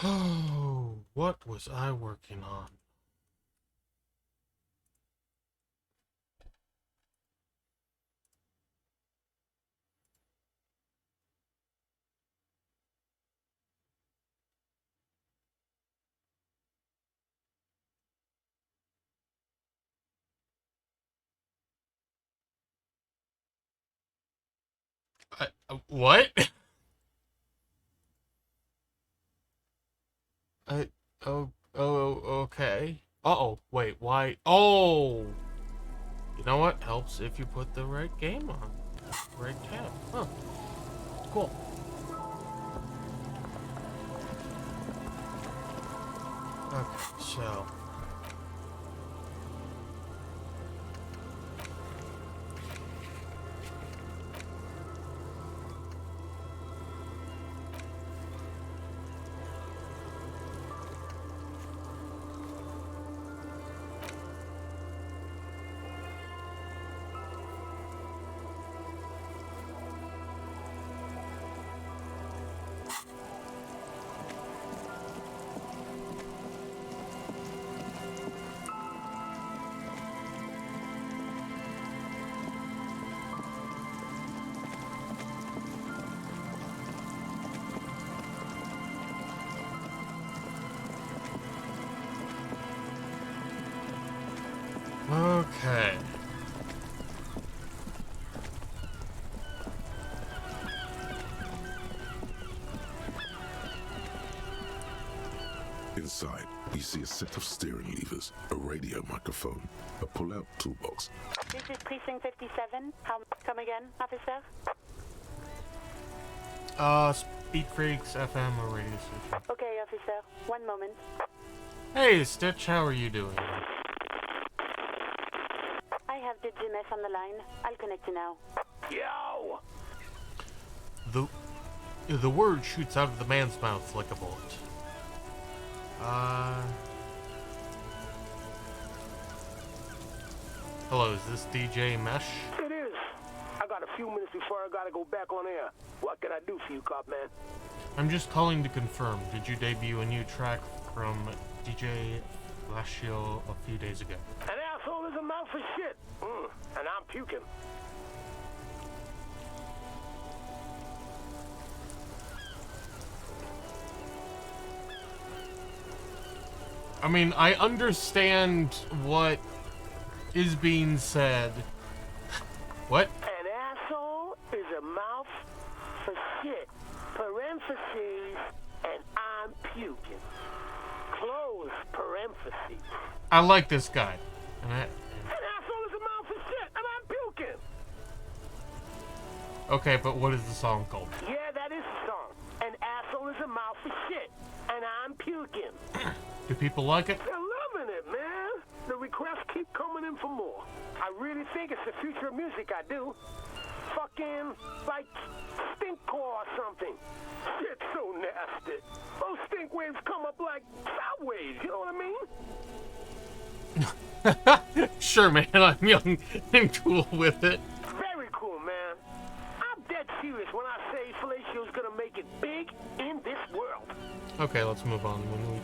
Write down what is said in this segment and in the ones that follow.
Oh, what was I working on? What? I, okay. Uh-oh, wait, why? Oh! You know what? Helps if you put the right game on. Right tab. Huh. Cool. Okay, so... Okay. Inside, you see a set of steering levers, a radio microphone, a pull-out toolbox. This is Precinct 57. Come again, officer? Speed Freaks FM or radio station. Okay, officer. One moment. Hey, Stitch, how are you doing? I have the GMS on the line. I'll connect you now. Yo! The word shoots out of the man's mouth like a bullet. Hello, is this DJ Mesh? It is. I got a few minutes before I gotta go back on air. What can I do for you, cop man? I'm just calling to confirm. Did you debut a new track from DJ Lashio a few days ago? An asshole is a mouth for shit. And I'm puking. I mean, I understand what is being said. What? An asshole is a mouth for shit. Parentheses, and I'm puking. Close parentheses. I like this guy. And An asshole is a mouth for shit, and I'm puking. okay, but what is the song called? Yeah, that is the song. An asshole is a mouth for shit, and I'm puking. Do people like it? They're loving it, man. The requests keep coming in for more. I really think it's the future of music, I do. Fucking, like, stinkcore or something. Shit's so nasty. Those stink waves come up like sound waves, you know what I mean? Sure, man, I'm young and cool with it. Very cool, man. I'm dead serious when I say Fellacio's gonna make it big in this world. Okay, let's move on. When we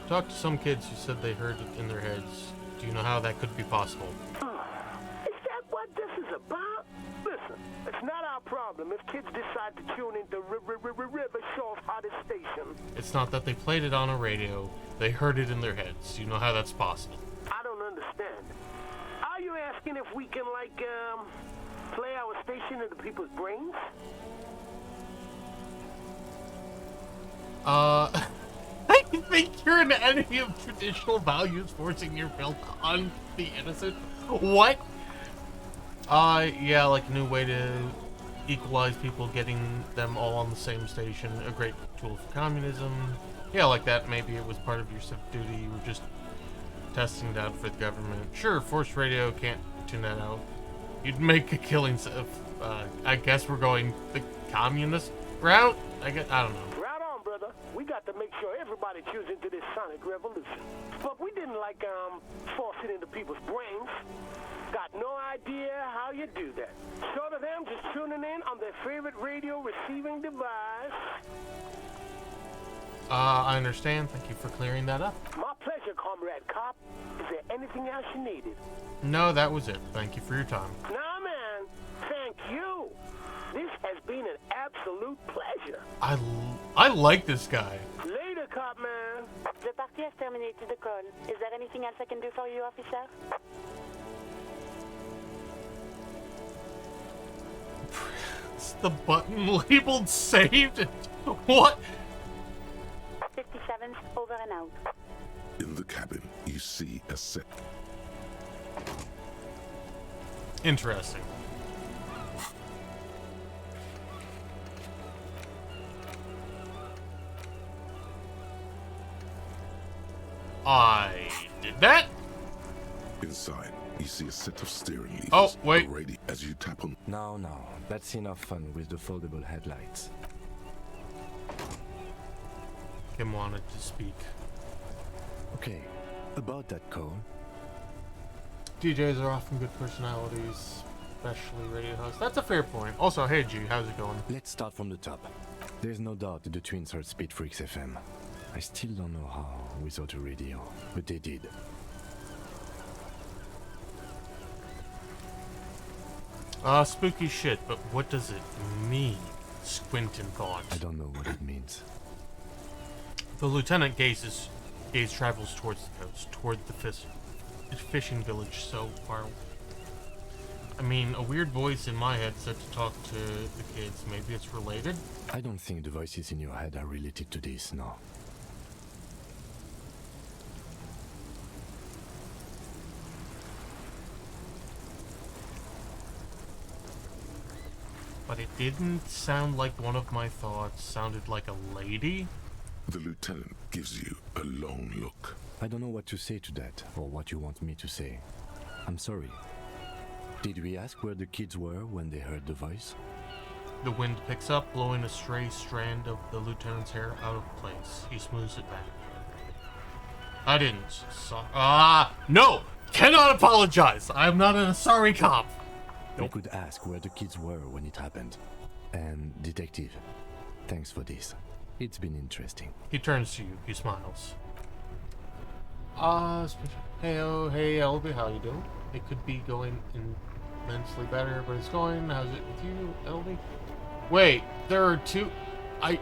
talked to some kids who said they heard it in their heads, do you know how that could be possible? Is that what this is about? Listen, it's not our problem if kids decide to tune into River Shaw's hottest station. It's not that they played it on a radio, they heard it in their heads. Do you know how that's possible? I don't understand. Are you asking if we can, like, play our station into people's brains? I think you're an enemy of traditional values forcing your milk on the innocent. What? Yeah, like a new way to equalize people, getting them all on the same station. A great tool for communism. Yeah, like that. Maybe it was part of your civic duty. You were just testing it out for the government. Sure, forced radio can't tune that out. You'd make a killing. I guess we're going the communist route. I don't know. Right on, brother. We got to make sure everybody tunes into this sonic revolution. But we didn't, like, force it into people's brains. Got no idea how you do that. Short of them just tuning in on their favorite radio receiving device. I understand. Thank you for clearing that up. My pleasure, Comrade Cop. Is there anything else you needed? No, that was it. Thank you for your time. Nah, man. Thank you. This has been an absolute pleasure. I like this guy. Later, Cop man. The party has terminated the call. Is there anything else I can do for you, officer? It's the button labeled saved. What? 57's over and out. In the cabin, you see a set. Interesting. I did that? Inside, you see a set of steering levers. Oh, wait. Already, as you tap on. No, that's enough fun with the foldable headlights. Kim wanted to speak. Okay, about that call. DJs are often good personalities, especially radio hosts. That's a fair point. Also, hey G, how's it going? Let's start from the top. There's no doubt that the twins heard Speed Freaks FM. I still don't know how without a radio, but they did. Spooky shit, but what does it mean? Squintin thought. I don't know what it means. The lieutenant gaze travels towards the coast, toward the fishing village so far. I mean, a weird voice in my head said to talk to the kids. Maybe it's related? I don't think the voices in your head are related to this, no. But it didn't sound like one of my thoughts. Sounded like a lady? The lieutenant gives you a long look. I don't know what to say to that, or what you want me to say. I'm sorry. Did we ask where the kids were when they heard the voice? The wind picks up, blowing a stray strand of the lieutenant's hair out of place. He smooths it back. I didn't. No! Cannot apologize! I'm not a sorry cop! We could ask where the kids were when it happened. And, Detective, thanks for this. It's been interesting. He turns to you. He smiles. Hey LB, how you doing? It could be going immensely better, but it's going. How's it with you, LB? Wait, there are two. I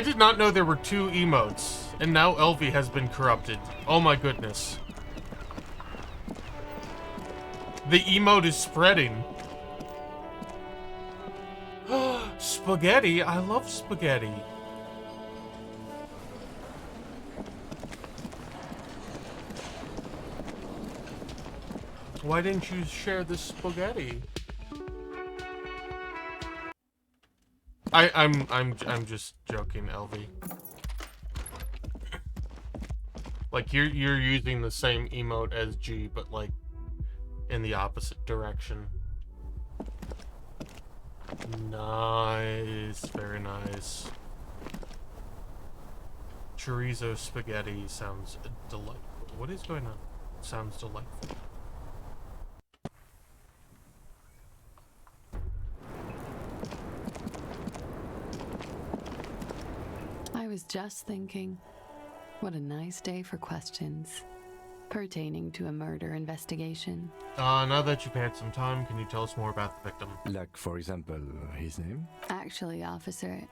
did not know there were two emotes, and now LV has been corrupted. Oh my goodness. The emote is spreading. Spaghetti? I love spaghetti. Why didn't you share this spaghetti? I'm just joking, LV. Like you're using the same emote as G, but like in the opposite direction. Nice, very nice. Chorizo spaghetti sounds delightful. What is going on? Sounds delightful. I was just thinking, what a nice day for questions pertaining to a murder investigation. Now that you've had some time, can you tell us more about the victim? Like, for example, his name? Actually, officer,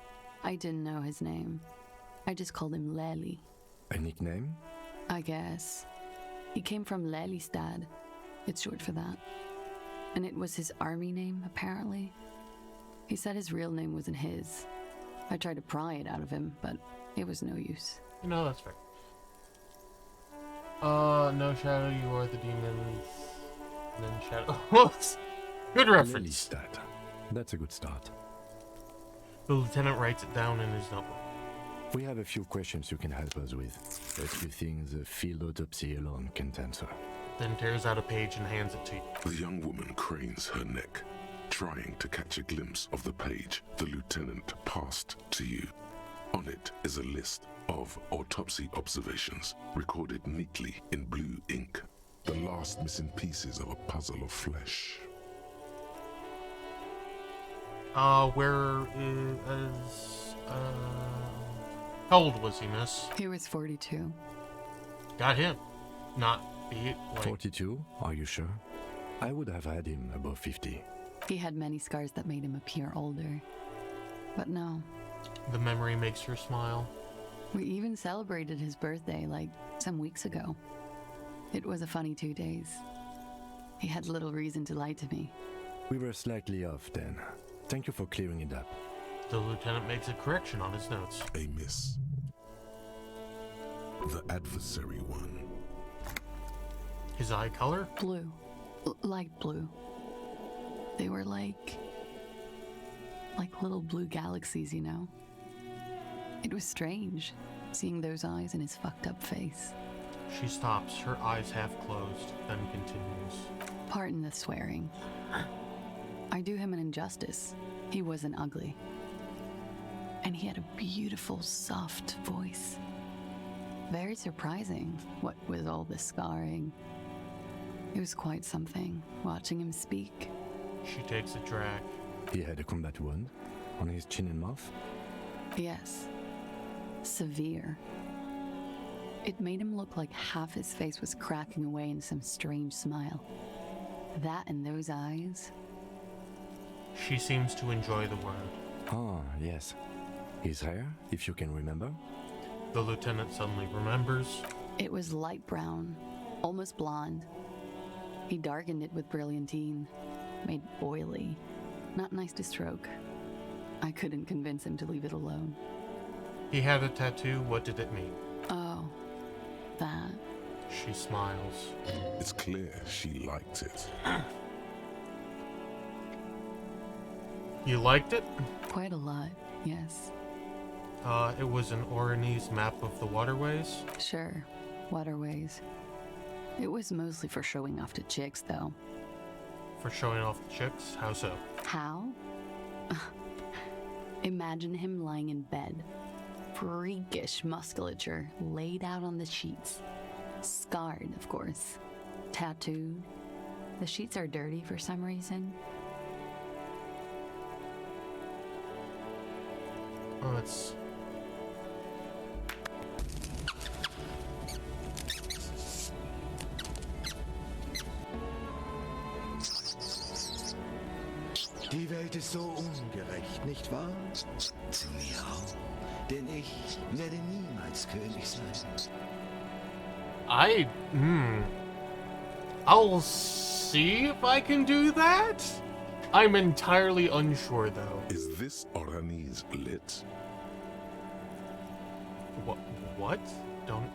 I didn't know his name. I just called him Lely. A nickname? I guess. He came from Lelystad. It's short for that. And it was his army name, apparently. He said his real name wasn't his. I tried to pry it out of him, but it was no use. You know, that's fair. No Shadow, you are the demons. And then Shadow. Good reference. Lelystad. That's a good start. The lieutenant writes it down in his notebook. We have a few questions you can help us with. A few things a field autopsy alone can't answer. Then tears out a page and hands it to you. The young woman cranes her neck, trying to catch a glimpse of the page the lieutenant passed to you. On it is a list of autopsy observations, recorded neatly in blue ink. The last missing pieces of a puzzle of flesh. Where is, how old was he, miss? He was 42. Got him. Not be, like... 42? Are you sure? I would have had him above 50. He had many scars that made him appear older. But no, The memory makes her smile. we even celebrated his birthday like some weeks ago. It was a funny 2 days. He had little reason to lie to me. We were slightly off then. Thank you for clearing it up. The lieutenant makes a correction on his notes. A miss. The adversary one. His eye color? Blue. Light blue. They were like little blue galaxies, you know? It was strange, seeing those eyes in his fucked up face. She stops, her eyes half closed, then continues. Pardon the swearing. I do him an injustice. He wasn't ugly. And he had a beautiful, soft voice. Very surprising, what with all the scarring. It was quite something, watching him speak. She takes a drag. He had a combat wound on his chin and mouth. Yes. Severe. It made him look like half his face was cracking away in some strange smile. That and those eyes. She seems to enjoy the word. Ah, yes. His hair, if you can remember. The lieutenant suddenly remembers. It was light brown, almost blonde. He darkened it with brilliantine, made oily. Not nice to stroke. I couldn't convince him to leave it alone. He had a tattoo. What did it mean? Oh, that. She smiles. It's clear she liked it. You liked it? Quite a lot, yes. It was an Oranese map of the waterways. Sure, waterways. It was mostly for showing off to chicks, though. For showing off the chicks? How so? How? Imagine him lying in bed. Freakish musculature laid out on the sheets. Scarred, of course. Tattooed. The sheets are dirty for some reason. Oh, it's... Die Welt ist so ungerecht, nicht wahr? Zu mir auch. Denn ich werde niemals König sein. I'll see if I can do that? I'm entirely unsure, though. Is this Oranese lit? What? Don't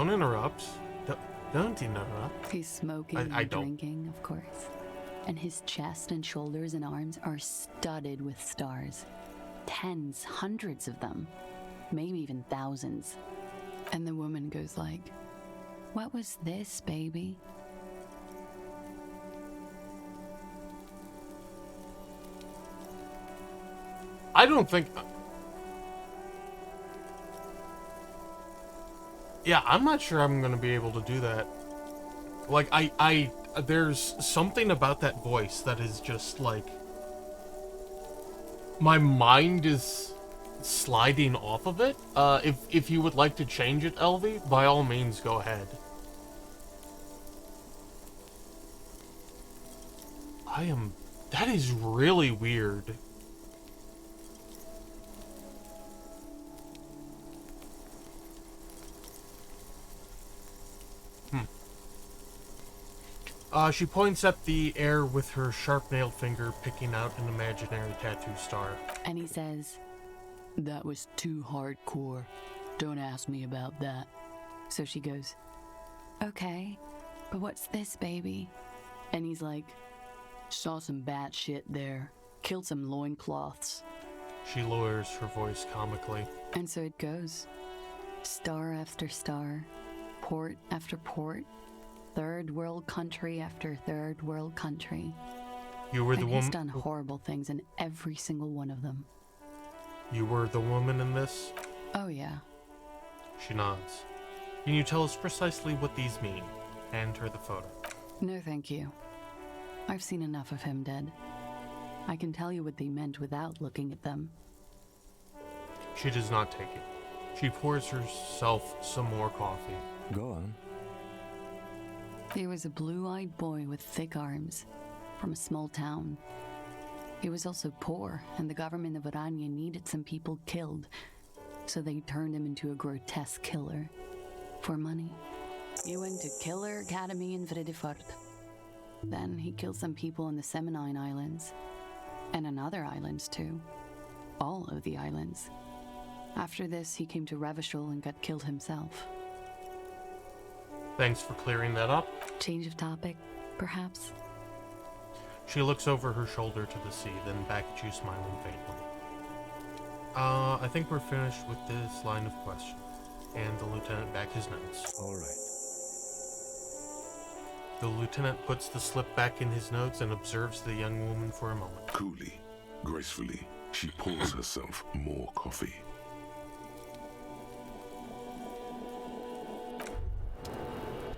interrupt. Don't interrupt. He's smoking I and don't. drinking, of course. And his chest and shoulders and arms are studded with stars. Tens, hundreds of them. Maybe even thousands. And the woman goes like, "What was this, baby?" I don't think... Yeah, I'm not sure I'm gonna be able to do that. Like, there's something about that voice that is just, like... My mind is sliding off of it. If you would like to change it, Elvie, by all means, go ahead. That is really weird. She points at the air with her sharp-nailed finger, picking out an imaginary tattoo star. And he says, "That was too hardcore. Don't ask me about that." So she goes, "Okay, but what's this, baby?" And he's like, "Saw some bat shit there. Killed some loincloths." She lowers her voice comically. And so it goes. Star after star, port after port, third world country after third world country. You were the And woman. he's done horrible things in every single one of them. You were the woman in this? Oh yeah. She nods. Can you tell us precisely what these mean? Hand her the photo. No thank you. I've seen enough of him dead. I can tell you what they meant without looking at them. She does not take it. She pours herself some more coffee. Go on. He was a blue-eyed boy with thick arms, from a small town. He was also poor, and the government of Oranje needed some people killed, so they turned him into a grotesque killer. For money. He went to Killer Academy in Vredefort. Then he killed some people in the Semenine Islands. And on other islands too. All of the islands. After this, he came to Revachol and got killed himself. Thanks for clearing that up. Change of topic, perhaps? She looks over her shoulder to the sea, then back at you, smiling faintly. I think we're finished with this line of questions. And the lieutenant back his notes. All right. The lieutenant puts the slip back in his notes and observes the young woman for a moment. Coolly, gracefully, she pours herself more coffee.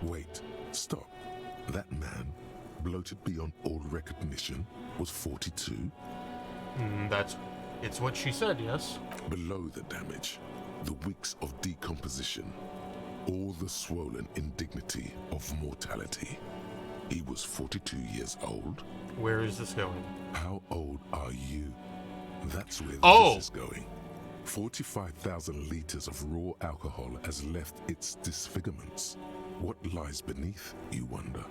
Wait, stop. That man, bloated beyond all recognition, was 42? It's what she said, yes? Below the damage, the weeks of decomposition, all the swollen indignity of mortality. He was 42 years old. Where is this going? How old are you? That's where Oh! this is going. 45,000 liters of raw alcohol has left its disfigurements. What lies beneath, you wonder?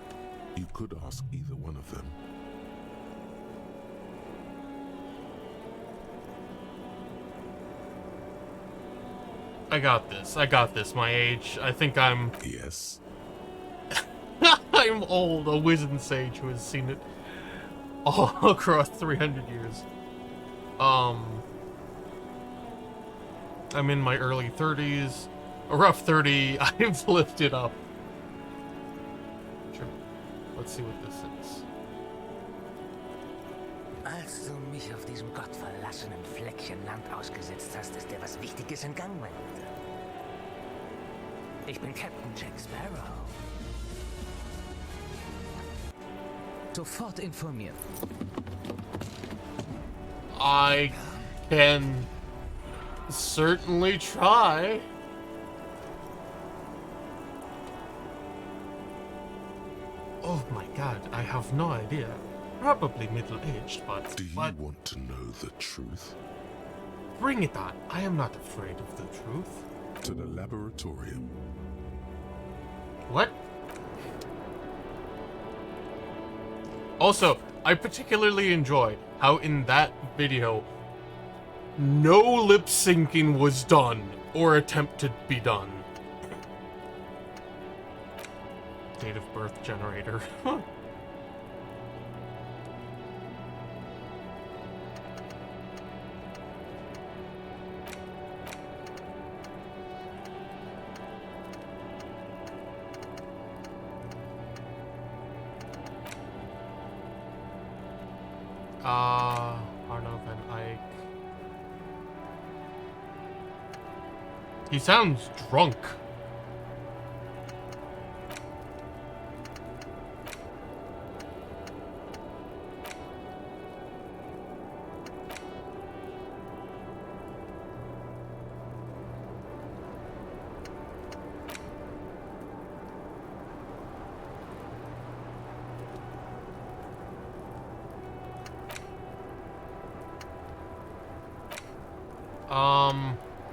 You could ask either one of them. I got this, my age. I think I'm... Yes? I'm old, a wizened sage who has seen it all across 300 years. I'm in my early 30s. A rough 30, I've lived it up. Sure. Let's see what this is. Als du mich auf diesem gottverlassenen Fleckchen Land ausgesetzt hast, ist dir was Wichtiges entgangen, mein Guter. Ich bin Captain Jack Sparrow. Sofort informieren. I can certainly try. Oh my god, I have no idea. Probably middle-aged, but... Do you want to know the truth? Bring it on. I am not afraid of the truth. To the laboratorium. What? Also, I particularly enjoyed how in that video, no lip syncing was done or attempted to be done. Date of birth generator. Arno van Eyck. He sounds drunk.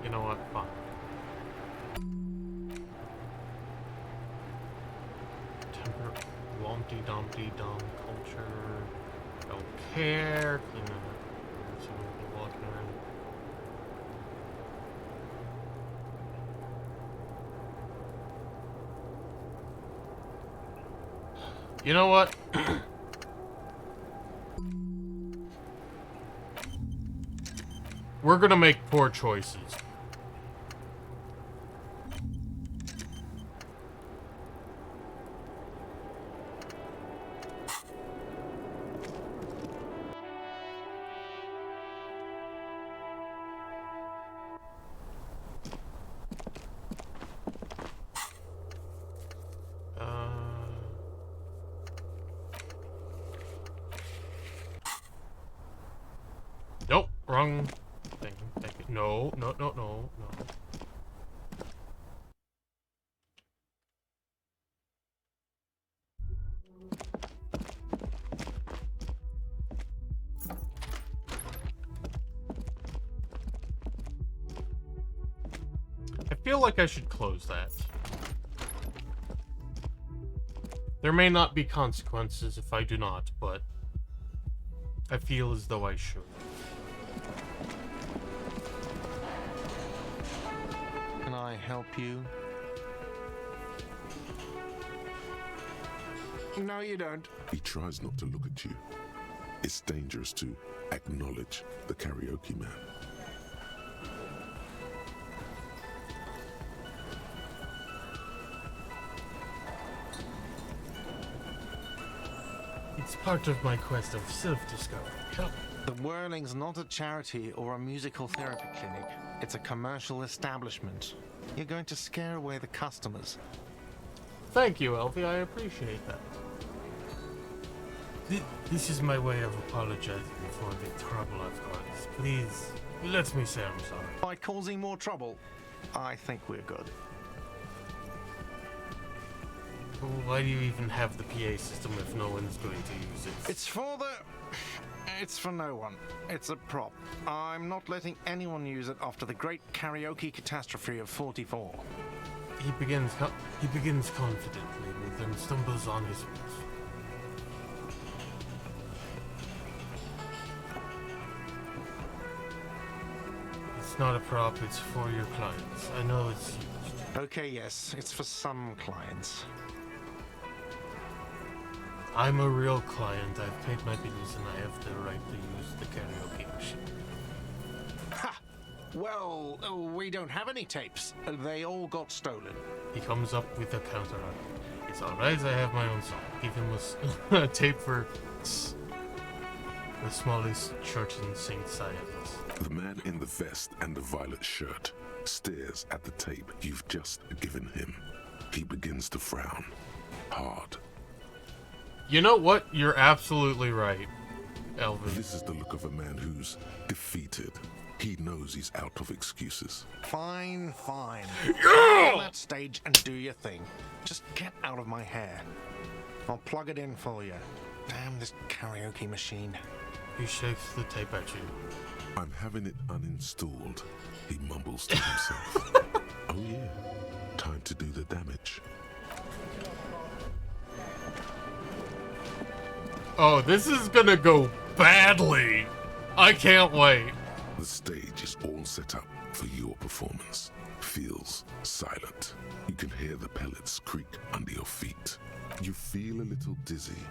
You know what? Fine. Temper, Lumpty Dumpty Dum culture. Don't care. Clean up. See what we're walking around. You know what? We're gonna make poor choices. Wrong thing. Thank you. No, no, no, no, no. I feel like I should close that. There may not be consequences if I do not, but I feel as though I should. Can I help you? No, you don't. He tries not to look at you. It's dangerous to acknowledge the karaoke man. It's part of my quest of self-discovery. Help. The Whirling's not a charity or a musical therapy clinic. It's a commercial establishment. You're going to scare away the customers. Thank you, Elfie. I appreciate that. This is my way of apologizing for the trouble I've caused. Please, let me say I'm sorry. By causing more trouble, I think we're good. Why do you even have the PA system if no one's going to use it? It's for no one. It's a prop. I'm not letting anyone use it after the great karaoke catastrophe of 44. He begins confidently, but then stumbles on his words. It's not a prop, it's for your clients. I know it's used. Okay, yes, it's for some clients. I'm a real client. I've paid my dues and I have the right to use the karaoke machine. Ha! Well, we don't have any tapes. They all got stolen. He comes up with a counter argument. It's alright, I have my own song. Give him a tape for the smallest church in St. Simon's. The man in the vest and the violet shirt stares at the tape you've just given him. He begins to frown. Hard. You know what? You're absolutely right, Elvin. This is the look of a man who's defeated. He knows he's out of excuses. Fine, fine. Yeah! Get on that stage and do your thing. Just get out of my hair. I'll plug it in for you. Damn this karaoke machine. He shakes the tape at you. I'm having it uninstalled, he mumbles to himself. Oh yeah, time to do the damage. Oh, this is gonna go badly. I can't wait. The stage is all set up for your performance. Feels silent. You can hear the pellets creak under your feet. You feel a little dizzy,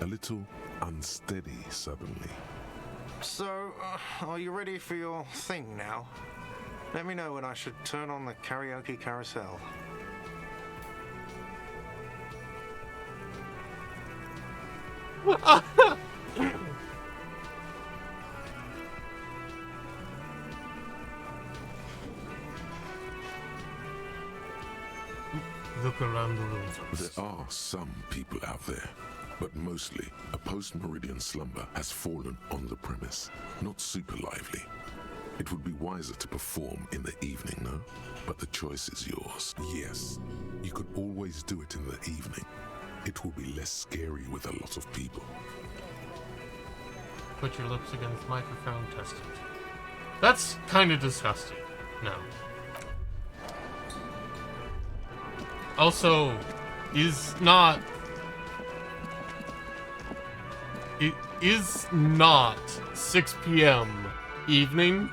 a little unsteady suddenly. So, are you ready for your thing now? Let me know when I should turn on the karaoke carousel. Look around the room first. There are some people out there, but mostly a post-meridian slumber has fallen on the premise. Not super lively. It would be wiser to perform in the evening, no? But the choice is yours. Yes, you could always do it in the evening. It will be less scary with a lot of people. Put your lips against microphone, test it. That's kind of disgusting. No. Also, it is not 6 p.m. evening.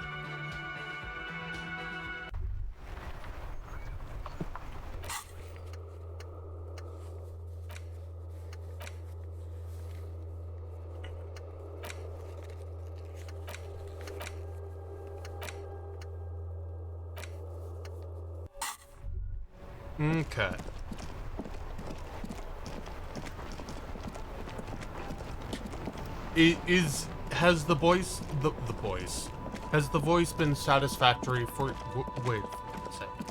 Okay. Has the voice been satisfactory for wait a second.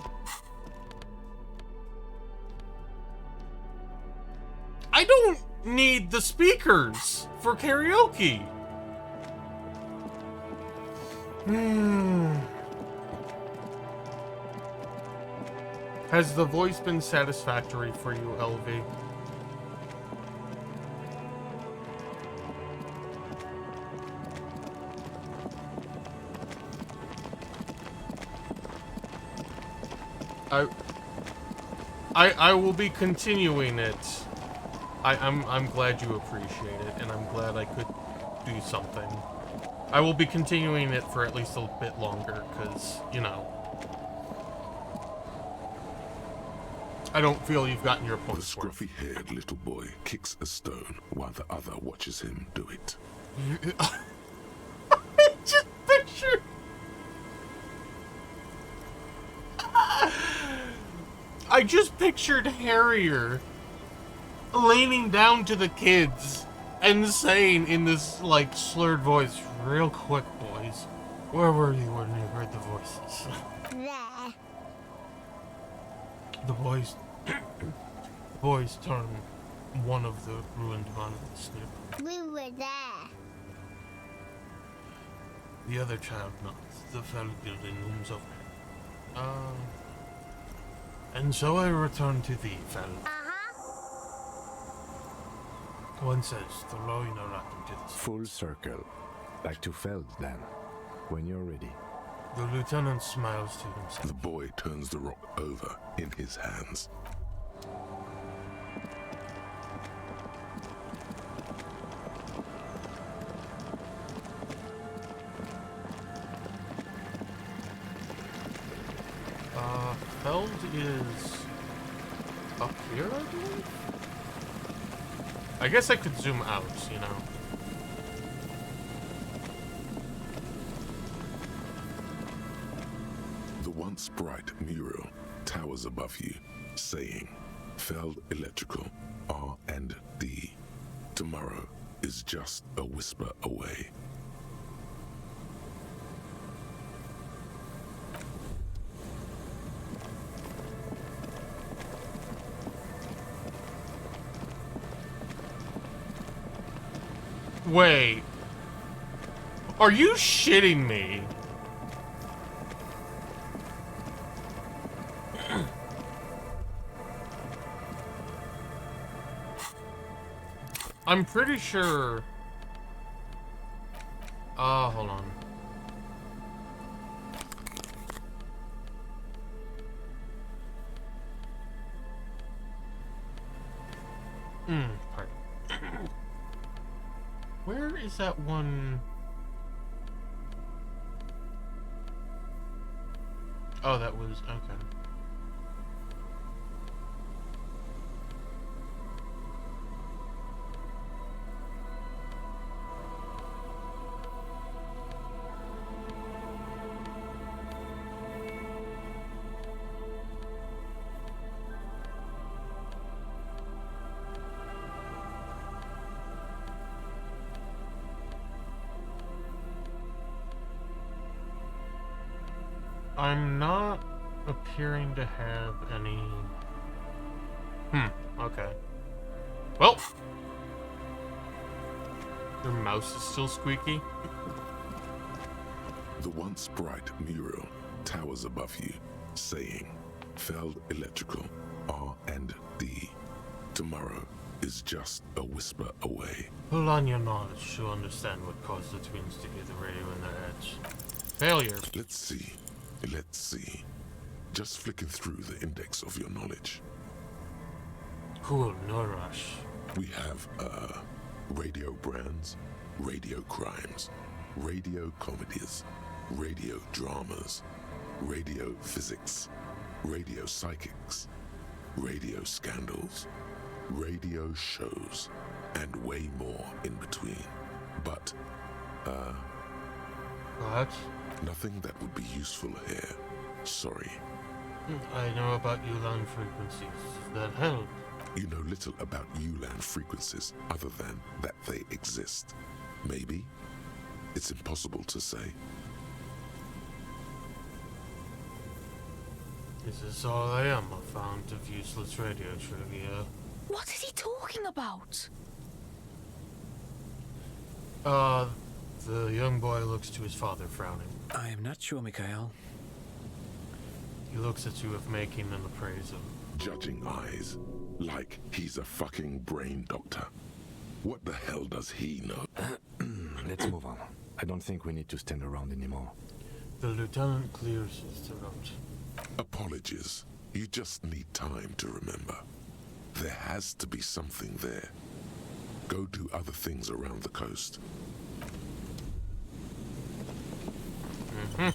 I don't need the speakers for karaoke. Has the voice been satisfactory for you, LV? I will be continuing it. I'm glad you appreciate it, and I'm glad I could do something. I will be continuing it for at least a bit longer, because, you know, I don't feel you've gotten your The points worth. scruffy-haired little boy kicks a stone while the other watches him do it. Just picture. I just pictured Harrier leaning down to the kids and saying in this, like, slurred voice, "Real quick, boys, where were you when you heard the voices?" There. The boys turn one of the ruined monoliths nearby. We were there. The other child nods. The fell building looms over. And so I return to thee, Fel. One says, the law you know not into this. Full circle. Back to Feld, then. When you're ready. The lieutenant smiles to himself. The boy turns the rock over in his hands. Feld is up here, I believe? I guess I could zoom out, you know. The once bright mural towers above you, saying, Feld Electrical, R&D. Tomorrow is just a whisper away. Wait. Are you shitting me? I'm pretty sure... hold on. Pardon. Where is that one? Oh, that was... okay. I'm not appearing to have any... okay. Well! Your mouse is still squeaky? The once bright mural towers above you, saying, Feld Electrical, R&D. Tomorrow is just a whisper away. Pull on your knowledge to understand what caused the twins to hear the radio in their heads. Failure. Let's see. Just flicking through the index of your knowledge. Cool, no rush. We have, radio brands, radio crimes, radio comedies, radio dramas, radio physics, radio psychics, radio scandals, radio shows, and way more in between. But, What? nothing that would be useful here. Sorry. I know about ULAN frequencies. That help. You know little about ULAN frequencies other than that they exist. Maybe? It's impossible to say. This is all I am, a fount of useless radio trivia. What is he talking about? The young boy looks to his father, frowning. I am not sure, Mikhail. He looks at you with making an appraisal. Judging eyes, like he's a fucking brain doctor. What the hell does he know? Let's move on. I don't think we need to stand around anymore. The lieutenant clears his throat. Apologies. You just need time to remember. There has to be something there. Go do other things around the coast. Mm-hmm.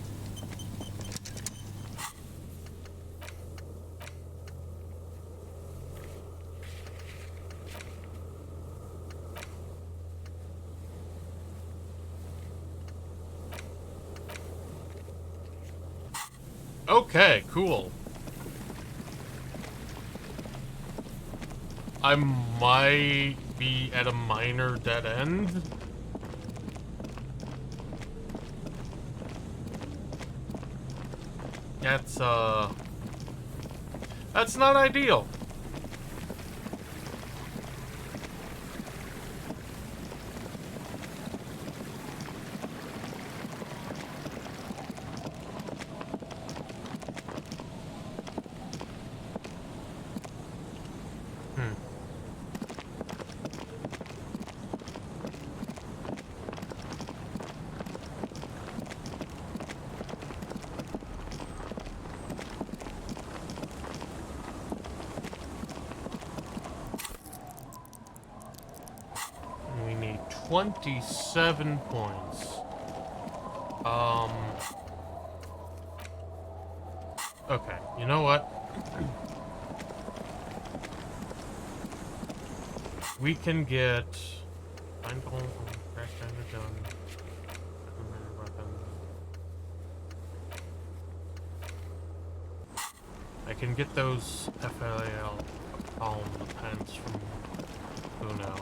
Okay, cool. I might be at a minor dead end. That's not ideal. We need 27 points. Okay, you know what? We can get... crash damage done. I can get those FLAL palm pens from Uno.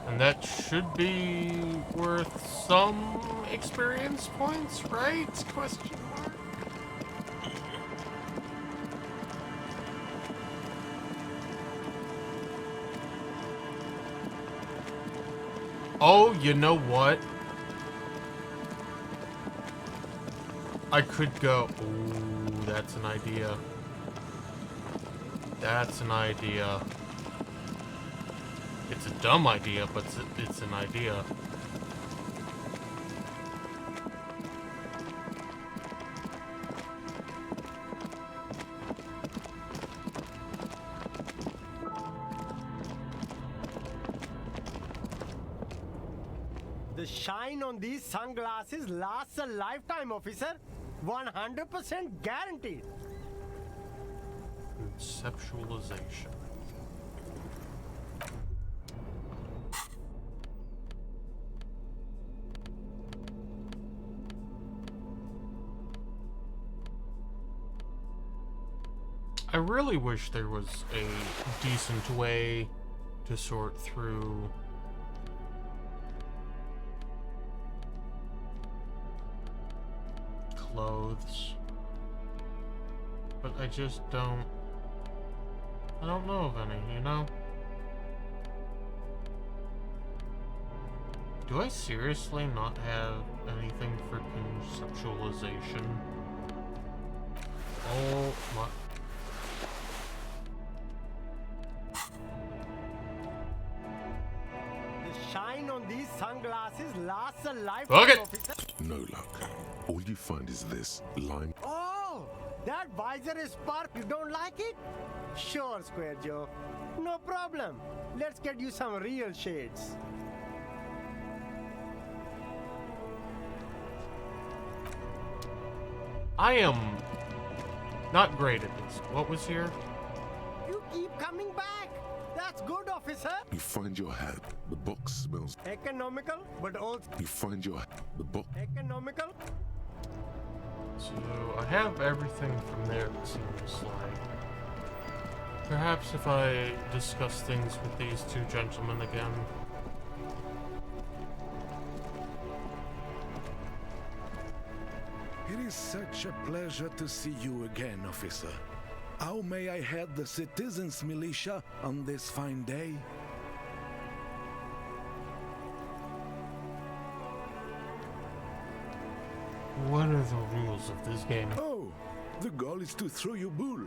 And that should be worth some experience points, right? Question mark. Oh, you know what? I could go... Ooh, that's an idea. That's an idea. It's a dumb idea, but it's an idea. The shine on these sunglasses lasts a lifetime, officer. 100% guaranteed. Conceptualization. I really wish there was a decent way to sort through clothes, but I just don't know of any, you know? Do I seriously not have anything for conceptualization? Oh my... The shine on these sunglasses lasts a lifetime, Okay. officer. No luck. All you find is this lime. Oh, that visor is spark. You don't like it? Sure, Square Joe. No problem. Let's get you some real shades. I am not great at this. What was here? You keep coming back. That's good, officer. You find your hat. The box smells. Economical, but also You find your the box. economical. So I have everything from there, it seems like. Perhaps if I discuss things with these two gentlemen again. It is such a pleasure to see you again, officer. How may I head the citizens' militia on this fine day? What are the rules of this game? Oh, the goal is to throw your bull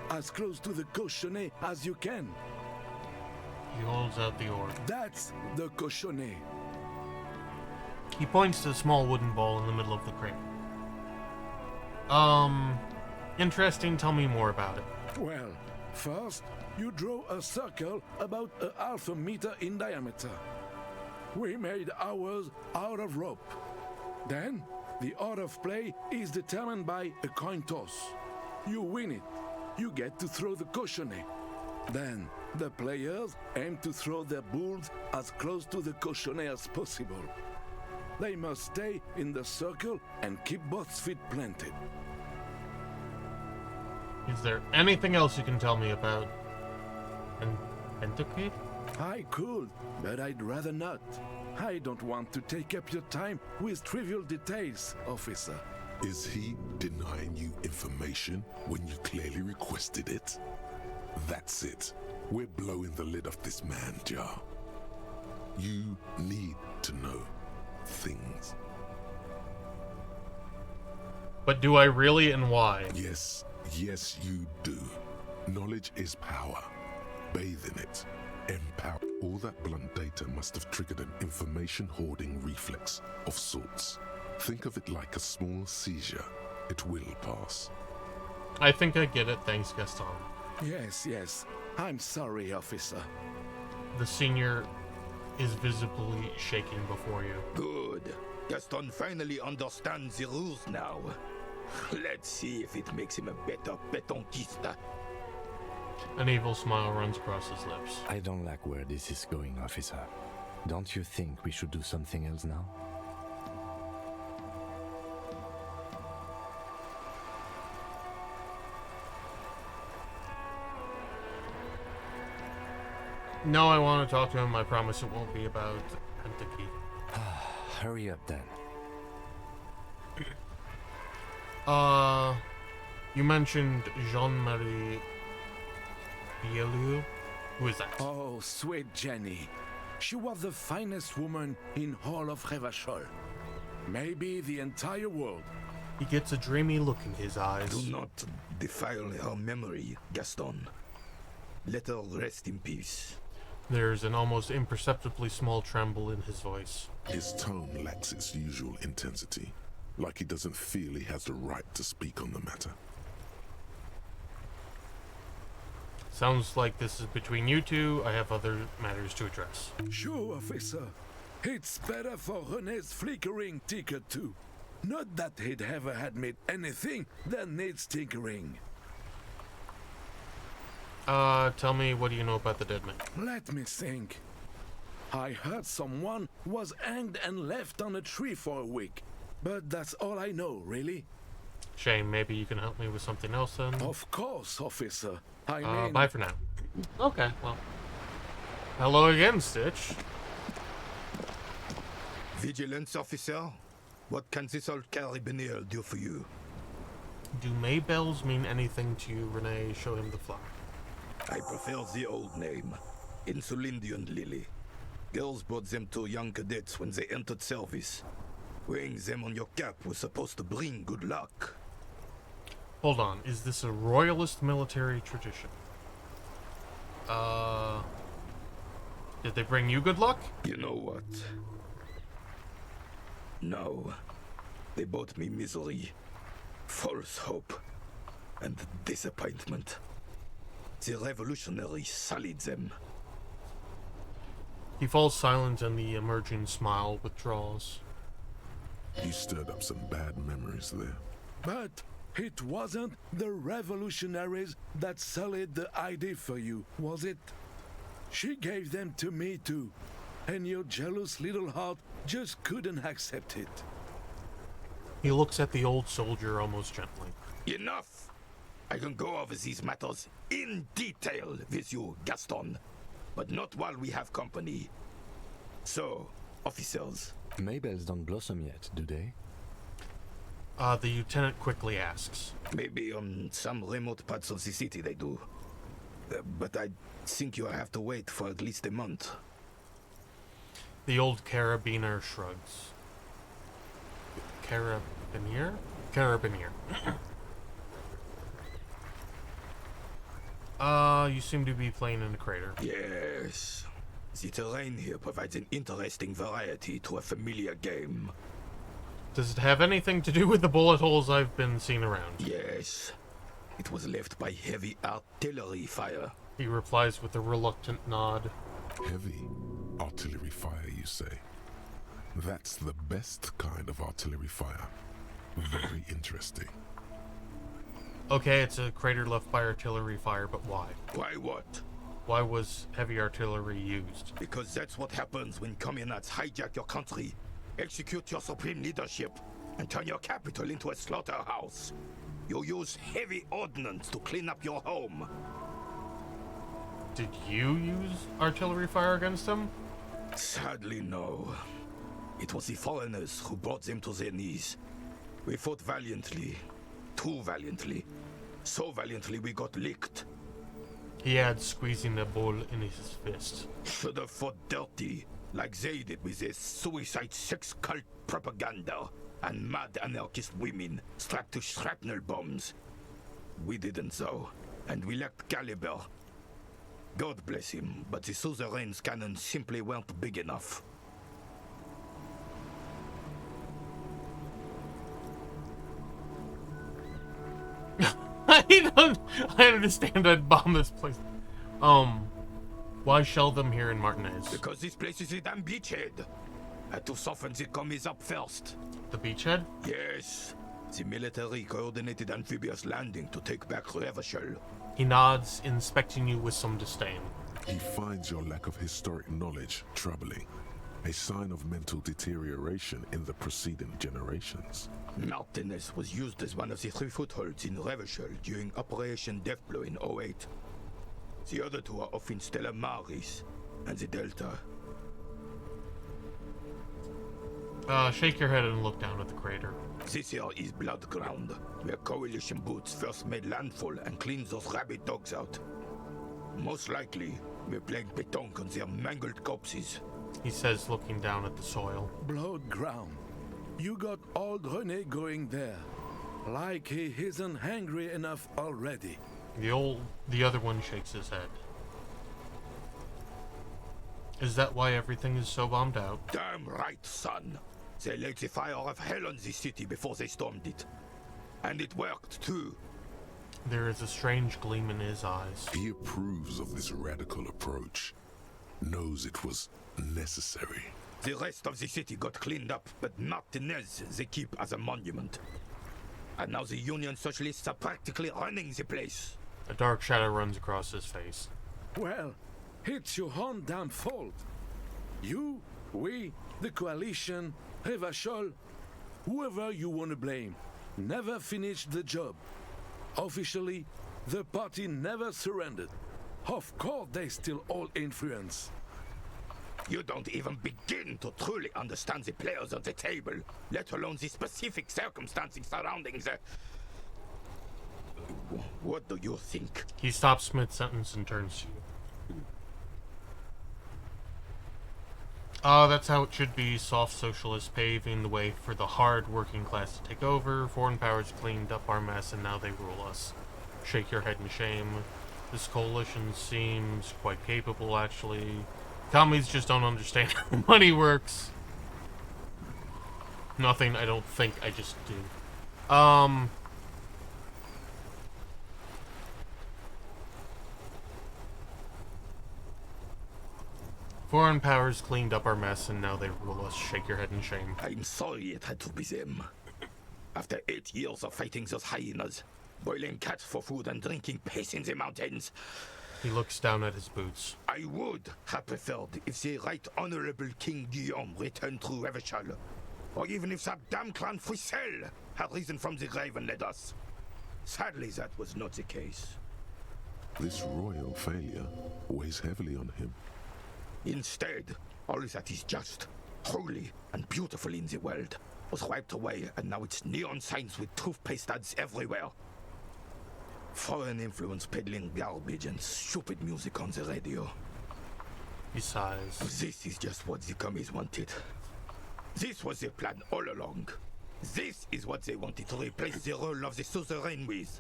as close to the cochonnet as you can. He holds out the orb. That's the cochonnet. He points to the small wooden ball in the middle of the crate. Interesting. Tell me more about it. Well, first, you draw a circle about a half a meter in diameter. We made ours out of rope. Then, the order of play is determined by a coin toss. You win it. You get to throw the cochonnet. Then, the players aim to throw their bulls as close to the cochonnet as possible. They must stay in the circle and keep both feet planted. Is there anything else you can tell me about Pentakade? I could, but I'd rather not. I don't want to take up your time with trivial details, officer. Is he denying you information when you clearly requested it? That's it. We're blowing the lid off this man, Jar. You need to know things. But do I really, and why? Yes, you do. Knowledge is power. Bathe in it. Empower. All that blunt data must have triggered an information hoarding reflex of sorts. Think of it like a small seizure. It will pass. I think I get it, thanks, Gaston. Yes. I'm sorry, officer. The senior is visibly shaking before you. Good. Gaston finally understands the rules now. Let's see if it makes him a better pétanquista. An evil smile runs across his lips. I don't like where this is going, officer. Don't you think we should do something else now? No, I want to talk to him. I promise it won't be about Pentakade. Hurry up then. You mentioned Jean-Marie Bielou. Who is that? Oh, sweet Jenny. She was the finest woman in all of Revachol. Maybe the entire world. He gets a dreamy look in his eyes. Do not defile her memory, Gaston. Let her rest in peace. There's an almost imperceptibly small tremble in his voice. His tone lacks its usual intensity, like he doesn't feel he has the right to speak on the matter. Sounds like this is between you two. I have other matters to address. Sure, officer. It's better for René's flickering ticker too. Not that he'd ever admit anything that needs tinkering. Tell me, what do you know about the dead man? Let me think. I heard someone was hanged and left on a tree for a week. But that's all I know, really. Shame, maybe you can help me with something else then? Of course, officer. I mean... Bye for now. Okay, well. Hello again, Stitch. Vigilance officer, what can this old carabinier do for you? Do Maybells mean anything to you, René? Show him the flower. I prefer the old name, Insulindian Lily. Girls bought them to young cadets when they entered service. Wearing them on your cap was supposed to bring good luck. Hold on, is this a royalist military tradition? Did they bring you good luck? You know what? No. They brought me misery, false hope, and disappointment. The revolutionaries sullied them. He falls silent and the emerging smile withdraws. You stirred up some bad memories there. But it wasn't the revolutionaries that sullied the ID for you, was it? She gave them to me too, and your jealous little heart just couldn't accept it. He looks at the old soldier almost gently. Enough! I can go over these matters in detail with you, Gaston, but not while we have company. So, officers. Maybells don't blossom yet, do they? The lieutenant quickly asks. Maybe on some remote parts of the city they do. But I think you'll have to wait for at least a month. The old carabiner shrugs. Carabinier? Carabinier. You seem to be playing in the crater. Yes. The terrain here provides an interesting variety to a familiar game. Does it have anything to do with the bullet holes I've been seeing around? Yes. It was left by heavy artillery fire. He replies with a reluctant nod. Heavy artillery fire, you say? That's the best kind of artillery fire. Very interesting. Okay, it's a crater left by artillery fire, but why? Why what? Why was heavy artillery used? Because that's what happens when communists hijack your country, execute your supreme leadership, and turn your capital into a slaughterhouse. You use heavy ordnance to clean up your home. Did you use artillery fire against them? Sadly, no. It was the foreigners who brought them to their knees. We fought valiantly. Too valiantly. So valiantly we got licked. He had squeezing the bull in his fist. Should have fought dirty, like they did with their suicide sex cult propaganda and mad anarchist women strapped to shrapnel bombs. We didn't though, and we lacked caliber. God bless him, but the suzerain's cannons simply weren't big enough. I understand I'd bomb this place. Why shell them here in Martinez? Because this place is a damn beachhead. Had to soften the commies up first. The beachhead? Yes. The military coordinated amphibious landing to take back Revachol. He nods, inspecting you with some disdain. He finds your lack of historic knowledge troubling. A sign of mental deterioration in the preceding generations. Martinez was used as one of the 3 footholds in Revachol during Operation Deathblow in 08. The other 2 are off in Stella Maris and the Delta. Shake your head and look down at the crater. This here is Blood Ground, where coalition boots first made landfall and cleaned those rabid dogs out. Most likely, we're playing pétanque on their mangled corpses. He says, looking down at the soil. Blood Ground. You got old René going there. Like he isn't hungry enough already. The other one shakes his head. Is that why everything is so bombed out? Damn right, son. They laid the fire of hell on the city before they stormed it. And it worked, too. There is a strange gleam in his eyes. He approves of this radical approach. Knows it was necessary. The rest of the city got cleaned up, but Martinez they keep as a monument. And now the Union Socialists are practically running the place. A dark shadow runs across his face. Well, it's your own damn fault. You, we, the coalition, Revachol, whoever you want to blame, never finished the job. Officially, the party never surrendered. Of course they still all influence. You don't even begin to truly understand the players on the table, let alone the specific circumstances surrounding the... What do you think? He stops mid-sentence and turns to you. That's how it should be. Soft socialists paving the way for the hard working class to take over. Foreign powers cleaned up our mess and now they rule us. Shake your head in shame. This coalition seems quite capable, actually. Commies just don't understand how money works. Nothing, I don't think, I just do. Foreign powers cleaned up our mess and now they rule us. Shake your head in shame. I'm sorry it had to be them. After 8 years of fighting those hyenas, boiling cats for food and drinking piss in the mountains, he looks down at his boots. I would have preferred if the Right Honorable King Guillaume returned through Revachol, or even if that damn clan Fuissel had risen from the grave and led us. Sadly, that was not the case. This royal failure weighs heavily on him. Instead, all that is just, holy, and beautiful in the world was wiped away, and now it's neon signs with toothpaste ads everywhere. Foreign influence peddling garbage and stupid music on the radio. He sighs. This is just what the commies wanted. This was the plan all along. This is what they wanted to replace the role of the suzerain with.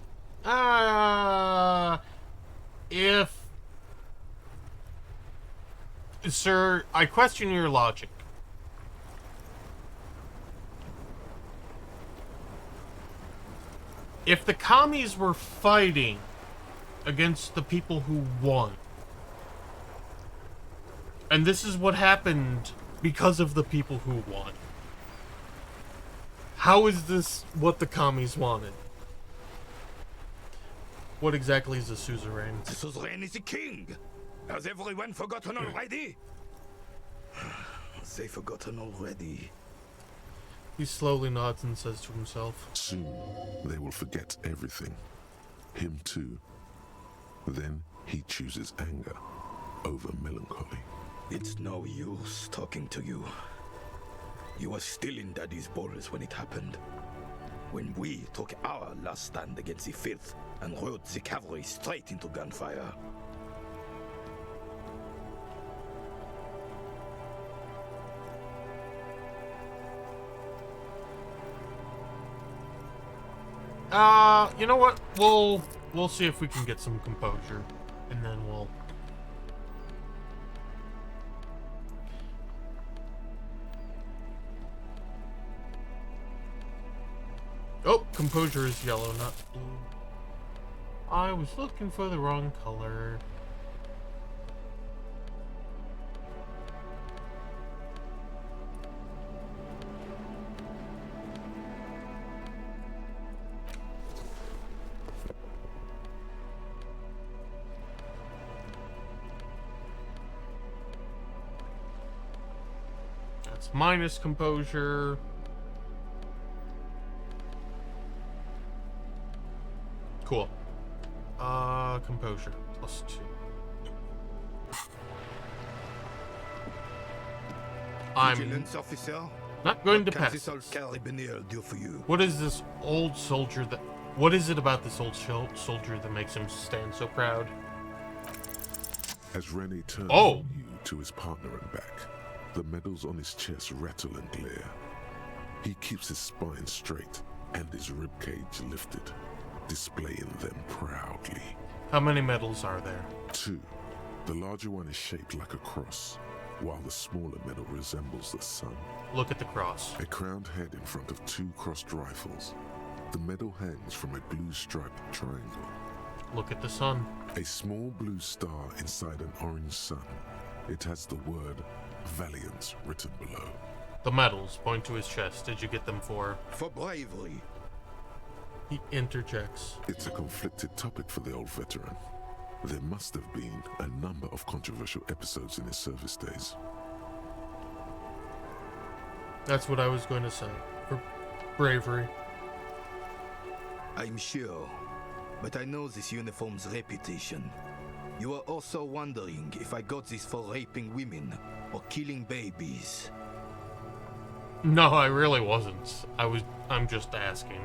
If... Sir, I question your logic. If the commies were fighting against the people who won, and this is what happened because of the people who won, how is this what the commies wanted? What exactly is a suzerain? The suzerain is the king! Has everyone forgotten already? They forgotten already. He slowly nods and says to himself, Soon they will forget everything. Him too. Then he chooses anger over melancholy. It's no use talking to you. You were still in Daddy's balls when it happened. When we took our last stand against the filth and rode the cavalry straight into gunfire. You know what? We'll see if we can get some composure, and then we'll... Oh, composure is yellow, not blue. I was looking for the wrong color. That's minus composure. Cool. Composure +2. Vigilance officer? Not going to pass. What can this old carabinier do for you? What is this old soldier that... What is it about this old soldier that makes him stand so proud? As Rennie turns from you to his partner and back, the medals on his chest rattle and glare. He keeps his spine straight and his ribcage lifted, displaying them proudly. How many medals are there? 2. The larger one is shaped like a cross, while the smaller medal resembles the sun. Look at the cross. A crowned head in front of 2 crossed rifles. The medal hangs from a blue striped triangle. Look at the sun. A small blue star inside an orange sun. It has the word Valiant written below. The medals point to his chest. Did you get them for? For bravery. He interjects. It's a conflicted topic for the old veteran. There must have been a number of controversial episodes in his service days. That's what I was going to say. For bravery. I'm sure, but I know this uniform's reputation. You are also wondering if I got this for raping women or killing babies. No, I really wasn't. I'm just asking.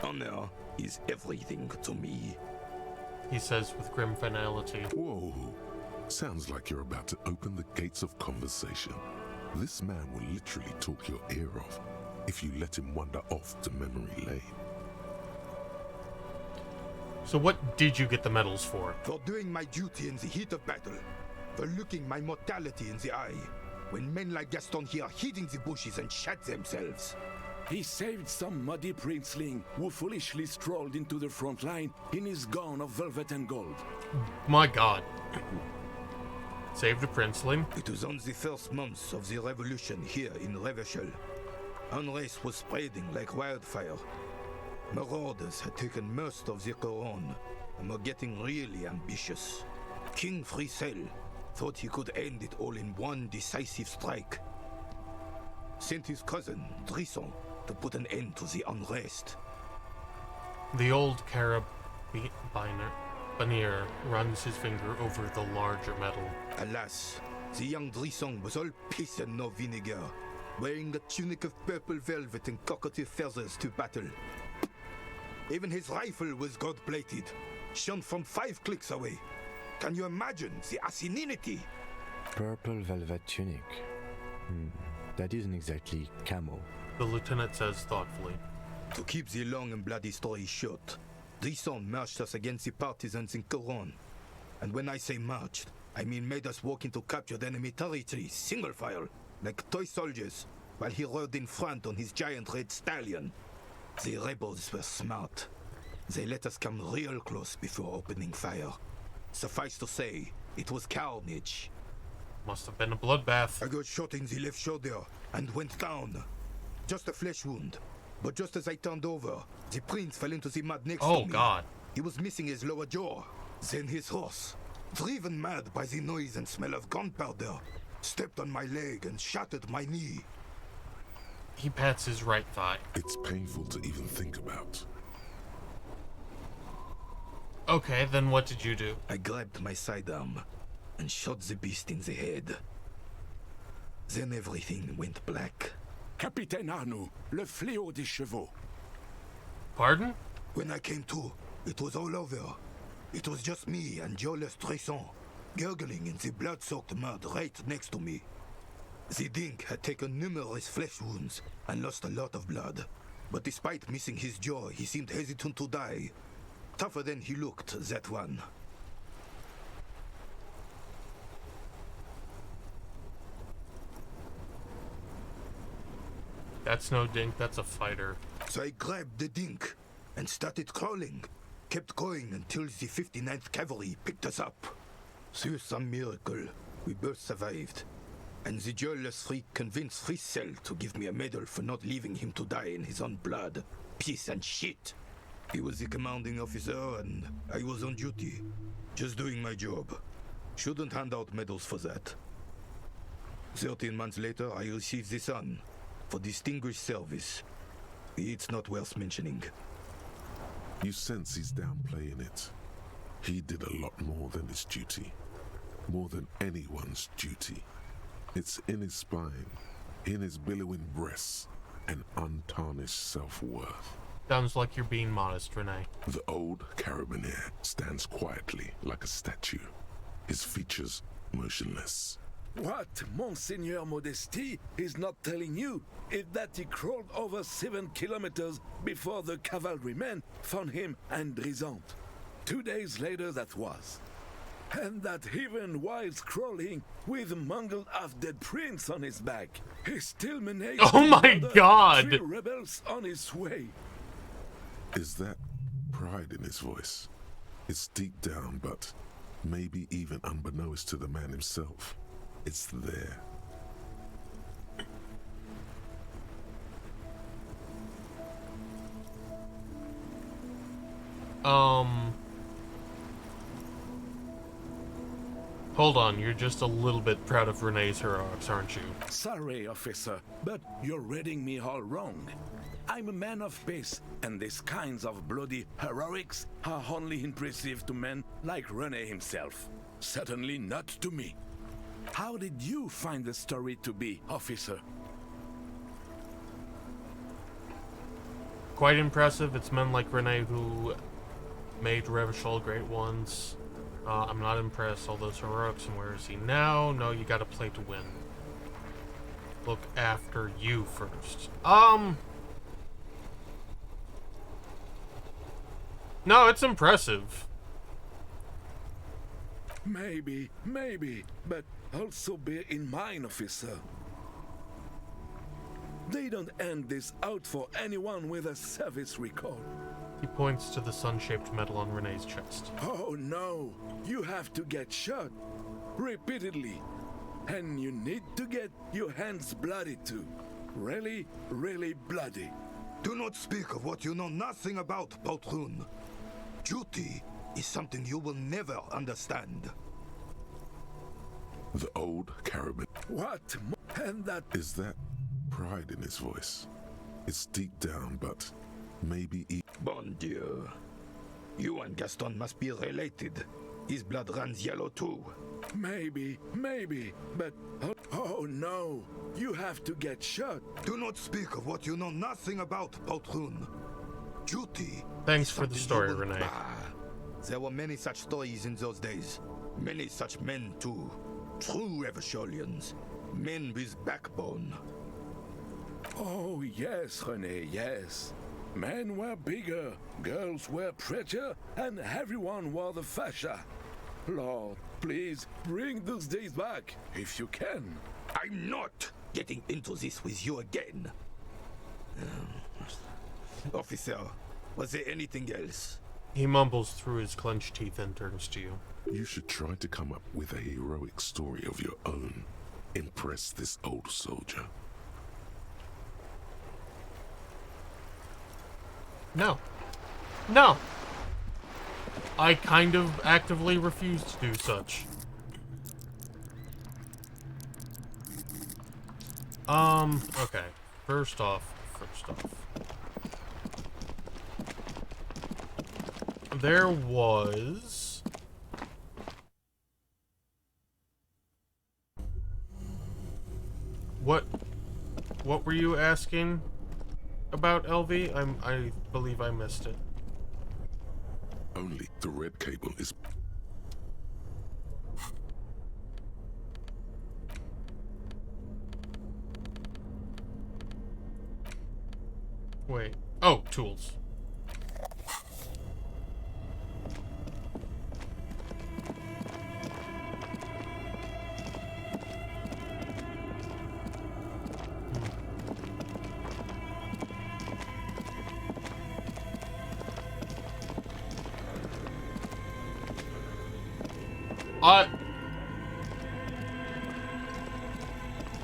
Honor is everything to me. He says with grim finality. Whoa. Sounds like you're about to open the gates of conversation. This man will literally talk your ear off if you let him wander off to memory lane. So what did you get the medals for? For doing my duty in the heat of battle. For looking my mortality in the eye. When men like Gaston here hid in the bushes and shat themselves. He saved some muddy princeling who foolishly strolled into the front line in his gown of velvet and gold. My God. Saved a princeling? It was on the first months of the revolution here in Revachol. Unrest was spreading like wildfire. Marauders had taken most of the Couronne and were getting really ambitious. King Frisel thought he could end it all in one decisive strike. Sent his cousin, Drisson, to put an end to the unrest. The old carabinier runs his finger over the larger medal. Alas, the young Drisson was all piss and no vinegar, wearing a tunic of purple velvet and cockatiel feathers to battle. Even his rifle was gold-plated, shone from 5 clicks away. Can you imagine the asininity? purple velvet tunic. That isn't exactly camo. The lieutenant says thoughtfully. To keep the long and bloody story short, Drisson marched us against the partisans in Coron. And when I say marched, I mean made us walk into captured enemy territory, single file, like toy soldiers, while he rode in front on his giant red stallion. The rebels were smart. They let us come real close before opening fire. Suffice to say, it was carnage. Must have been a bloodbath. I got shot in the left shoulder and went down. Just a flesh wound. But just as I turned over, the prince fell into the mud next to me. Oh, God. He was missing his lower jaw. Then his horse, driven mad by the noise and smell of gunpowder, stepped on my leg and shattered my knee. He pats his right thigh. It's painful to even think about. Okay, then what did you do? I grabbed my sidearm and shot the beast in the head. Then everything went black. Capitaine Arnoux, le fléau des chevaux. Pardon? When I came to, it was all over. It was just me and Jolles Tresson, gurgling in the blood-soaked mud right next to me. The Dink had taken numerous flesh wounds and lost a lot of blood. But despite missing his jaw, he seemed hesitant to die. Tougher than he looked, that one. That's no Dink, that's a fighter. So I grabbed the Dink and started crawling. Kept going until the 59th Cavalry picked us up. Through some miracle, we both survived. And the jealous freak convinced Frissel to give me a medal for not leaving him to die in his own blood. Piece and shit. He was the commanding officer and I was on duty. Just doing my job. Shouldn't hand out medals for that. 13 months later, I received the Sun for distinguished service. It's not worth mentioning. You sense he's downplaying it. He did a lot more than his duty. More than anyone's duty. It's in his spine, in his billowing breasts, and untarnished self-worth. Sounds like you're being modest, Renee. The old carabinier stands quietly like a statue, his features motionless. What Monseigneur Modesty is not telling you is that he crawled over 7 kilometers before the cavalrymen found him and Drisant. 2 days later that was. And that even while crawling with a mangled half-dead prince on his back, he still managed oh my to God! 3 rebels on his way. Is that pride in his voice? It's deep down, but maybe even unbeknownst to the man himself. It's there. Hold on, you're just a little bit proud of Renee's heroics, aren't you? Sorry, officer, but you're reading me all wrong. I'm a man of peace, and these kinds of bloody heroics are only impressive to men like René himself. Certainly not to me. How did you find the story to be, officer? Quite impressive. It's men like Renee who made Revachol great ones. I'm not impressed. All those heroics, and where is he now? No, you gotta play to win. Look after you first. No, it's impressive. Maybe, but also bear in mind, officer. They don't end this out for anyone with a service record. He points to the sun-shaped medal on Renee's chest. Oh no, you have to get shot repeatedly, and you need to get your hands bloody too. Really, really bloody. Do not speak of what you know nothing about, Poltroon. Duty is something you will never understand. The old carabin. What? And that... Is that pride in his voice? It's deep down, but maybe... Bon Dieu. You and Gaston must be related. His blood runs yellow too. Maybe, but... Oh no, you have to get shot. Do not speak of what you know nothing about, Poltroon. Duty... Thanks for the story, Renee. There were many such stories in those days. Many such men too. True Eversholians. Men with backbone. Oh, yes, René, yes. Men were bigger, girls were prettier, and everyone wore the fascia. Lord, please bring those days back, if you can. I'm not getting into this with you again. Officer, was there anything else? He mumbles through his clenched teeth and turns to you. You should try to come up with a heroic story of your own. Impress this old soldier. No. No! I kind of actively refuse to do such. Okay. First off. There was... What were you asking about, LV? I believe I missed it. Only the red cable is... Wait. Oh, tools.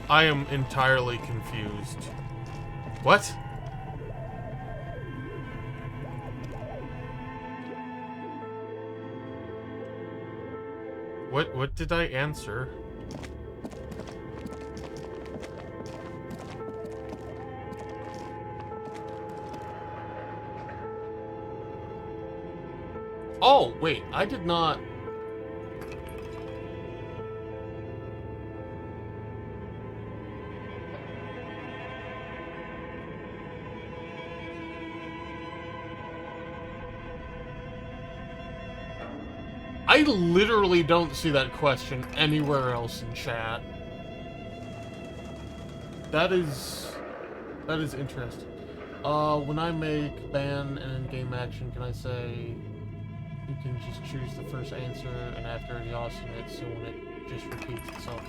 I am entirely confused. What? What did I answer? Oh, wait, I did not... I literally don't see that question anywhere else in chat. That is interesting. When I make ban and in-game action, can I say you can just choose the first answer and after the alternate, so when it just repeats itself,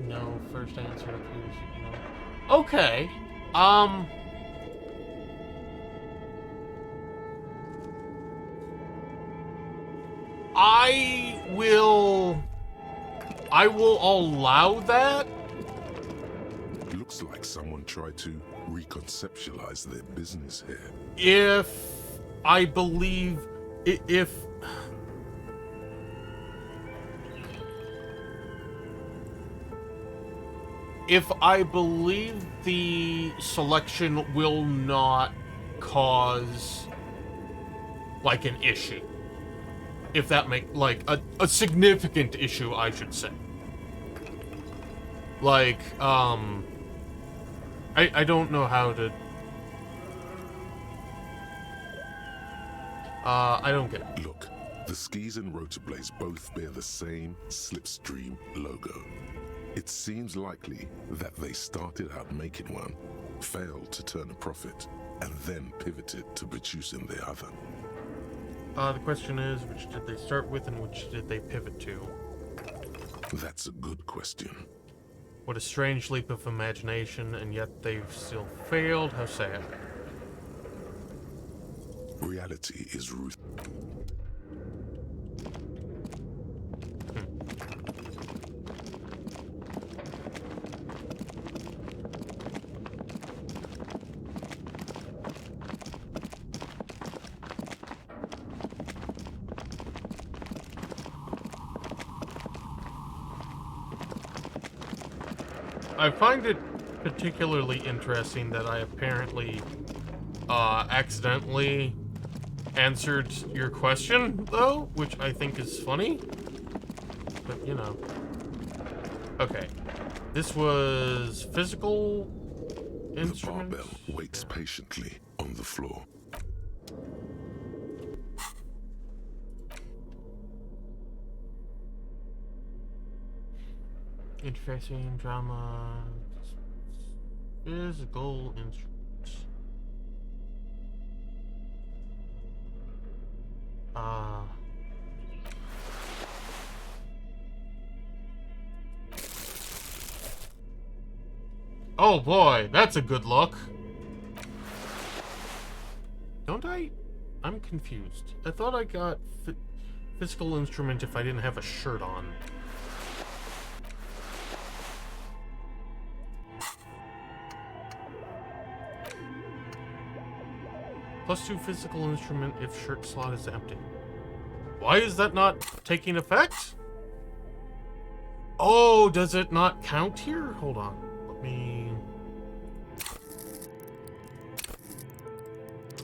no first answer appears, no. Okay. I will allow that. Looks like someone tried to reconceptualize their business here. If I believe... If I believe the selection will not cause, like, an issue. If that like, a significant issue, I should say. Like, I don't know how to... I don't get it. Look, the skis and rotor blades both bear the same Slipstream logo. It seems likely that they started out making one, failed to turn a profit, and then pivoted to producing the other. The question is, which did they start with and which did they pivot to? That's a good question. What a strange leap of imagination, and yet they've still failed. How sad. Reality is ruth. I find it particularly interesting that I apparently accidentally answered your question, though, which I think is funny. But, you know. Okay. This was physical instruments? The barbell waits patiently on the floor. Interesting drama. Physical instruments. Oh boy, that's a good look. Don't I? I'm confused. I thought I got physical instrument if I didn't have a shirt on. +2 physical instrument if shirt slot is empty. Why is that not taking effect? Oh, does it not count here? Hold on. Let me...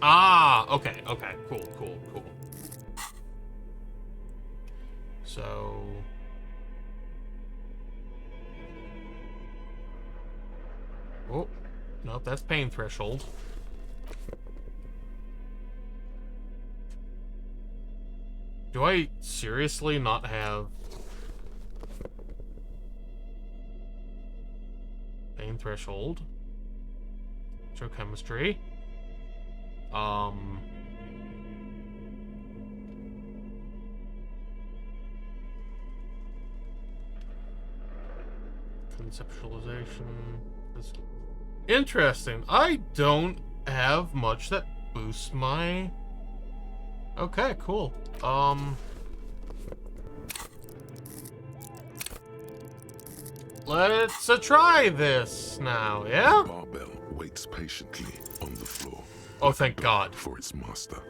Ah, okay, okay. Cool, cool, cool. So... Oh, nope, that's pain threshold. Do I seriously not have pain threshold? Geochemistry. Conceptualization. Interesting. I don't have much that boosts my... Okay, cool. Let's try this now, yeah? Barbell waits patiently on the floor. Oh, thank God. For its master.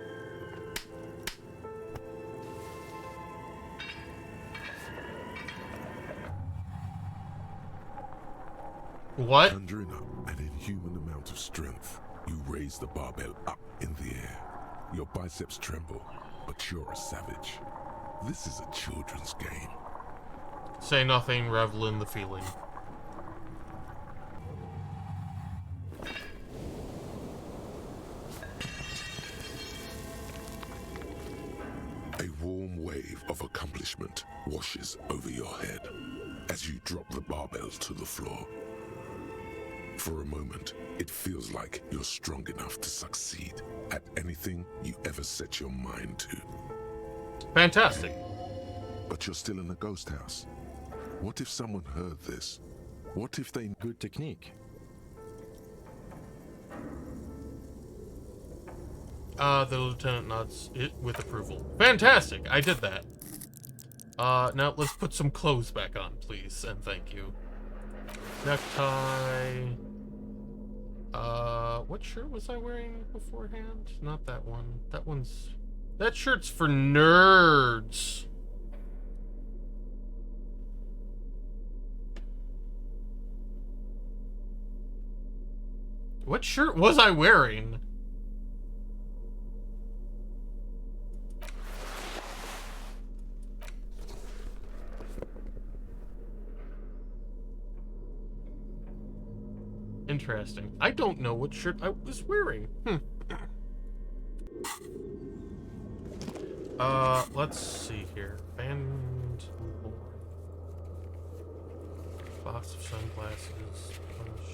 What? Conjuring up an inhuman amount of strength, you raise the barbell up in the air. Your biceps tremble, but you're a savage. This is a children's game. Say nothing, revel in the feeling. A warm wave of accomplishment washes over your head as you drop the barbell to the floor. For a moment, it feels like you're strong enough to succeed at anything you ever set your mind to. Fantastic. But you're still in a ghost house. What if someone heard this? What if they... Good technique. The lieutenant nods it with approval. Fantastic, I did that. Now let's put some clothes back on, please, and thank you. Necktie. What shirt was I wearing beforehand? Not that one. That shirt's for nerds. What shirt was I wearing? Interesting. I don't know what shirt I was wearing. Let's see here. Band board. Box of sunglasses. Punch.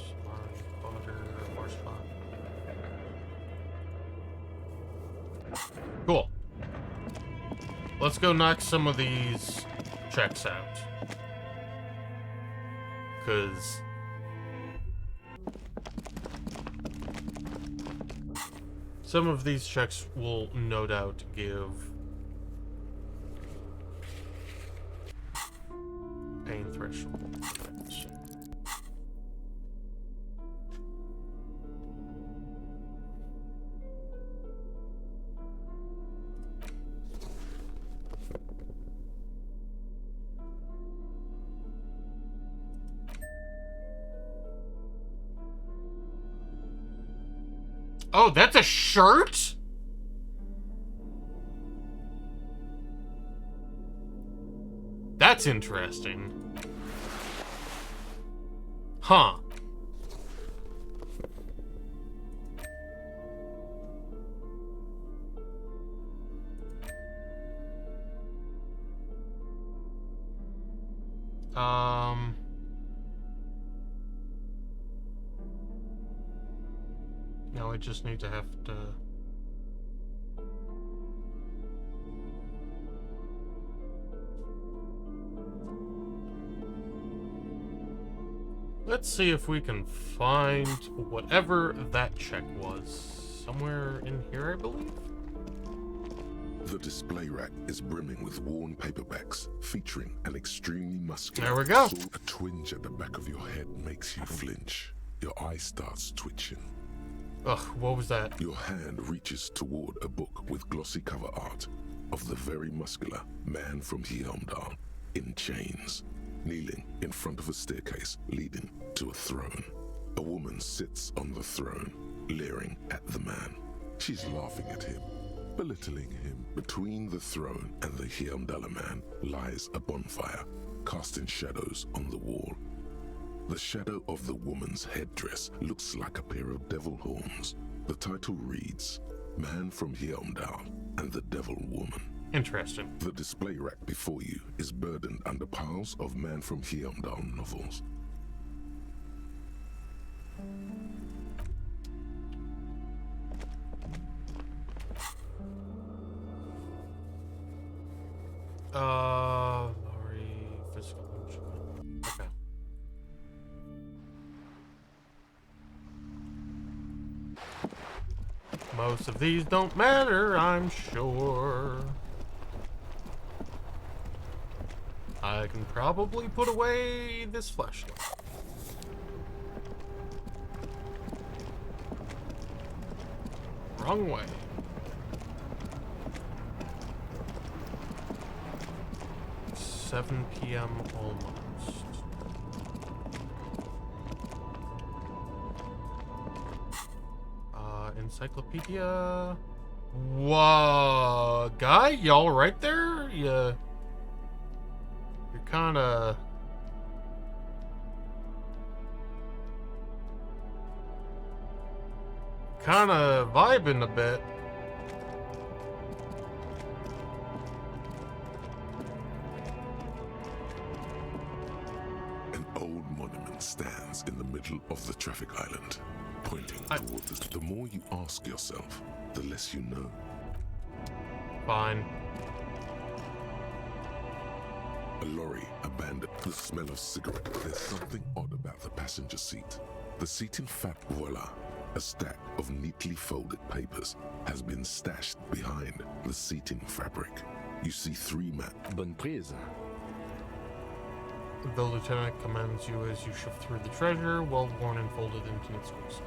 Smart butter. Horse fun. Cool. Let's go knock some of these checks out. Because some of these checks will no doubt give pain threshold. Oh, that's a shirt? That's interesting. Huh. Now I just need to have to... Let's see if we can find whatever that check was. Somewhere in here, I believe? The display rack is brimming with worn paperbacks featuring an extremely muscular... There we go. A twinge at the back of your head makes you flinch. Your eye starts twitching. Ugh, what was that? Your hand reaches toward a book with glossy cover art of the very muscular man from Heimdall in chains, kneeling in front of a staircase leading to a throne. A woman sits on the throne, leering at the man. She's laughing at him, belittling him. Between the throne and the Heimdall man lies a bonfire, casting shadows on the wall. The shadow of the woman's headdress looks like a pair of devil horns. The title reads, Man from Heimdall and the Devil Woman. Interesting. The display rack before you is burdened under piles of Man from Heimdall novels. Laurie, physical instrument. Okay. Most of these don't matter, I'm sure. I can probably put away this flashlight. Wrong way. $7 p.m. almost. Encyclopedia. Whoa, guy, y'all right there? You're kinda... vibing a bit. An old monument stands in the middle of the traffic island, pointing toward the more you ask yourself, the less you know. Fine. A lorry abandoned. The smell of cigarette. There's something odd about the passenger seat. The seat, in fact, voila, a stack of neatly folded papers has been stashed behind the seating fabric. You see 3 maps. Bonne prise. The lieutenant commands you as you shift through the treasure, well worn and folded into its squares.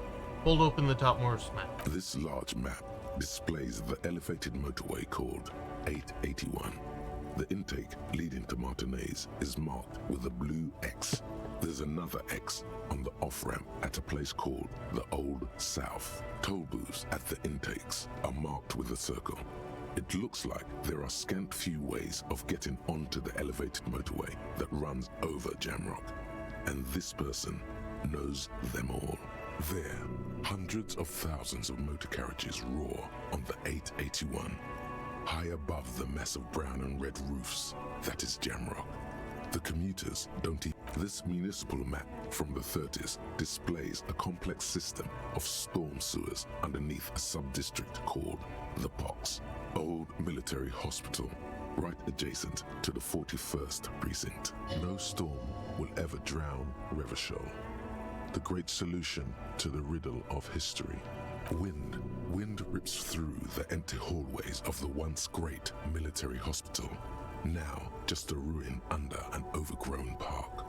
Hold open the topmost map. This large map displays the elevated motorway called 881. The intake leading to Martinez is marked with a blue X. There's another X on the off-ramp at a place called the Old South. Toll booths at the intakes are marked with a circle. It looks like there are scant few ways of getting onto the elevated motorway that runs over Jamrock, and this person knows them all. There, hundreds of thousands of motor carriages roar on the 881. High above the mess of brown and red roofs, that is Jamrock. The commuters don't even... This municipal map from the 30s displays a complex system of storm sewers underneath a sub-district called the Pox, old military hospital, right adjacent to the 41st precinct. No storm will ever drown Revachol. The great solution to the riddle of history. Wind rips through the empty hallways of the once great military hospital, now just a ruin under an overgrown park.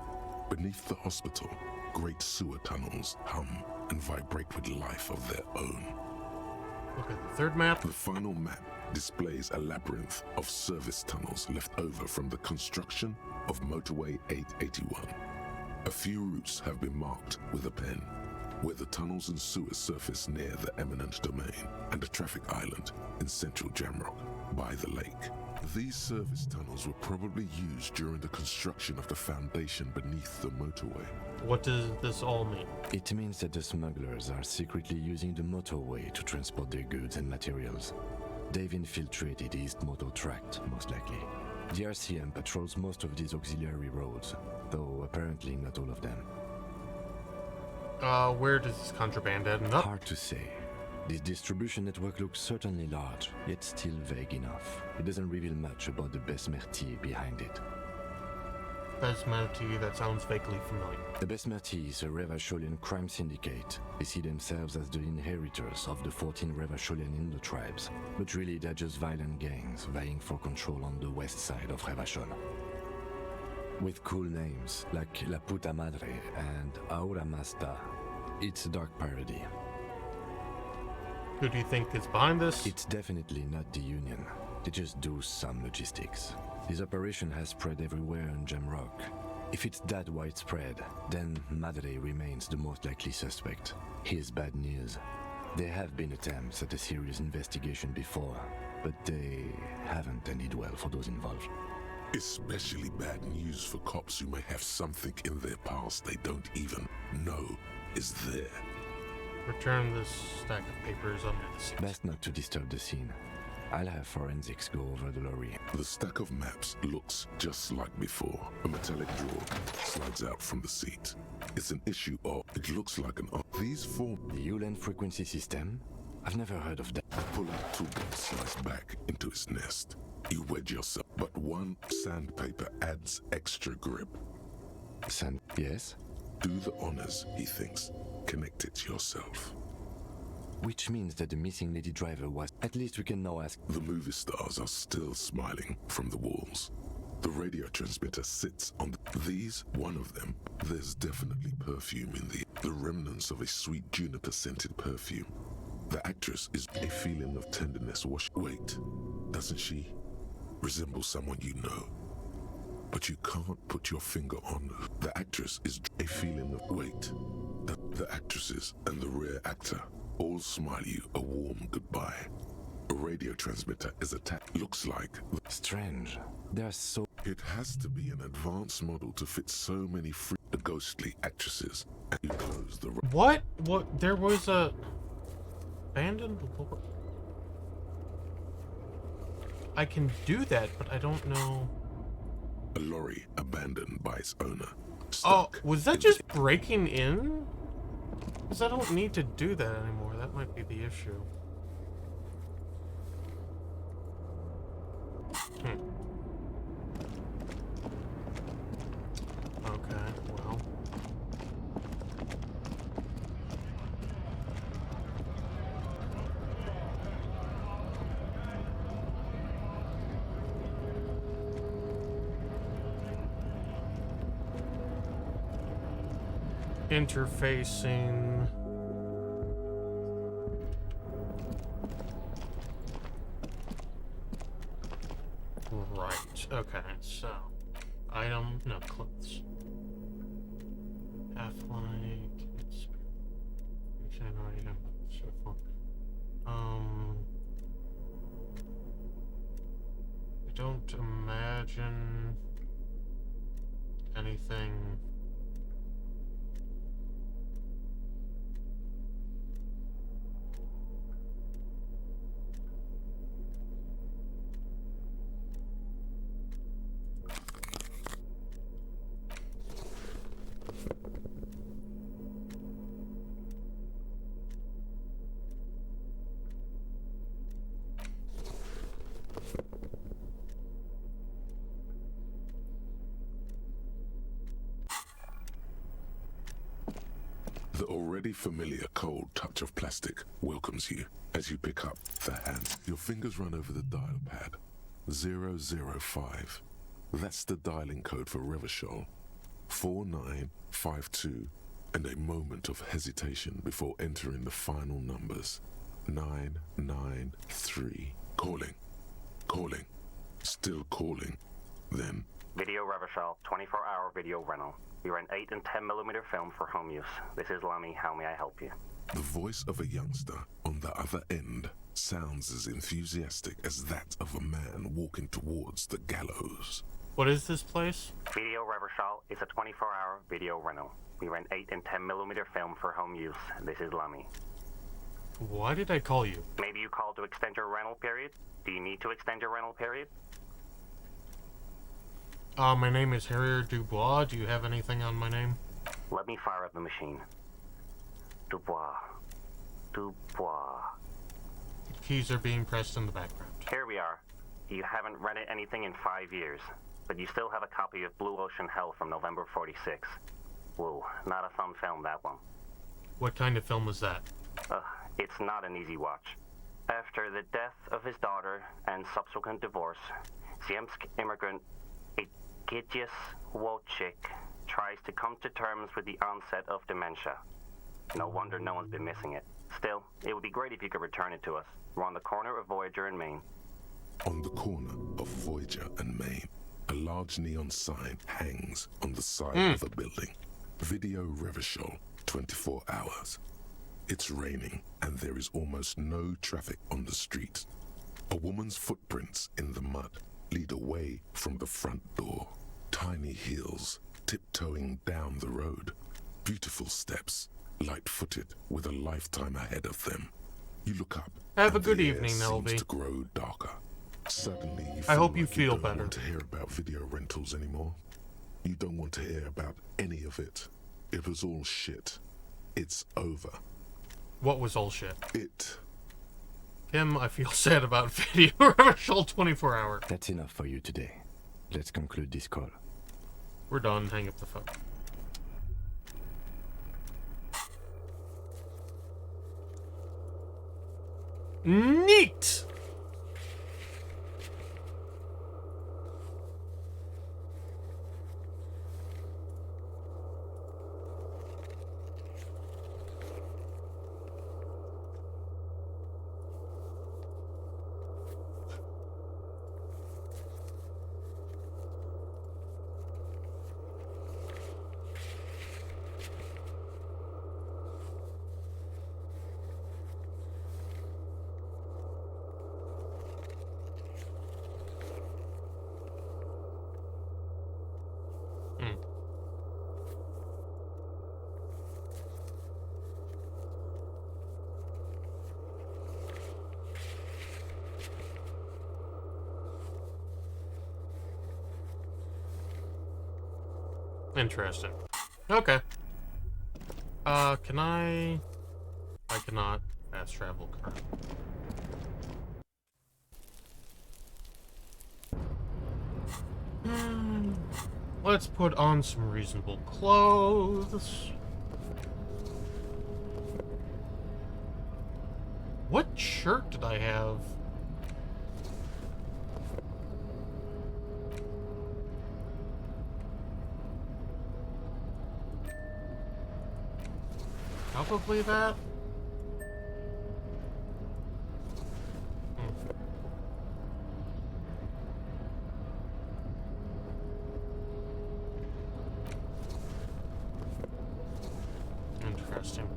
Beneath the hospital, great sewer tunnels hum and vibrate with life of their own. Look at the third map. The final map displays a labyrinth of service tunnels left over from the construction of Motorway 881. A few routes have been marked with a pen, where the tunnels and sewers surface near the eminent domain and a traffic island in central Jamrock by the lake. These service tunnels were probably used during the construction of the foundation beneath the motorway. What does this all mean? It means that the smugglers are secretly using the motorway to transport their goods and materials. They've infiltrated East Motor Tract, most likely. The RCM patrols most of these auxiliary roads, though apparently not all of them. Where does this contraband end up? Hard to say. This distribution network looks certainly large, yet still vague enough. It doesn't reveal much about the Besmerti behind it. Besmerti, that sounds vaguely familiar. The Besmerti is a Revacholian crime syndicate. They see themselves as the inheritors of the 14 Revacholian Indo-tribes, but really they're just violent gangs vying for control on the west side of Revachol. With cool names like La Puta Madre and Ahura Mazda, it's a dark parody. Who do you think is behind this? It's definitely not the Union. They just do some logistics. This operation has spread everywhere in Jamrock. If it's that widespread, then Madre remains the most likely suspect. Here's bad news. There have been attempts at a serious investigation before, but they haven't ended well for those involved. Especially bad news for cops who may have something in their past they don't even know is there. Return this stack of papers under the seat. Best not to disturb the scene. I'll have forensics go over the lorry. The stack of maps looks just like before. A metallic drawer slides out from the seat. It's an issue of, it looks like an these form. The Ulan frequency system? I've never heard of that. Pull out toolbox slides back into its nest. You wedge yourself, but one sandpaper adds extra grip. Sand, yes? Do the honors, he thinks. Connect it yourself. Which means that the missing lady driver was... At least we can now ask... The movie stars are still smiling from the walls. The radio transmitter sits on these, one of them. There's definitely perfume in the remnants of a sweet juniper-scented perfume. The actress is a feeling of tenderness. Wait, doesn't she resemble someone you know? But you can't put your finger on her. The actress is a feeling of... Wait, the actresses and the rear actor all smile you a warm goodbye. A radio transmitter is attached. Looks like... Strange. They're so... It has to be an advanced model to fit so many ghostly actresses. And you close the... What? What? There was a... Abandoned lore? I can do that, but I don't know... A lorry abandoned by its owner. Oh, was that just breaking in? Because I don't need to do that anymore. That might be the issue. Okay, well. Interfacing. Right, okay, so item, no, clothes. Half-like, it's item, so far. I don't imagine anything. The already familiar cold touch of plastic welcomes you as you pick up the hand. Your fingers run over the dial pad. 005. That's the dialing code for Revachol. 4952, and a moment of hesitation before entering the final numbers. 993. Calling. Calling. Still calling. Then... Video Revachol, 24-hour video rental. You're an 8 and 10mm film for home use. This is Lamy. How may I help you? The voice of a youngster on the other end sounds as enthusiastic as that of a man walking towards the gallows. What is this place? Video Revachol is a 24-hour video rental. We rent 8 and 10mm film for home use. This is Lamy. Why did I call you? Maybe you called to extend your rental period? Do you need to extend your rental period? My name is Harrier Dubois. Do you have anything on my name? Let me fire up the machine. Dubois. Dubois. Keys are being pressed in the background. Here we are. You haven't rented anything in 5 years, but you still have a copy of Blue Ocean Hell from November '46. Whoa, not a fun film, that one. What kind of film was that? It's not an easy watch. After the death of his daughter and subsequent divorce, Ziemsk immigrant Egidius Wojcik tries to come to terms with the onset of dementia. No wonder no one's been missing it. Still, it would be great if you could return it to us. We're on the corner of Voyager and Main. On the corner of Voyager and Main, a large neon sign hangs on the side of a building. Video Revachol, 24 hours. It's raining and there is almost no traffic on the street. A woman's footprints in the mud lead away from the front door. Tiny heels tiptoeing down the road. Beautiful steps, light-footed with a lifetime ahead of them. You look up. Have a and good the air evening, seems Nelby. to grow darker. Suddenly, you I hope you like feel don't better. want to hear about video rentals anymore. You don't want to hear about any of it. It was all shit. It's over. What was all shit? It. Kim, I feel sad about Video Revachol 24 hour. That's enough for you today. Let's conclude this call. We're done. Hang up the phone. Neat! Interesting. Okay. Can I cannot fast travel current. Let's put on some reasonable clothes. What shirt did I have? Probably that. Interesting.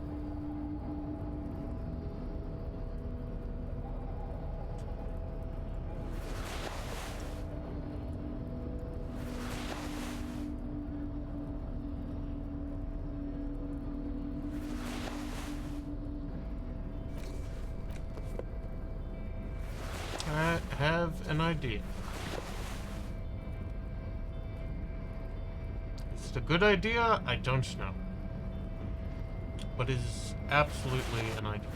I have an idea. Is it a good idea? I don't know. But it is absolutely an idea.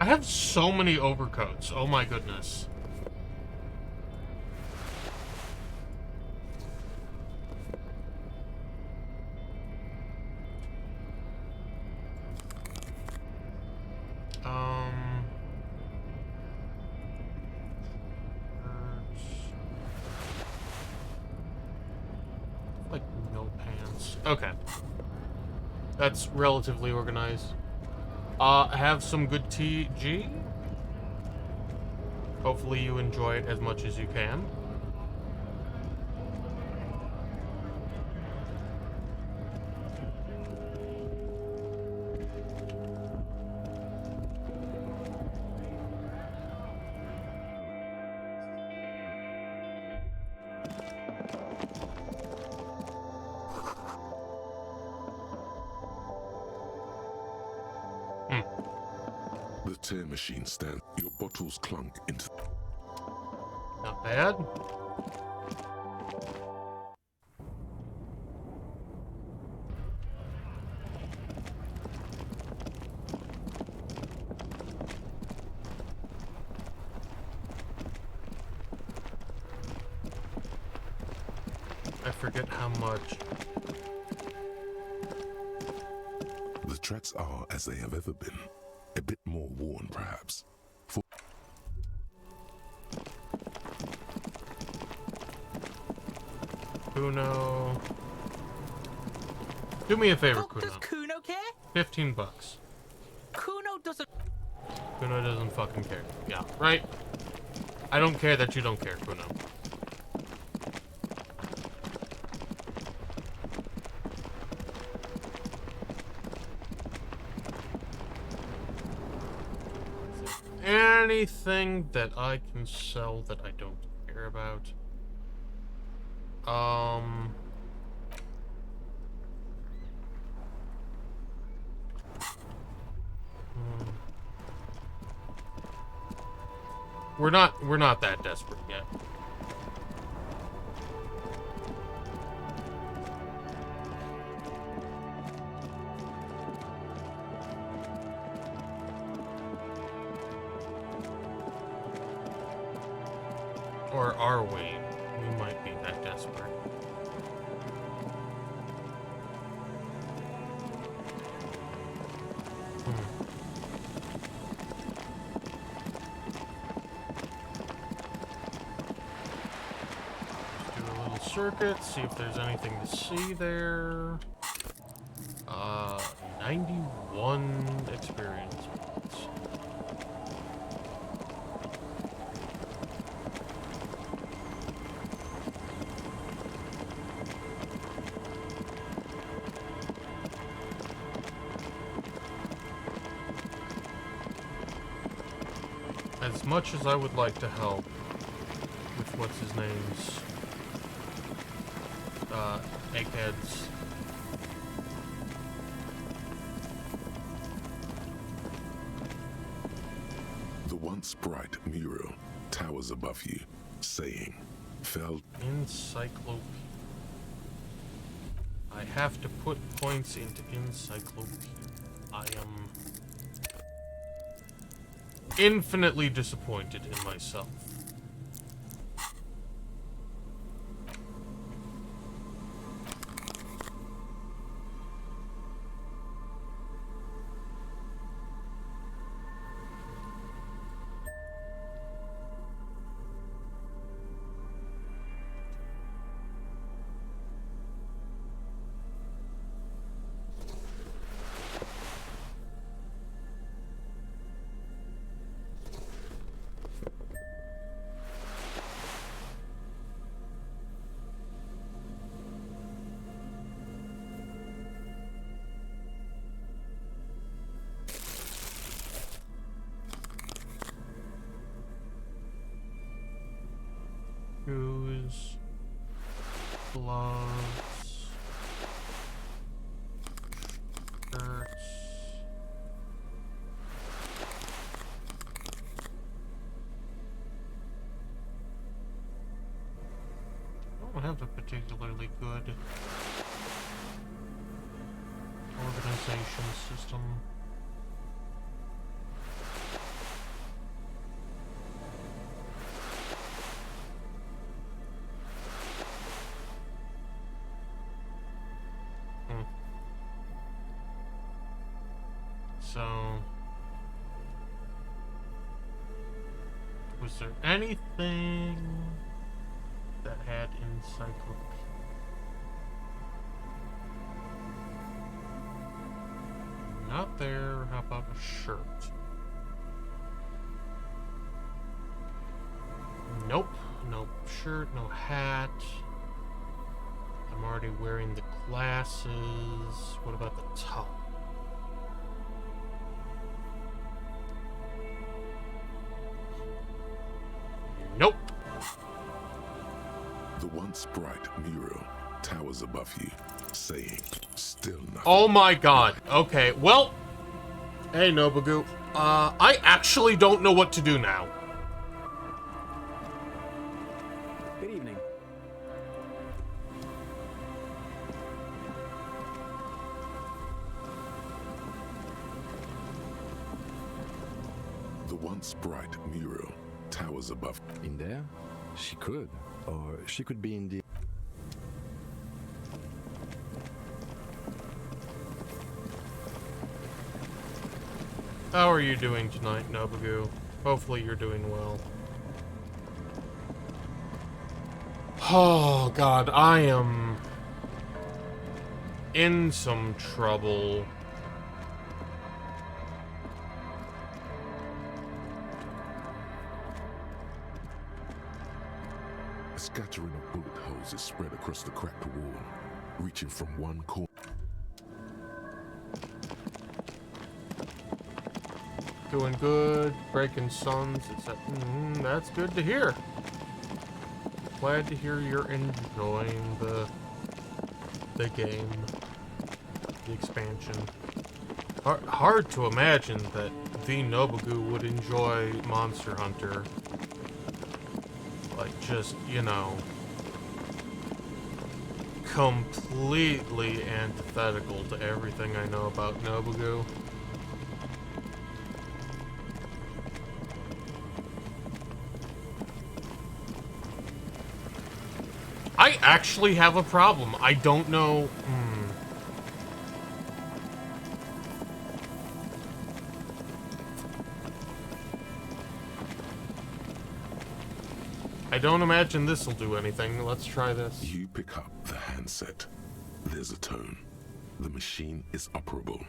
I have so many overcoats. Oh my goodness. Like no pants. Okay. That's relatively organized. Have some good TG. Hopefully you enjoy it as much as you can. The tear machine stands. Your bottles clunk into. Not bad. I forget how much. The tracks are as they have ever been. A bit more worn, perhaps. Kuno. Do me a favor, Fuck, Kuno. does Kuno care? $15. Kuno doesn't. Kuno doesn't fucking care. Yeah, right? I don't care that you don't care, Kuno. Anything that I can sell that I don't care about? We're not that desperate yet. Or are we? We might be that desperate. Let's do a little circuit, see if there's anything to see there. 91 experience points. As much as I would like to help with what's his name's eggheads. The once bright mural towers above you, saying, "Fell." Encyclopedia. I have to put points into encyclopedia. I am infinitely disappointed in myself. Shoes, gloves, shirts. I don't have a particularly good organization system. So, was there anything that had encyclopedia? not there. How about a shirt? Nope. No shirt, no hat. I'm already wearing the glasses. What about the top? Nope. The once bright mural towers above you, saying, still nothing. Oh my god. Okay, well. Hey, Nobugu. I actually don't know what to do now. Good evening. The once bright mural towers above. In there? She could. Or she could be in the... How are you doing tonight, Nobugu? Hopefully you're doing well. Oh god, I am in some trouble. A scattering of bullet holes is spread across the cracked wall, reaching from one corner. Doing good, breaking suns. That's good to hear. Glad to hear you're enjoying the game, the expansion. Hard to imagine that the Nobugu would enjoy Monster Hunter. Like, just, you know, completely antithetical to everything I know about Nobugu. I actually have a problem. I don't know. I don't imagine this will do anything. Let's try this. You pick up the handset. There's a tone. The machine is operable.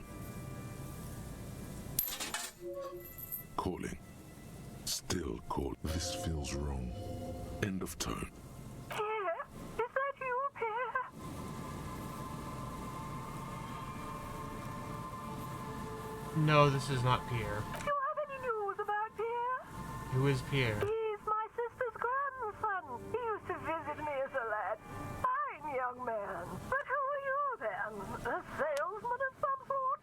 Calling. Still call. This feels wrong. End of tone. Is that you, Pierre? No, this is not Pierre. Do you have any news about Pierre? Who is Pierre? He's my sister's grandson. He used to visit me as a lad. Fine young man. But who are you then? A salesman of some sort?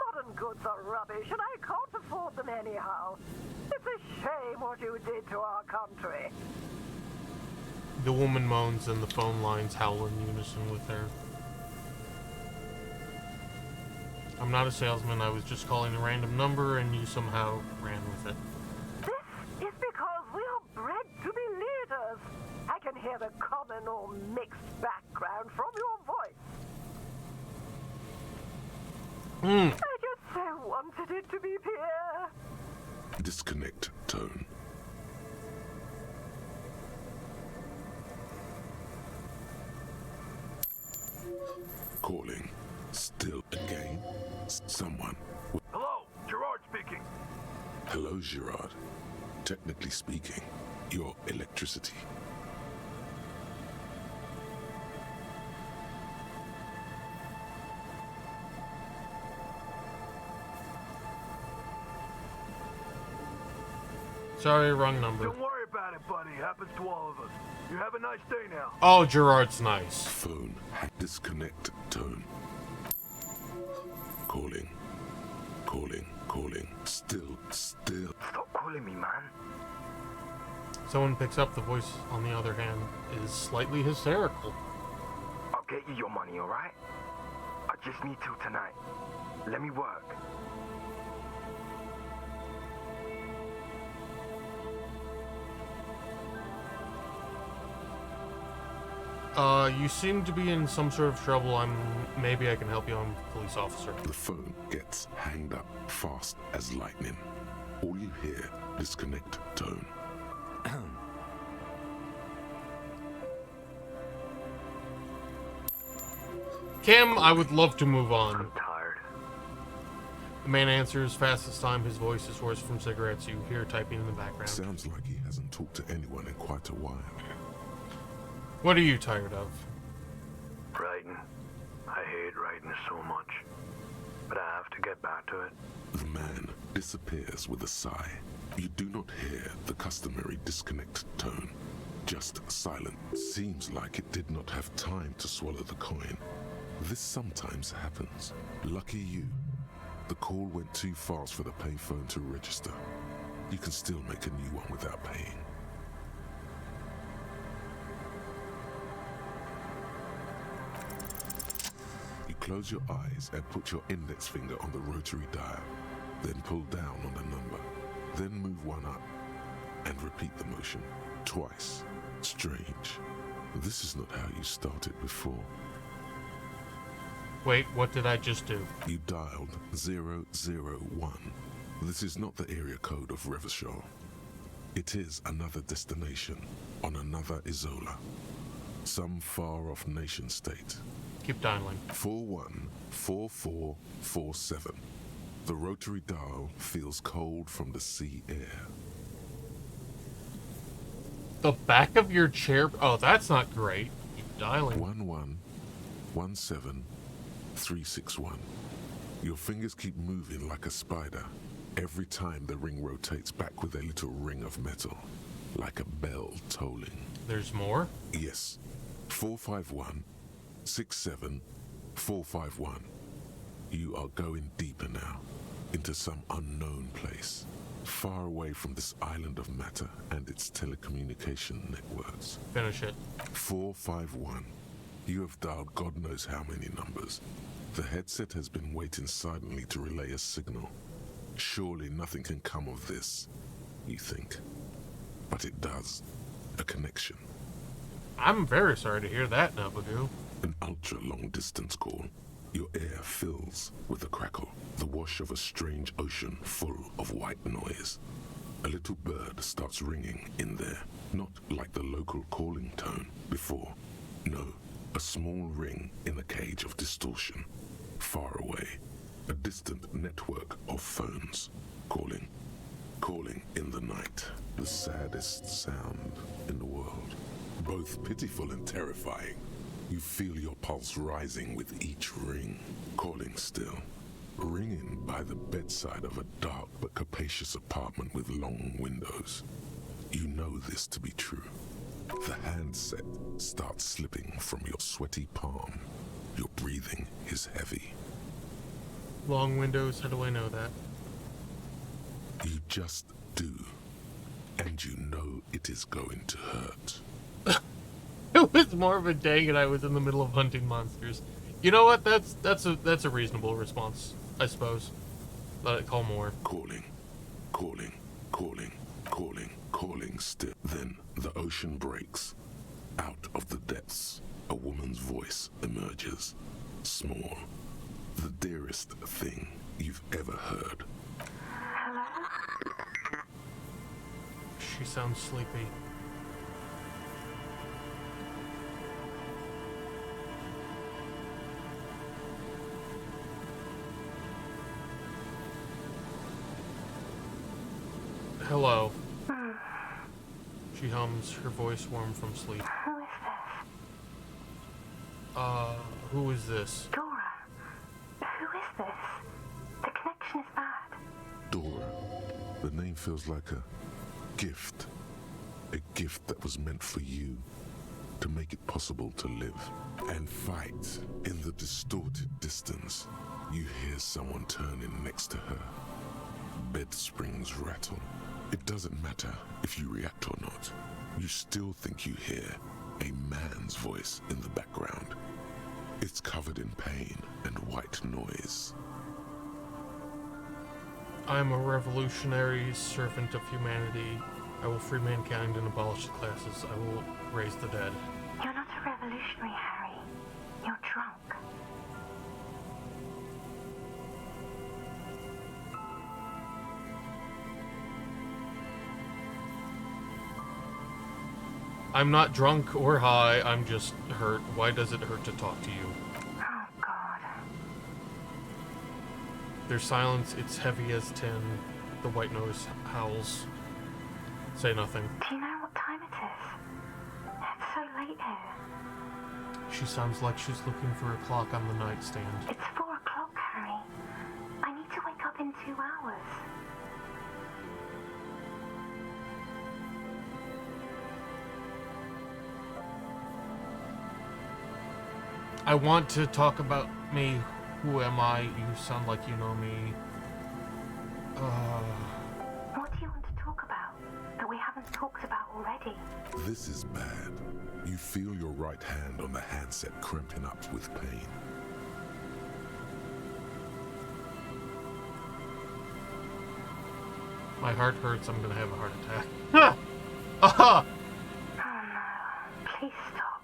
Modern goods are rubbish, and I can't afford them anyhow. It's a shame what you did to our country. The woman moans and the phone lines howl in unison with her. I'm not a salesman, I was just calling a random number and you somehow ran with it. This is because we are bred to be leaders. I can hear the common or mixed background from your voice. I just so wanted it to be Pierre. Disconnect tone. Calling. Still again. Someone. Hello, Gerard speaking. Hello, Gerard. Technically speaking, your electricity. Sorry, wrong number. Don't worry about it, buddy. Happens to all of us. You have a nice day now. Oh, Gerard's nice. Phone. Disconnect tone. Calling. Calling. Calling. Still. Stop calling me, man. Someone picks up. The voice, on the other hand, is slightly hysterical. I'll get you your money, alright? I just need till tonight. Let me work. You seem to be in some sort of trouble. Maybe I can help you. I'm a police officer. The phone gets hanged up fast as lightning. All you hear, disconnect tone. Kim, I would love to move on. I'm tired. The man answers fast as time. His voice is hoarse from cigarettes. You hear typing in the background. Sounds like he hasn't talked to anyone in quite a while. What are you tired of? Writing. I hate writing so much. But I have to get back to it. The man disappears with a sigh. You do not hear the customary disconnect tone. Just silent. Seems like it did not have time to swallow the coin. This sometimes happens. Lucky you. The call went too fast for the payphone to register. You can still make a new one without paying. You close your eyes and put your index finger on the rotary dial. Then pull down on the number. Then move one up and repeat the motion twice. Strange. This is not how you started before. Wait, what did I just do? You dialed 001. This is not the area code of Revachol. It is another destination on another Isola. Some far-off nation-state. Keep dialing. 414447. The rotary dial feels cold from the sea air. The back of your chair... Oh, that's not great. Keep dialing. 1117361. Your fingers keep moving like a spider. Every time the ring rotates back with a little ring of metal. Like a bell tolling. There's more? Yes. 451-67451. You are going deeper now. Into some unknown place. Far away from this island of matter and its telecommunication networks. Finish it. 451. You have dialed God knows how many numbers. The headset has been waiting silently to relay a signal. Surely nothing can come of this, you think. But it does. A connection. I'm very sorry to hear that, Nabagoo. An ultra-long distance call. Your air fills with a crackle, the wash of a strange ocean full of white noise. A little bird starts ringing in there, not like the local calling tone before. No, a small ring in a cage of distortion. Far away, a distant network of phones calling in the night. The saddest sound in the world. Both pitiful and terrifying. You feel your pulse rising with each ring. Calling still. Ringing by the bedside of a dark but capacious apartment with long windows. You know this to be true. The handset starts slipping from your sweaty palm. Your breathing is heavy. Long windows, how do I know that? You just do. And you know it is going to hurt. It was more of a dang and I was in the middle of hunting monsters. You know what? That's a reasonable response, I suppose. Let it call more. Calling still. Then the ocean breaks. Out of the depths, a woman's voice emerges. Small. The dearest thing you've ever heard. She sounds sleepy. Hello. She hums, her voice warm from sleep. Who is this? Who is this? Dora. Who is this? The connection is bad. Dora. The name feels like a gift. A gift that was meant for you. To make it possible to live. And fight. In the distorted distance, you hear someone turning next to her. Bed springs rattle. It doesn't matter if you react or not. You still think you hear a man's voice in the background. It's covered in pain and white noise. I am a revolutionary servant of humanity. I will free mankind and abolish the classes. I will raise the dead. You're not a revolutionary, Harry. You're drunk. I'm not drunk or high, I'm just hurt. Why does it hurt to talk to you? Oh, God. There's silence. It's heavy as tin. The white nose howls. Say nothing. Do you know what time it is? It's so late here. She sounds like she's looking for a clock on the nightstand. It's 4 o'clock, Harry. I need to wake up in 2 hours. I want to talk about me. Who am I? You sound like you know me. What do you want to talk about that we haven't talked about already? This is bad. You feel your right hand on the handset cramping up with pain. My heart hurts. I'm gonna have a heart attack. Ha! Aha! Oh no. Please stop.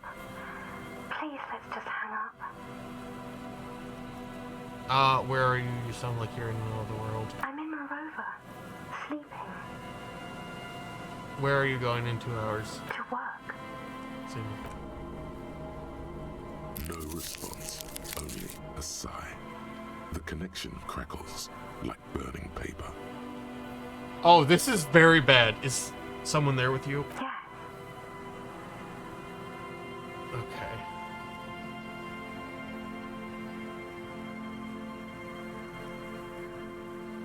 Please, let's just hang up. Where are you? You sound like you're in the middle of the world. I'm in my rover. Sleeping. Where are you going in 2 hours? To work. See. No response, only a sigh. The connection crackles like burning paper. Oh, this is very bad. Is someone there with you? Yeah. Okay.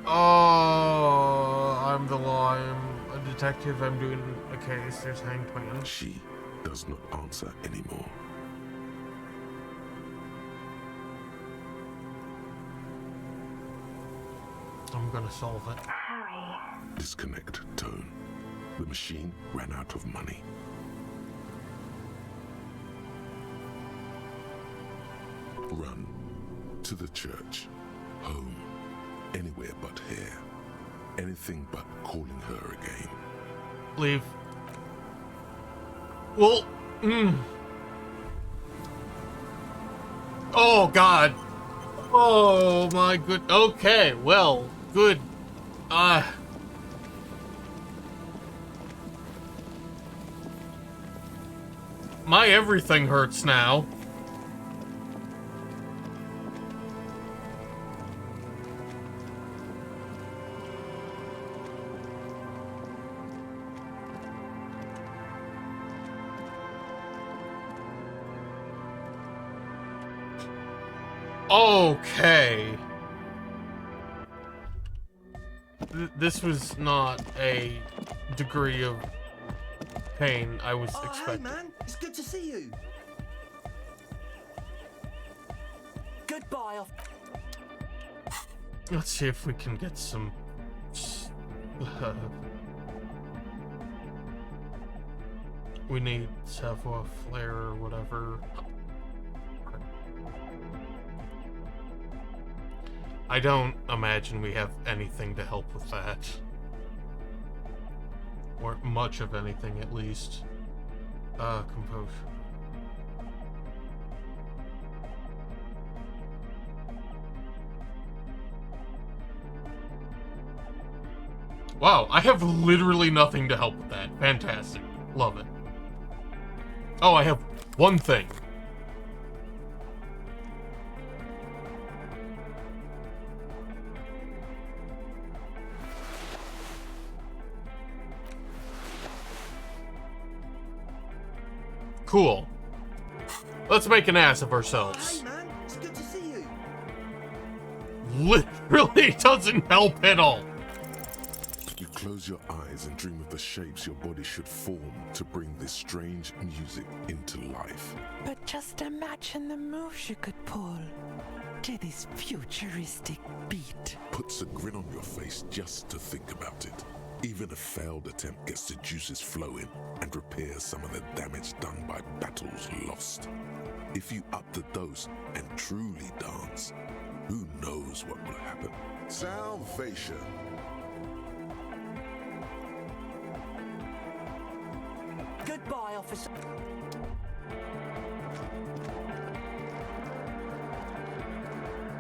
Oh, I'm the law. I'm a detective. I'm doing a case. There's hanged man. She does not answer anymore. I'm gonna solve it. Harry. Disconnect tone. The machine ran out of money. Run to the church, home, anywhere but here. Anything but calling her again. Leave. Well, Oh, God. Oh, my good. Okay, well, good. My everything hurts now. Okay. This was not a degree of pain I was expecting. Hey man, it's good to see you. Goodbye. Let's see if we can get some... we need savoir flare or whatever. I don't imagine we have anything to help with that. Or much of anything, at least. Composure. Wow, I have literally nothing to help with that. Fantastic. Love it. Oh, I have one thing. Cool. Let's make an ass of ourselves. Hey man, it's good to see you. Literally doesn't help at all. You close your eyes and dream of the shapes your body should form to bring this strange music into life. But just imagine the moves you could pull to this futuristic beat. Puts a grin on your face just to think about it. Even a failed attempt gets the juices flowing and repairs some of the damage done by battles lost. If you up the dose and truly dance, who knows what will happen? Salvation. Goodbye, officer.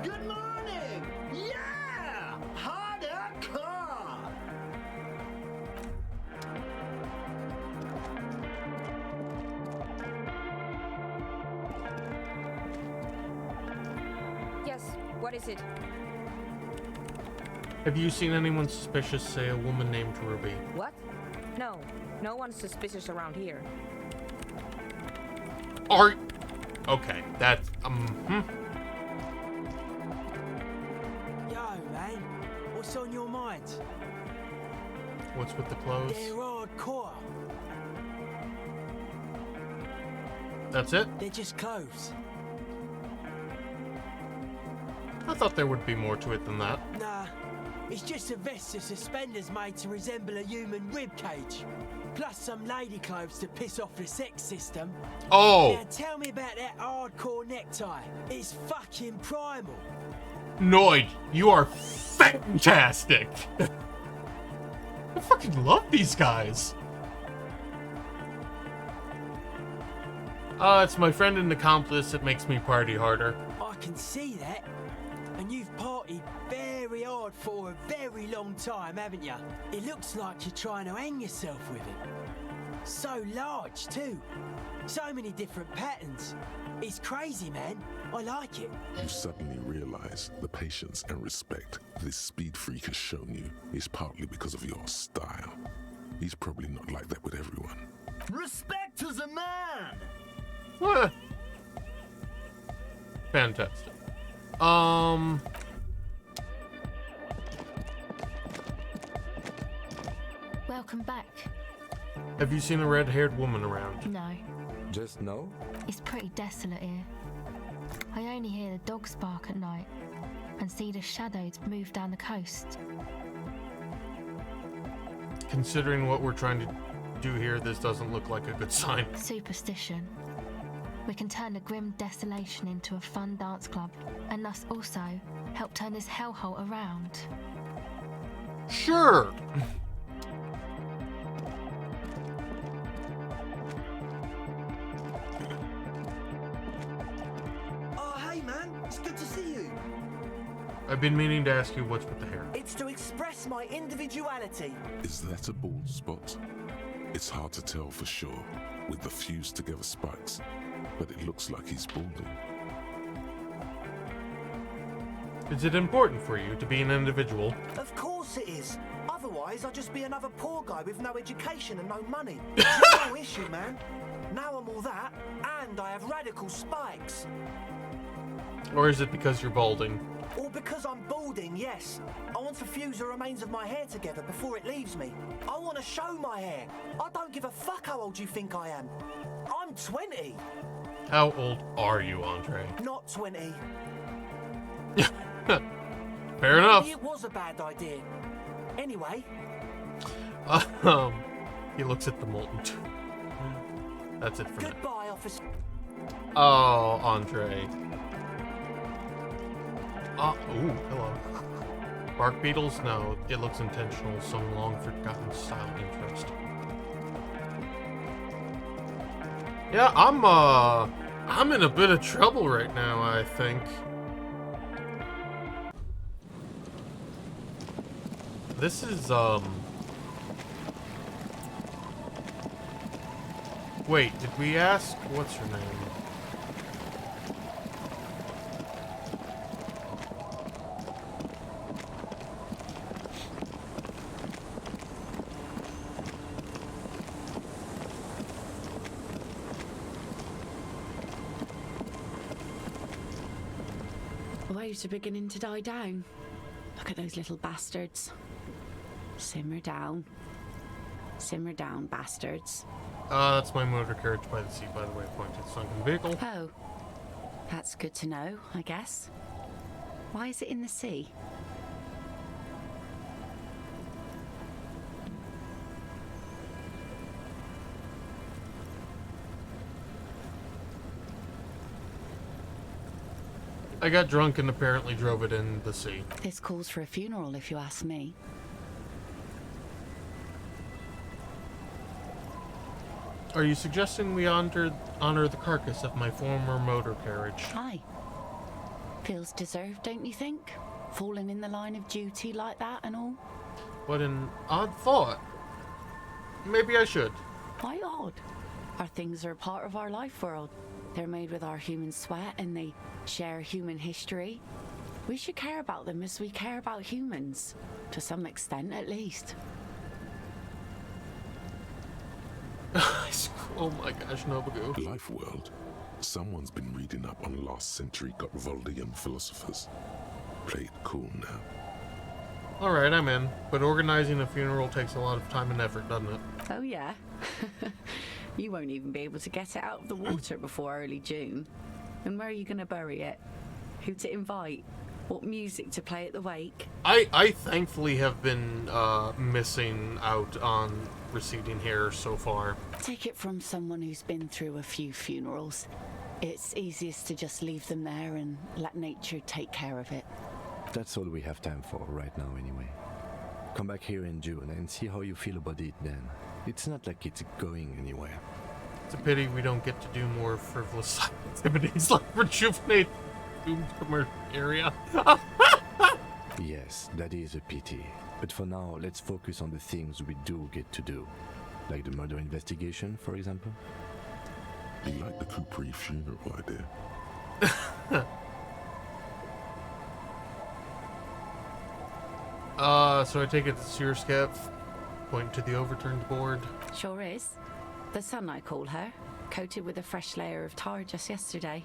Good morning! Yeah! Hardcore! Yes, what is it? Have you seen anyone suspicious, say a woman named Ruby? What? No. No one's suspicious around here. Okay, that's, Yo, man. What's on your mind? What's with the clothes? They're hardcore. That's it? They're just clothes. I thought there would be more to it than that. Nah. It's just a vest with suspenders made to resemble a human rib cage. Plus some lady clothes to piss off the sex system. Oh! Now tell me about that hardcore necktie. It's fucking primal. Noid, you are fantastic! I fucking love these guys. It's my friend and accomplice that makes me party harder. I can see that. And you've partied very hard for a very long time, haven't you? It looks like you're trying to hang yourself with it. So large, too. So many different patterns. It's crazy, man. I like it. You suddenly realize the patience and respect this speed freak has shown you is partly because of your style. He's probably not like that with everyone. Respect to the man! What? Fantastic. Welcome back. Have you seen a red-haired woman around? No. Just no? It's pretty desolate here. I only hear the dogs bark at night and see the shadows move down the coast. Considering what we're trying to do here, this doesn't look like a good sign. Superstition. We can turn the grim desolation into a fun dance club, and thus also help turn this hellhole around. Sure! Oh, hey, man. It's good to see you. I've been meaning to ask you what's with the hair. It's to express my individuality. Is that a bald spot? It's hard to tell for sure with the fused together spikes, but it looks like he's balding. Is it important for you to be an individual? Of course it is. Otherwise, I'd just be another poor guy with no education and no money. No issue, man. Now I'm all that, and I have radical spikes. Or is it because you're balding? Or because I'm balding, yes. I want to fuse the remains of my hair together before it leaves me. I want to show my hair. I don't give a fuck how old you think I am. I'm 20. How old are you, Andre? Not 20. Fair enough. Maybe it was a bad idea. Anyway. He looks at the molten tube. That's it for me. Goodbye, officer. Oh, Andre. Ooh, hello. Bark beetles? No, it looks intentional. Some long forgotten style interest. Yeah, I'm in a bit of trouble right now, I think. This is, wait, did we ask? What's her name? Waves are beginning to die down. Look at those little bastards. Simmer down, bastards. That's my motor carriage by the sea, by the way, pointed sunken vehicle. Oh, that's good to know, I guess. Why is it in the sea? I got drunk and apparently drove it in the sea. This calls for a funeral, if you ask me. Are you suggesting we honor the carcass of my former motor carriage? Aye. Feels deserved, don't you think? Falling in the line of duty like that and all? What an odd thought. Maybe I should. Why odd? Our things are a part of our life world. They're made with our human sweat and they share human history. We should care about them as we care about humans. To some extent, at least. Oh my gosh, Nobugu. Life World. Someone's been reading up on last century Gotvaldian philosophers. Play it cool now. Alright, I'm in. But organizing a funeral takes a lot of time and effort, doesn't it? Oh, yeah. You won't even be able to get it out of the water before early June. And where are you going to bury it? Who to invite? What music to play at the wake? I thankfully have been missing out on receding hair so far. Take it from someone who's been through a few funerals. It's easiest to just leave them there and let nature take care of it. That's all we have time for right now anyway. Come back here in June and see how you feel about it then. It's not like it's going anywhere. It's a pity we don't get to do more frivolous activities like rejuvenate Doomed commercial area. Yes, that is a pity. But for now, let's focus on the things we do get to do. Like the murder investigation, for example. You like the Kupri funeral idea? So I take it it's your Skev, point to the overturned board. Sure is. The sun, I call her, coated with a fresh layer of tar just yesterday.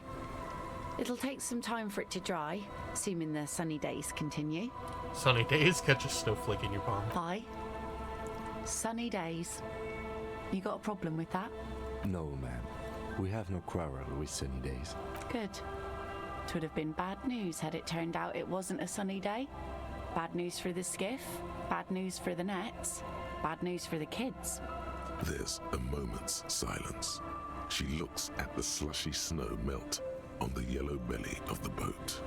It'll take some time for it to dry, assuming the sunny days continue. Sunny days? Catch a snowflake in your palm. Aye. Sunny days. You got a problem with that? No, ma'am. We have no quarrel with sunny days. Good. It would have been bad news had it turned out it wasn't a sunny day. Bad news for the skiff, bad news for the nets, bad news for the kids. There's a moment's silence. She looks at the slushy snow melt on the yellow belly of the boat.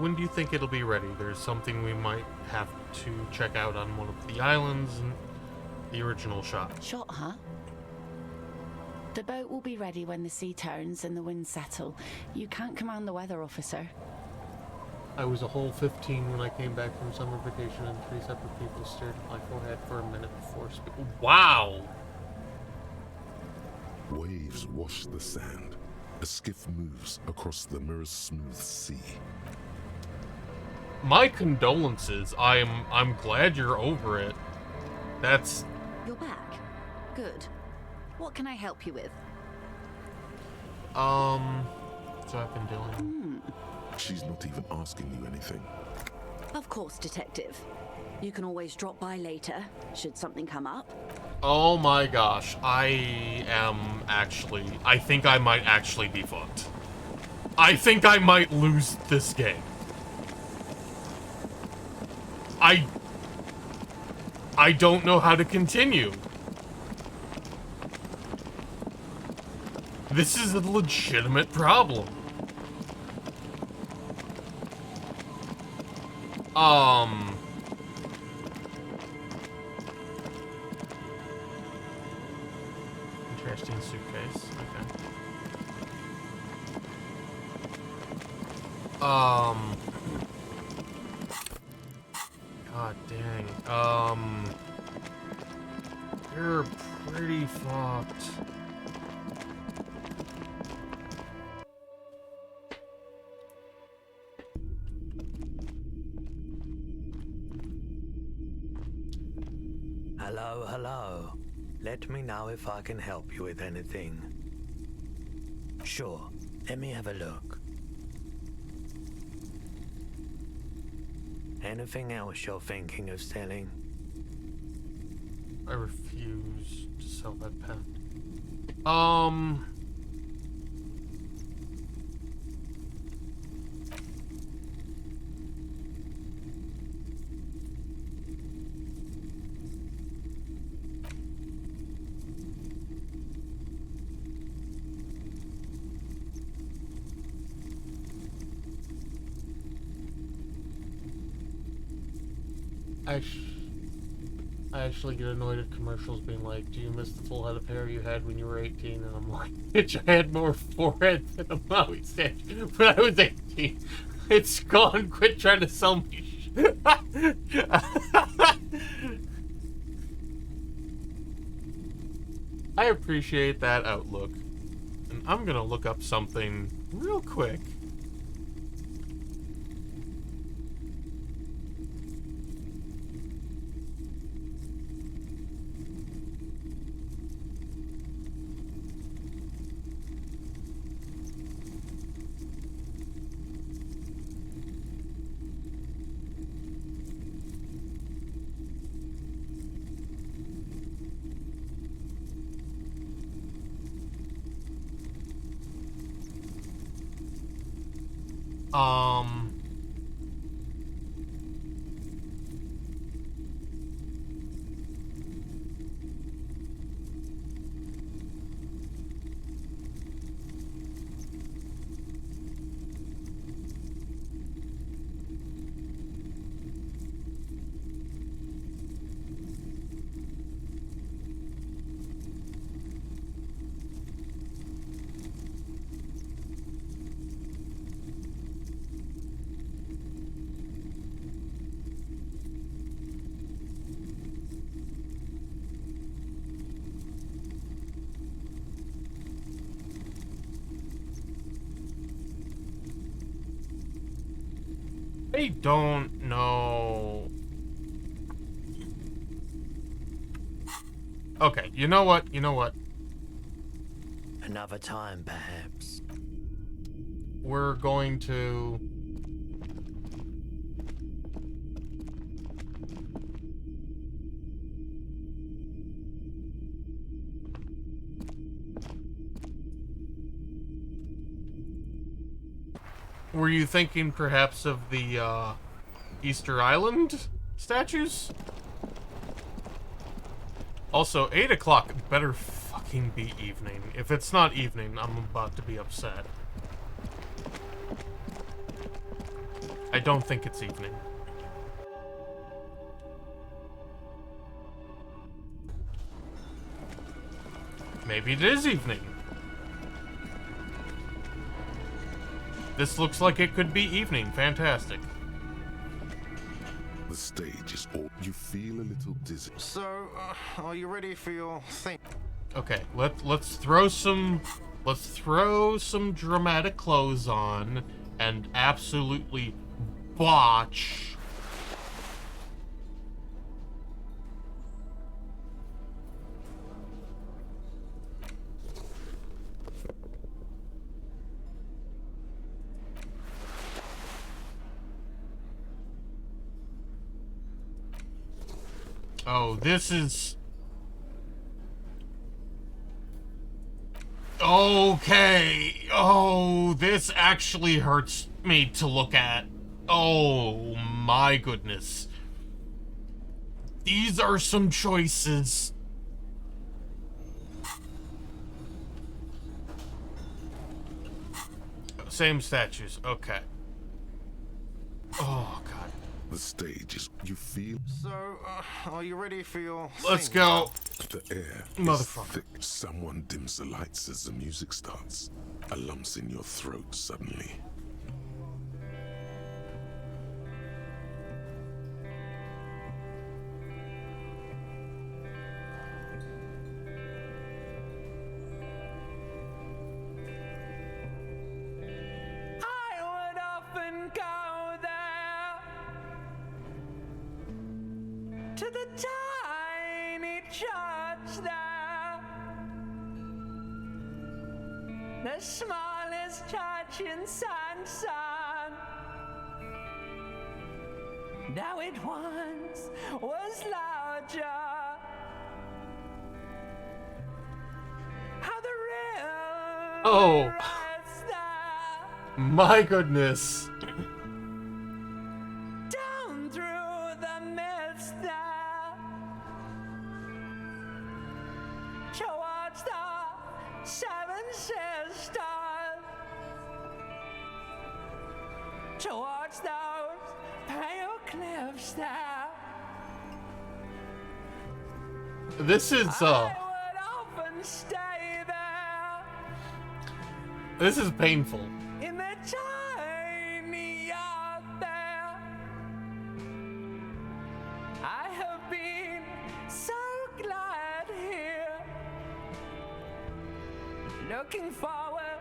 When do you think it'll be ready? There's something we might have to check out on one of the islands and the original shot. Shot, huh? The boat will be ready when the sea turns and the winds settle. You can't command the weather, officer. I was a whole 15 when I came back from summer vacation, and 3 separate people stared at my forehead for a minute before speaking. Wow! Waves wash the sand. A skiff moves across the mirror-smooth sea. My condolences. I'm glad you're over it. That's... You're back. Good. What can I help you with? So I've been doing. She's not even asking you anything. Of course, Detective. You can always drop by later, should something come up. Oh my gosh, I think I might actually be fucked. I think I might lose this game. I don't know how to continue. This is a legitimate problem. Interesting suitcase. Okay. God dang. You're pretty fucked. Hello, hello. Let me know if I can help you with anything. Sure, let me have a look. Anything else you're thinking of selling? I refuse to sell that pet. I actually get annoyed at commercials being like, do you miss the full head of hair you had when you were 18? And I'm like, bitch, I had more forehead than a Maui statue when I was 18. It's gone. Quit trying to sell me shit. I appreciate that outlook. And I'm gonna look up something real quick. I don't know. Okay, you know what? Another time, perhaps. We're going to... Were you thinking perhaps of the Easter Island statues? Also, 8 o'clock better fucking be evening. If it's not evening, I'm about to be upset. I don't think it's evening. Maybe it is evening. This looks like it could be evening. Fantastic. The stage is all you feel a little dizzy. So, are you ready for your thing? Okay, let's throw some dramatic clothes on and absolutely botch. Oh, this is... Okay. Oh, this actually hurts me to look at. Oh, my goodness. These are some choices. Same statues. Okay. Oh, God. The stage is you feel. So, are you ready for your Let's thing? go. The air is Motherfucker. thick. Someone dims the lights as the music starts. A lump's in your throat suddenly. I would often go there to the tiny church there, the smallest church in Sanson. Now it once was larger. How the river Oh. runs there. My goodness. Down through the mist there, towards the Seven Sisters, towards those pale cliffs there. This is, I would often stay there this is painful. in the tiny yard there. I have been so glad here, looking forward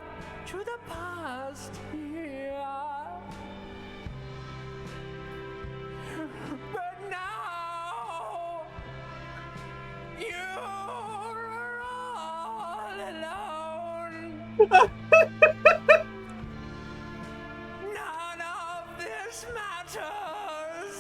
to the past here. But now you're all alone. None of this matters.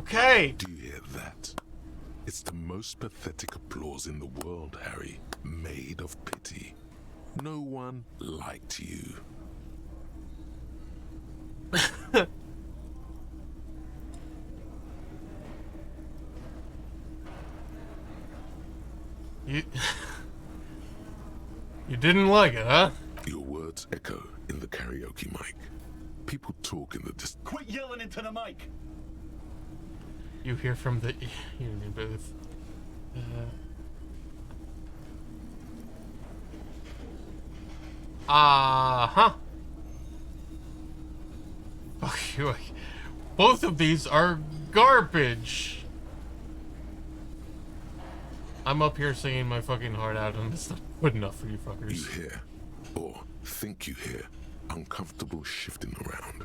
Okay. Do you hear that? It's the most pathetic applause in the world, Harry. Made of pity. No one liked you. You didn't like it, huh? Your words echo in the karaoke mic. People talk in the distance. Quit yelling into the mic! You hear from the union booth. Fuck you. Both of these are garbage. I'm up here singing my fucking heart out, and it's not good enough for you fuckers. You hear, or think you hear, uncomfortable shifting around.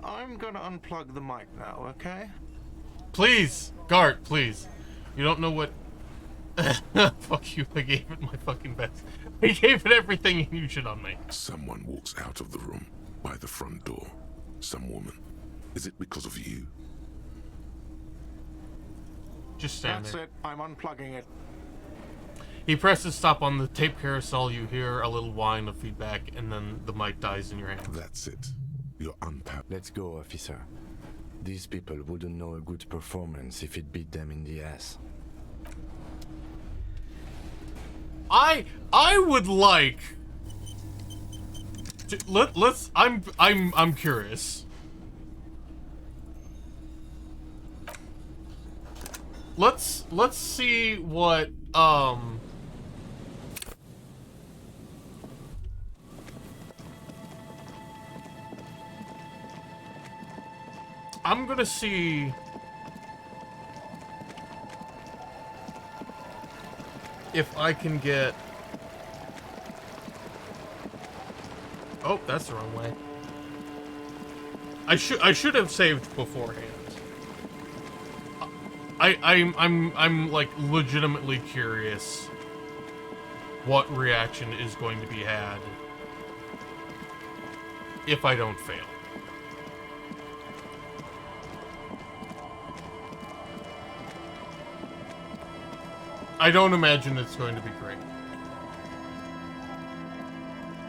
I'm gonna unplug the mic now, okay? Please, Gart, please. You don't know what... Fuck you, I gave it my fucking best. I gave it everything and you shit on me. Someone walks out of the room by the front door. Some woman. Is it because of you? Just stand That's there. it. I'm unplugging it. He presses stop on the tape carousel. You hear a little whine of feedback, and then the mic dies in your hand. That's it. You're unpacked. Let's go, officer. These people wouldn't know a good performance if it beat them in the ass. I would like to, let's I'm curious. Let's see what I'm gonna see if I can get... Oh, that's the wrong way. I should have saved beforehand. I'm like legitimately curious what reaction is going to be had if I don't fail. I don't imagine it's going to be great.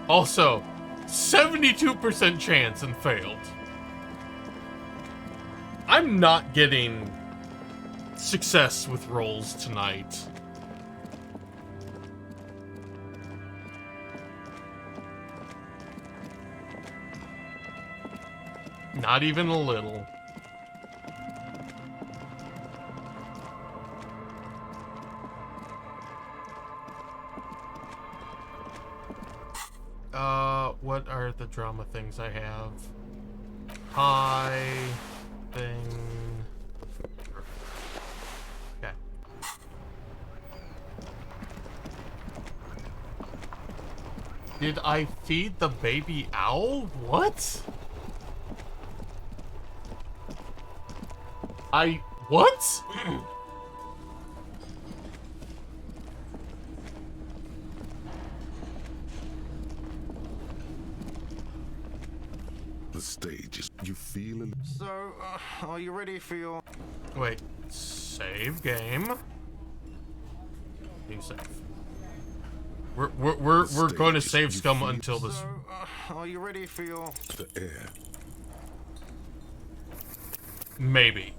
Also, 72% chance and failed. I'm not getting success with rolls tonight. Not even a little. What are the drama things I have? High thing. Okay. Did I feed the baby owl? What? What? The stage is... You feel it? So, are you ready for your... Wait. Save game. You save. We're going to save scum until this... So, are you ready for your... The air. Maybe.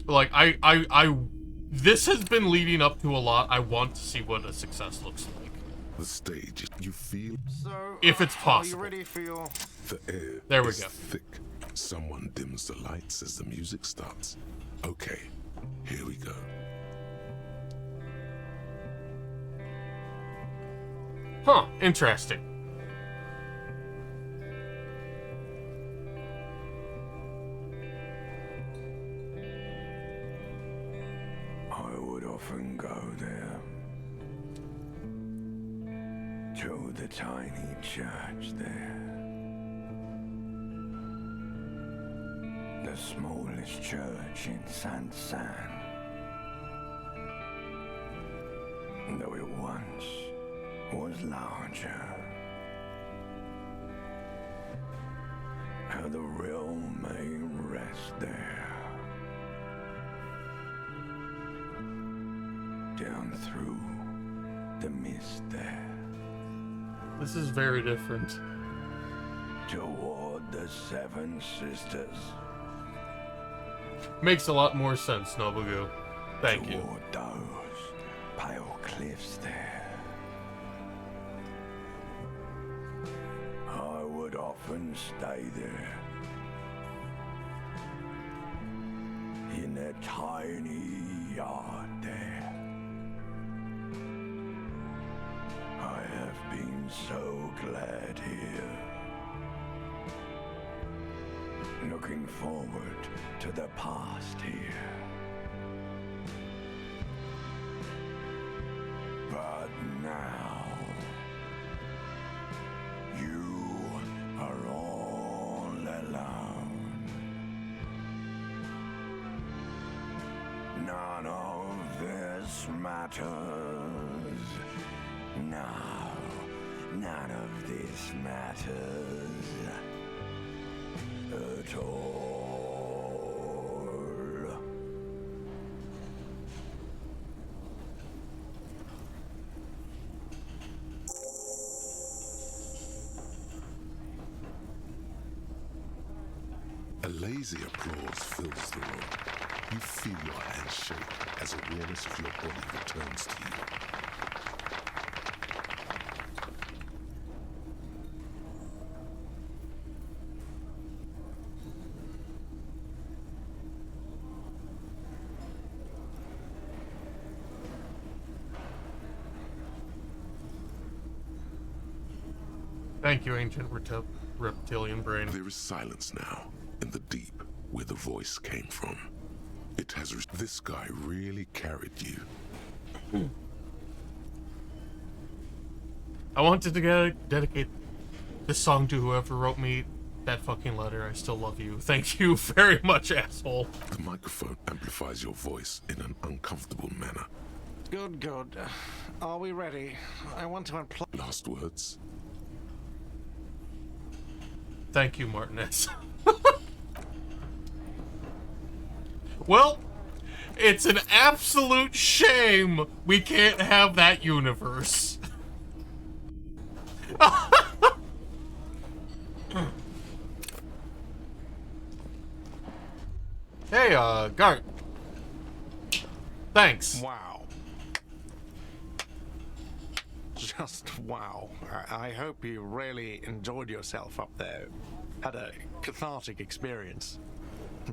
Like, this has been leading up to a lot. I want to see what a success looks like. The stage, you feel... So, if it's possible. Are you ready for your... The air there we is go. Thick. Someone dims the lights as the music starts. Okay, here we go. Huh, interesting. I would often go there. To the tiny church there. The smallest church in Saint-San. Though it once was larger. the realm may rest there. Down through the mist there. This is very different. Toward the Seven Sisters. Makes a lot more sense, Nobugu. Thank you. Toward those pale cliffs there. I would often stay there. In that tiny yard there. I have been so glad here. Looking forward to the past here. But now, you are all alone. None of this matters. No, none of this matters at all. A lazy applause fills the room. You feel your hands shake as awareness of your body returns to you. Thank you, ancient reptilian brain. There is silence now, in the deep, where the voice came from. It has... This guy really carried you. I wanted to dedicate this song to whoever wrote me that fucking letter. I still love you. Thank you very much, asshole. The microphone amplifies your voice in an uncomfortable manner. Good, good. Are we ready? I want to unplug. Last words? Thank you, Martinez. Well, it's an absolute shame we can't have that universe. Hey, Gart. Thanks. Wow. Just wow. I hope you really enjoyed yourself up there. Had a cathartic experience.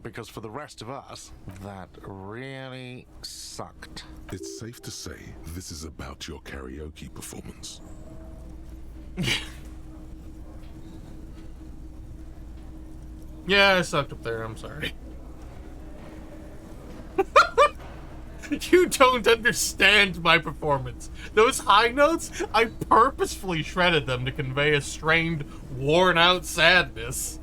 Because for the rest of us, that really sucked. It's safe to say this is about your karaoke performance. Yeah, I sucked up there. I'm sorry. You don't understand my performance. Those high notes, I purposefully shredded them to convey a strained, worn-out sadness.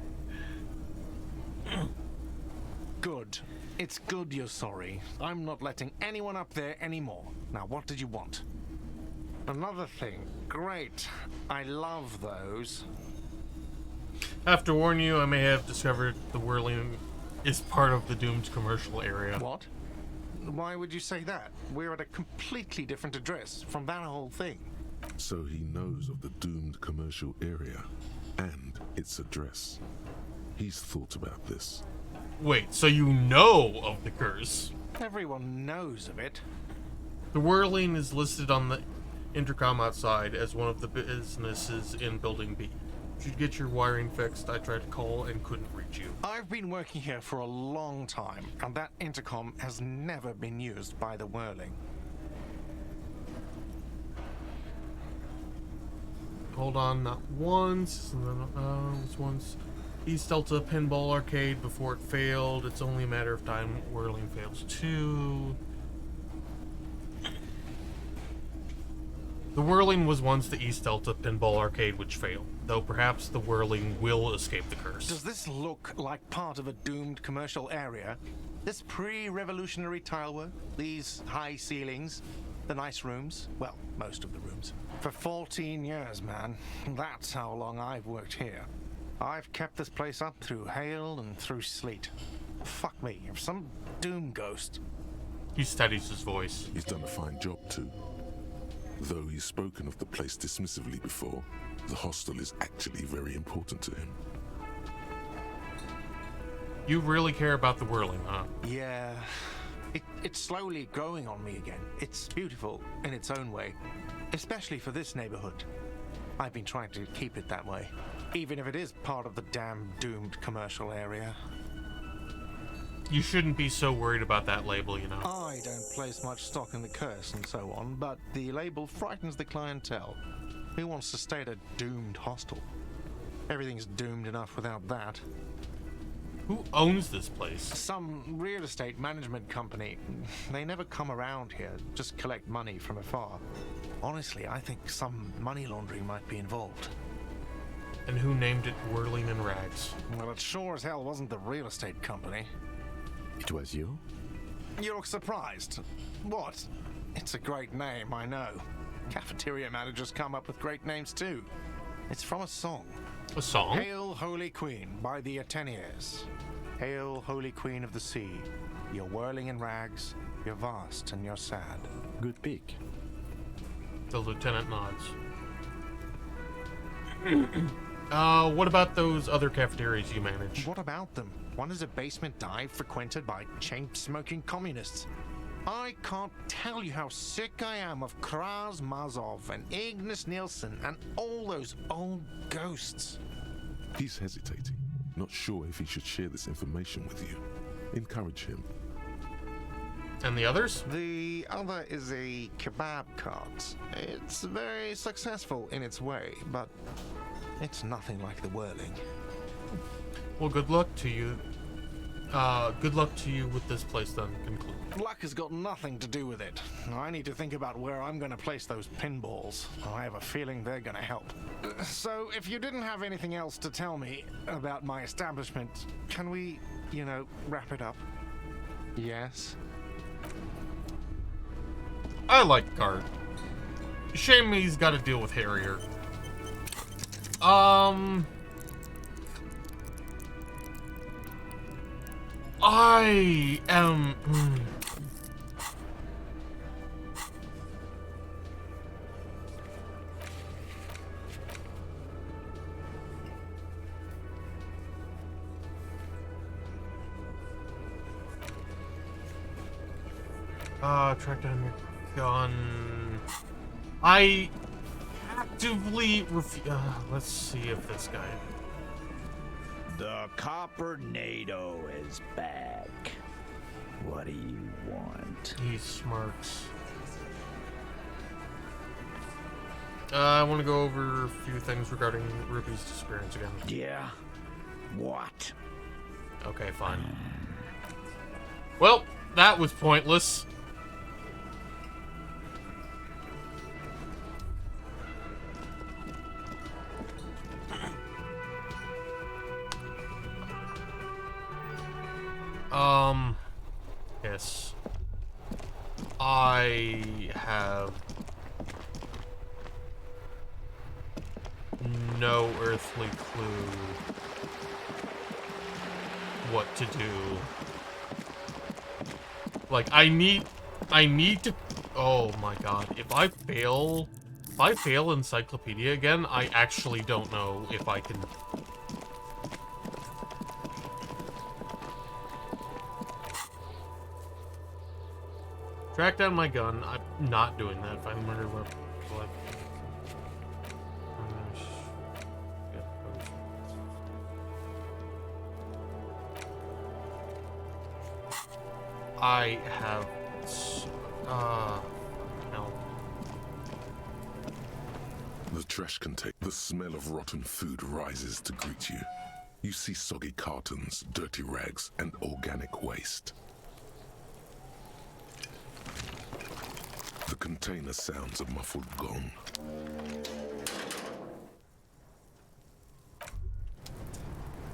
Good. It's good you're sorry. I'm not letting anyone up there anymore. Now, what did you want? Another thing. Great. I love those. I have to warn you, I may have discovered the whirling is part of the doomed commercial area. What? Why would you say that? We're at a completely different address from that whole thing. So he knows of the doomed commercial area and its address. He's thought about this. Wait, so you know of the curse? Everyone knows of it. The whirling is listed on the intercom outside as one of the businesses in Building B. Should get your wiring fixed. I tried to call and couldn't reach you. I've been working here for a long time, and that intercom has never been used by the whirling. Hold on, not once. It was once. East Delta Pinball Arcade before it failed. It's only a matter of time. Whirling fails too. The whirling was once the East Delta Pinball Arcade which failed, though perhaps the whirling will escape the curse. Does this look like part of a doomed commercial area? This pre-revolutionary tilework, these high ceilings, the nice rooms, well, most of the rooms. For 14 years, man. That's how long I've worked here. I've kept this place up through hail and through sleet. Fuck me, if some doom ghost... He steadies his voice. He's done a fine job too. Though he's spoken of the place dismissively before, the hostel is actually very important to him. You really care about the whirling, huh? Yeah. It's slowly growing on me again. It's beautiful in its own way, especially for this neighborhood. I've been trying to keep it that way, even if it is part of the damn doomed commercial area. You shouldn't be so worried about that label, you know. I don't place much stock in the curse and so on, but the label frightens the clientele. Who wants to stay at a doomed hostel? Everything's doomed enough without that. Who owns this place? Some real estate management company. They never come around here, just collect money from afar. Honestly, I think some money laundering might be involved. And who named it Whirling in Rags? Well, it sure as hell wasn't the real estate company. It was you? You look surprised. What? It's a great name, I know. Cafeteria managers come up with great names too. It's from a song. A song? Hail, Holy Queen, by the Ateniers. Hail, Holy Queen of the Sea. You're whirling in rags, you're vast and you're sad. Good pick. The lieutenant nods. What about those other cafeterias you manage? What about them? One is a basement dive frequented by chain-smoking communists. I can't tell you how sick I am of Kraz Mazov and Ignis Nielsen and all those old ghosts. He's hesitating, not sure if he should share this information with you. Encourage him. And the others? The other is a kebab cart. It's very successful in its way, but it's nothing like the whirling. Well, good luck to you. Good luck to you with this place then, conclude. Luck has got nothing to do with it. I need to think about where I'm going to place those pinballs. I have a feeling they're going to help. So, if you didn't have anything else to tell me about my establishment, can we, wrap it up? Yes? I like Guard. Shame he's got to deal with Harrier. I am... track down your gun. I actively refuse... let's see if this guy... The Copper-nado is back. What do you want? He smirks. I want to go over a few things regarding Ruby's disappearance again. Yeah? What? Okay, fine. Well, that was pointless. Yes. I have no earthly clue what to do. Like, I need to... Oh my god. If I fail Encyclopedia again, I actually don't know if I can... Track down my gun. I'm not doing that. Find the murder weapon. I have... no. The trash container. The smell of rotten food rises to greet you. You see soggy cartons, dirty rags, and organic waste. The container sounds a muffled gong.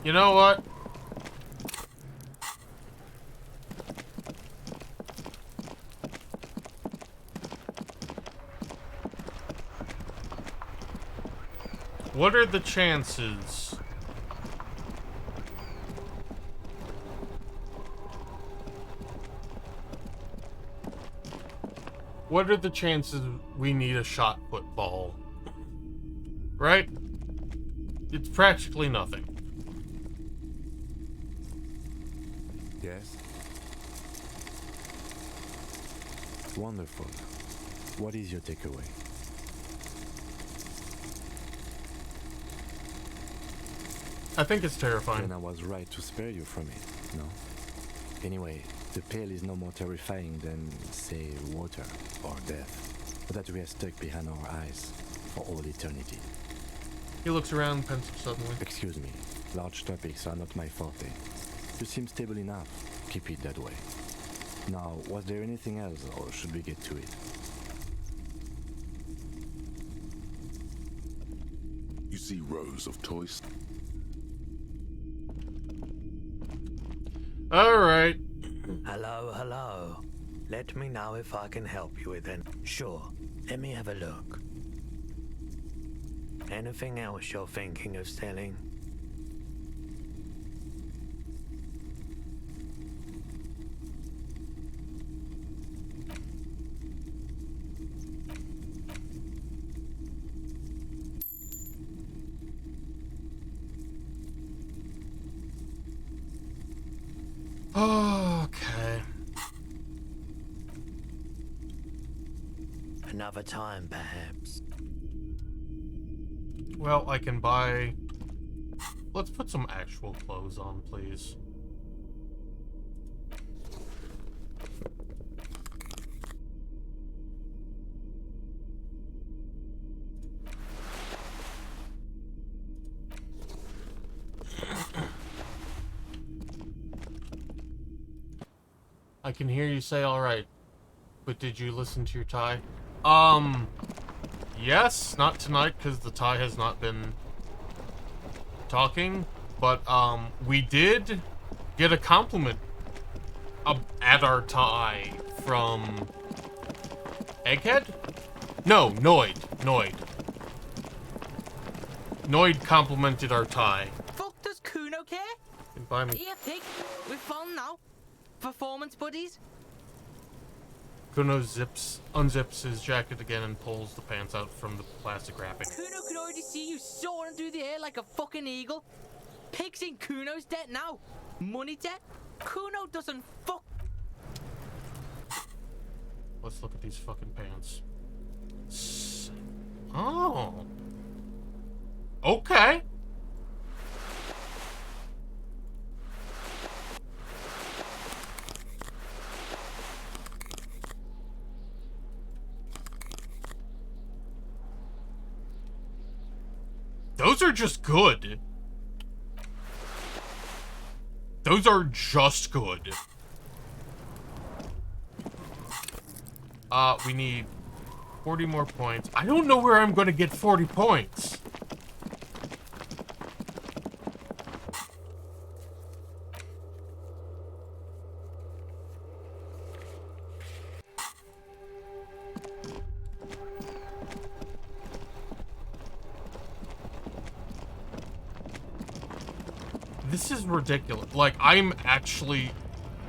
You know what? What are the chances What are the chances we need a shot put ball? Right? It's practically nothing. Yes? Wonderful. What is your takeaway? I think it's terrifying. Then I was right to spare you from it, no? Anyway, the pale is no more terrifying than, say, water or death, that we are stuck behind our eyes for all eternity. He looks around, pensive suddenly. Excuse me, large topics are not my forte. You seem stable enough. Keep it that way. Now, was there anything else, or should we get to it? You see rows of toys. Alright. Hello, hello. Let me know if I can help you with it. Sure, let me have a look. Anything else you're thinking of selling? Okay. Another time, perhaps. Well, I can buy... Let's put some actual clothes on, please. I can hear you say alright, but did you listen to your tie? Yes, not tonight, because the tie has not been talking, but, we did get a compliment at our tie from Egghead? No, Noid. Noid complimented our tie. Fuck does Kuno care? Goodbye, me. Here, pig. We're fun now. Performance buddies. Kuno unzips his jacket again and pulls the pants out from the plastic wrapping. Kuno could already see you soaring through the air like a fucking eagle. Pig's in Kuno's debt now. Money debt. Kuno doesn't fuck. Let's look at these fucking pants. Oh. Okay. Those are just good. Those are just good. We need 40 more points. I don't know where I'm going to get 40 points. This is ridiculous. Like, I'm actually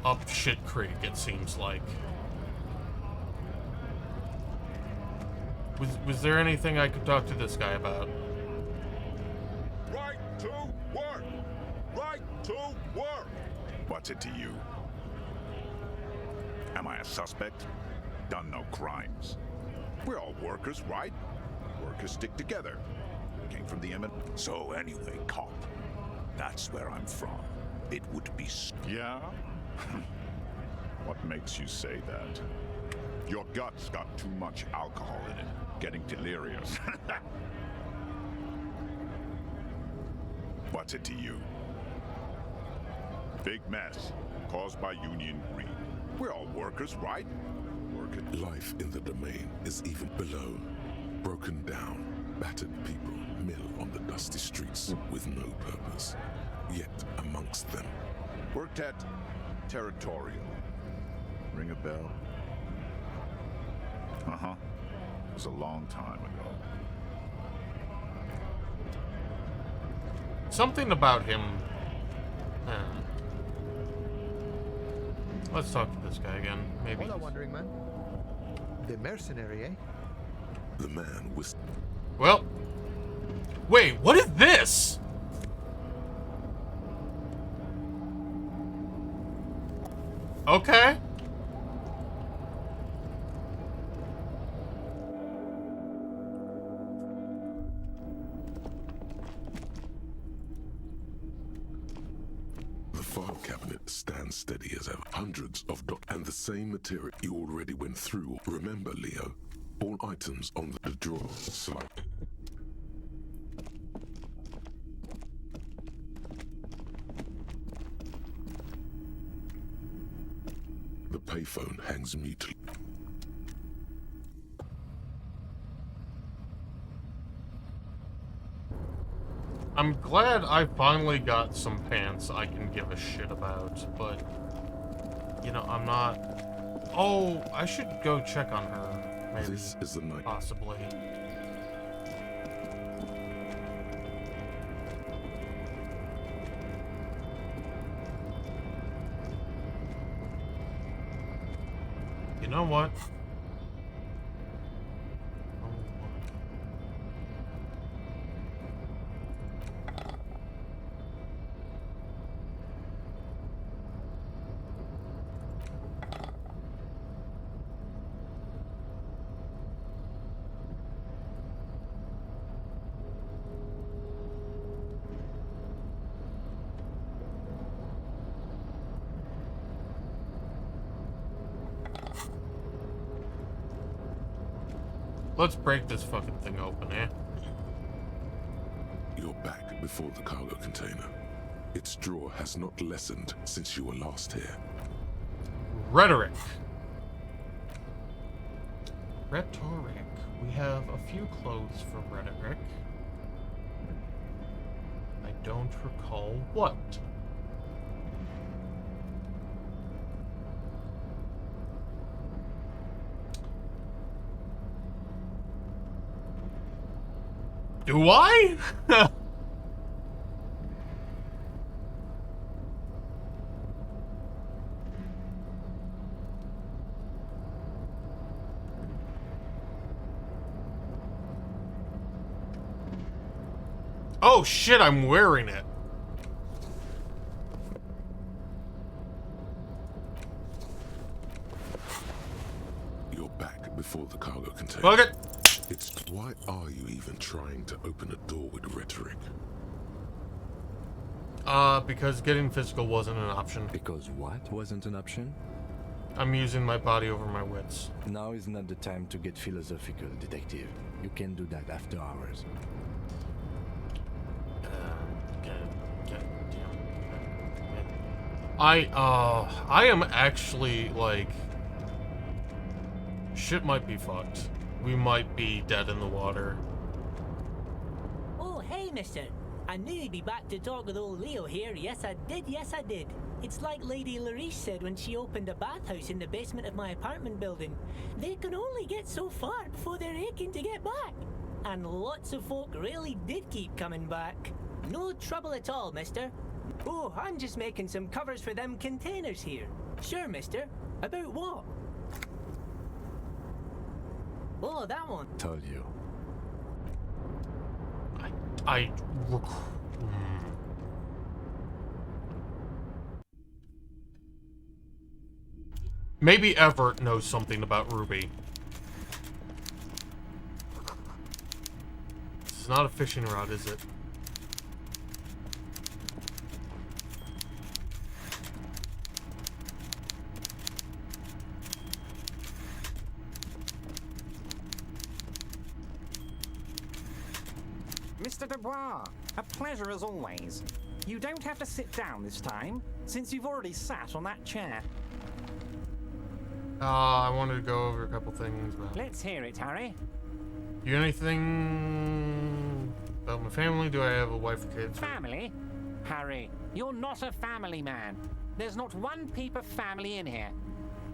up shit creek, it seems like. Was there anything I could talk to this guy about? Right to work! Right to work! What's it to you? Am I a suspect? Done no crimes. We're all workers, right? Workers stick together. Came from the eminent. So anyway, cop. That's where I'm from. It would be... Yeah? What makes you say that? Your gut's got too much alcohol in it. Getting delirious. What's it to you? Big mess. Caused by Union Greed. We're all workers, right? Life in the domain is even below. Broken down, battered people mill on the dusty streets with no purpose. Yet amongst them. Worked at Territorial. Ring a bell? Uh-huh. It was a long time ago. Something about him... Let's talk to this guy again, maybe. Hold on, Wandering Man. The mercenary, eh? The man was... Well... Wait, what is this? Okay. The file cabinet stands steady as ever. Hundreds of and the same material you already went through. Remember, Leo, all items on the drawer slide. The payphone hangs mutely. I'm glad I finally got some pants I can give a shit about, but, you know, I'm not... Oh, I should go check on her, maybe. This is the night. Possibly. You know what? Let's break this fucking thing open, eh? You're back before the cargo container. Its drawer has not lessened since you were last here. Rhetoric. Rhetoric. We have a few clothes for rhetoric. I don't recall what. Do I? Oh shit, I'm wearing it. You're back before the cargo container. Fuck it. It's why are you even trying to open a door with rhetoric? Because getting physical wasn't an option. Because what wasn't an option? I'm using my body over my wits. Now is not the time to get philosophical, detective. You can do that after hours. I am actually, like... Shit might be fucked. We might be dead in the water. Oh, hey, mister. I knew you'd be back to talk with old Leo here. Yes, I did. It's like Lady Larice said when she opened a bathhouse in the basement of my apartment building. They can only get so far before they're aching to get back. And lots of folk really did keep coming back. No trouble at all, mister. Oh, I'm just making some covers for them containers here. Sure, mister. About what? Oh, that one. Told you. Maybe Everett knows something about Ruby. This is not a fishing rod, is it? Mr. Dubois, a pleasure as always. You don't have to sit down this time, since you've already sat on that chair. I wanted to go over a couple things, but... Let's hear it, Harry. You got anything about my family? Do I have a wife and kids? Family? Harry, you're not a family man. There's not one peep of family in here.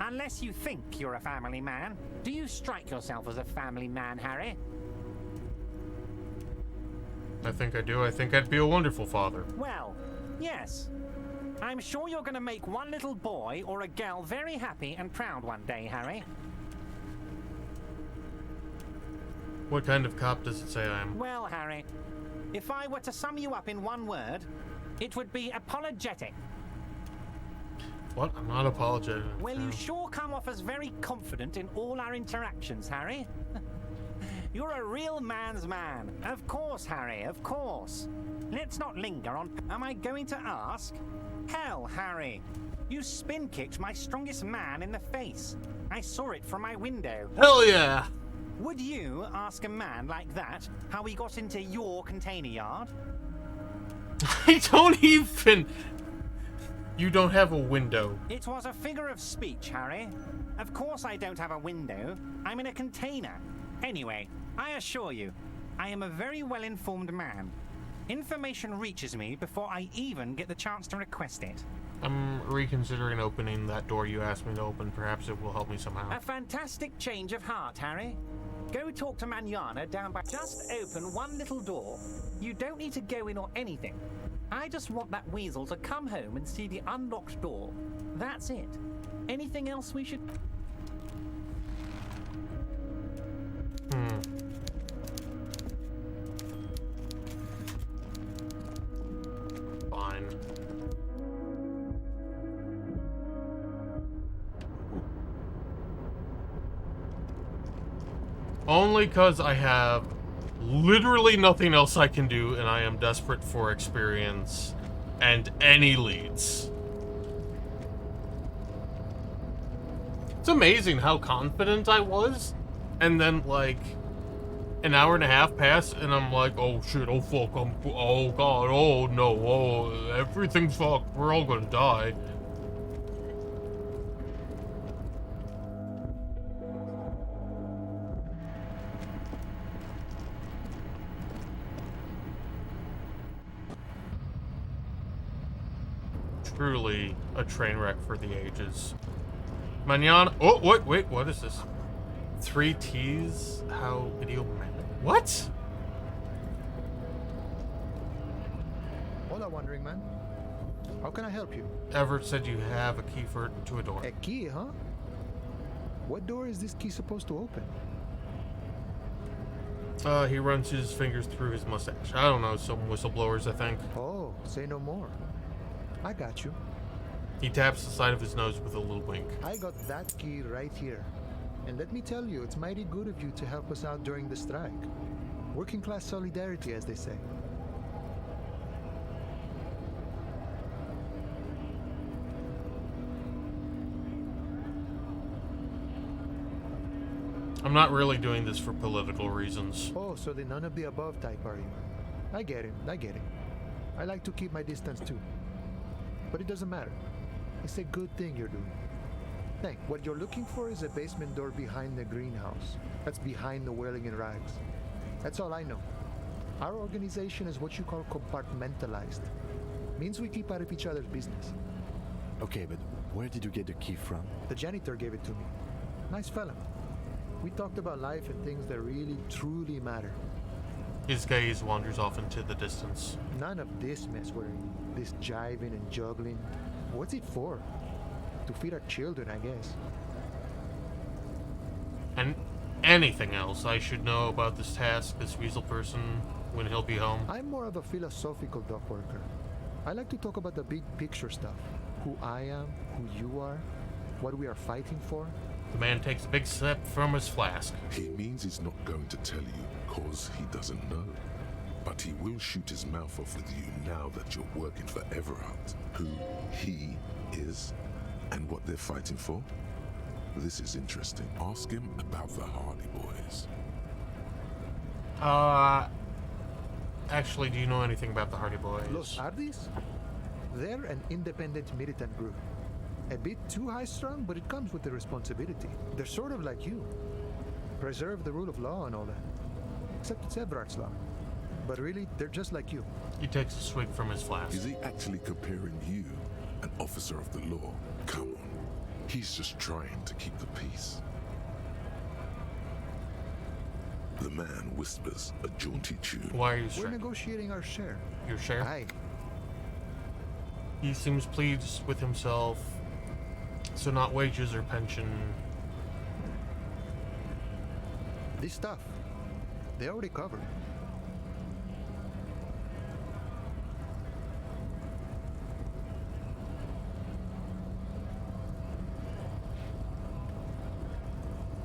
Unless you think you're a family man. Do you strike yourself as a family man, Harry? I think I do. I think I'd be a wonderful father. Well, yes. I'm sure you're going to make one little boy or a girl very happy and proud one day, Harry. What kind of cop does it say I am? Well, Harry, if I were to sum you up in one word, it would be apologetic. What? I'm not apologetic. Well, you sure come off as very confident in all our interactions, Harry. You're a real man's man. Of course, Harry, of course. Let's not linger on... Am I going to ask? Hell, Harry. You spin-kicked my strongest man in the face. I saw it from my window. Hell yeah! Would you ask a man like that how he got into your container yard? I don't even... You don't have a window. It was a figure of speech, Harry. Of course I don't have a window. I'm in a container. Anyway, I assure you, I am a very well-informed man. Information reaches me before I even get the chance to request it. I'm reconsidering opening that door you asked me to open. Perhaps it will help me somehow. A fantastic change of heart, Harry. Go talk to Manana down by... Just open one little door. You don't need to go in or anything. I just want that weasel to come home and see the unlocked door. That's it. Anything else we should... Fine. Only because I have literally nothing else I can do, and I am desperate for experience and any leads. It's amazing how confident I was, and then like an hour and a half passed, and I'm like, oh shit, oh fuck, oh god, oh no, oh everything's fucked, we're all gonna die. Truly a train wreck for the ages. Manana. Oh, wait, what is this? 3 T's? How idiomatic. What? Hola, Wandering Man. How can I help you? Everett said you have a key to a door. A key, huh? What door is this key supposed to open? He runs his fingers through his mustache. I don't know, some whistleblowers, I think. Oh, say no more. I got you. He taps the side of his nose with a little wink. I got that key right here. And let me tell you, it's mighty good of you to help us out during the strike. Working class solidarity, as they say. I'm not really doing this for political reasons. Oh, so the none of the above type, are you? I get it. I like to keep my distance too. But it doesn't matter. It's a good thing you're doing. Think, what you're looking for is a basement door behind the greenhouse. That's behind the Wailing in Rags. That's all I know. Our organization is what you call compartmentalized. Means we keep out of each other's business. Okay, but where did you get the key from? The janitor gave it to me. Nice fella. We talked about life and things that really, truly matter. His gaze wanders off into the distance. None of this mess we're in. This jiving and juggling. What's it for? To feed our children, I guess. And anything else I should know about this task, this weasel person, when he'll be home? I'm more of a philosophical dock worker. I like to talk about the big picture stuff. Who I am, who you are, what we are fighting for. The man takes a big sip from his flask. He means he's not going to tell you, cause he doesn't know. But he will shoot his mouth off with you now that you're working for Everhart. Who he is and what they're fighting for. This is interesting. Ask him about the Hardy Boys. Actually, do you know anything about the Hardy Boys? Los Hardys? They're an independent militant group. A bit too high-strung, but it comes with the responsibility. They're sort of like you. Preserve the rule of law and all that. Except it's Everhart's law. But really, they're just like you. He takes a swig from his flask. Is he actually comparing you, an officer of the law? Come on. He's just trying to keep the peace. The man whispers a jaunty tune. Why are you We're negotiating our share. Your share? Aye. He seems pleased with himself. So not wages or pension. This stuff. They already covered.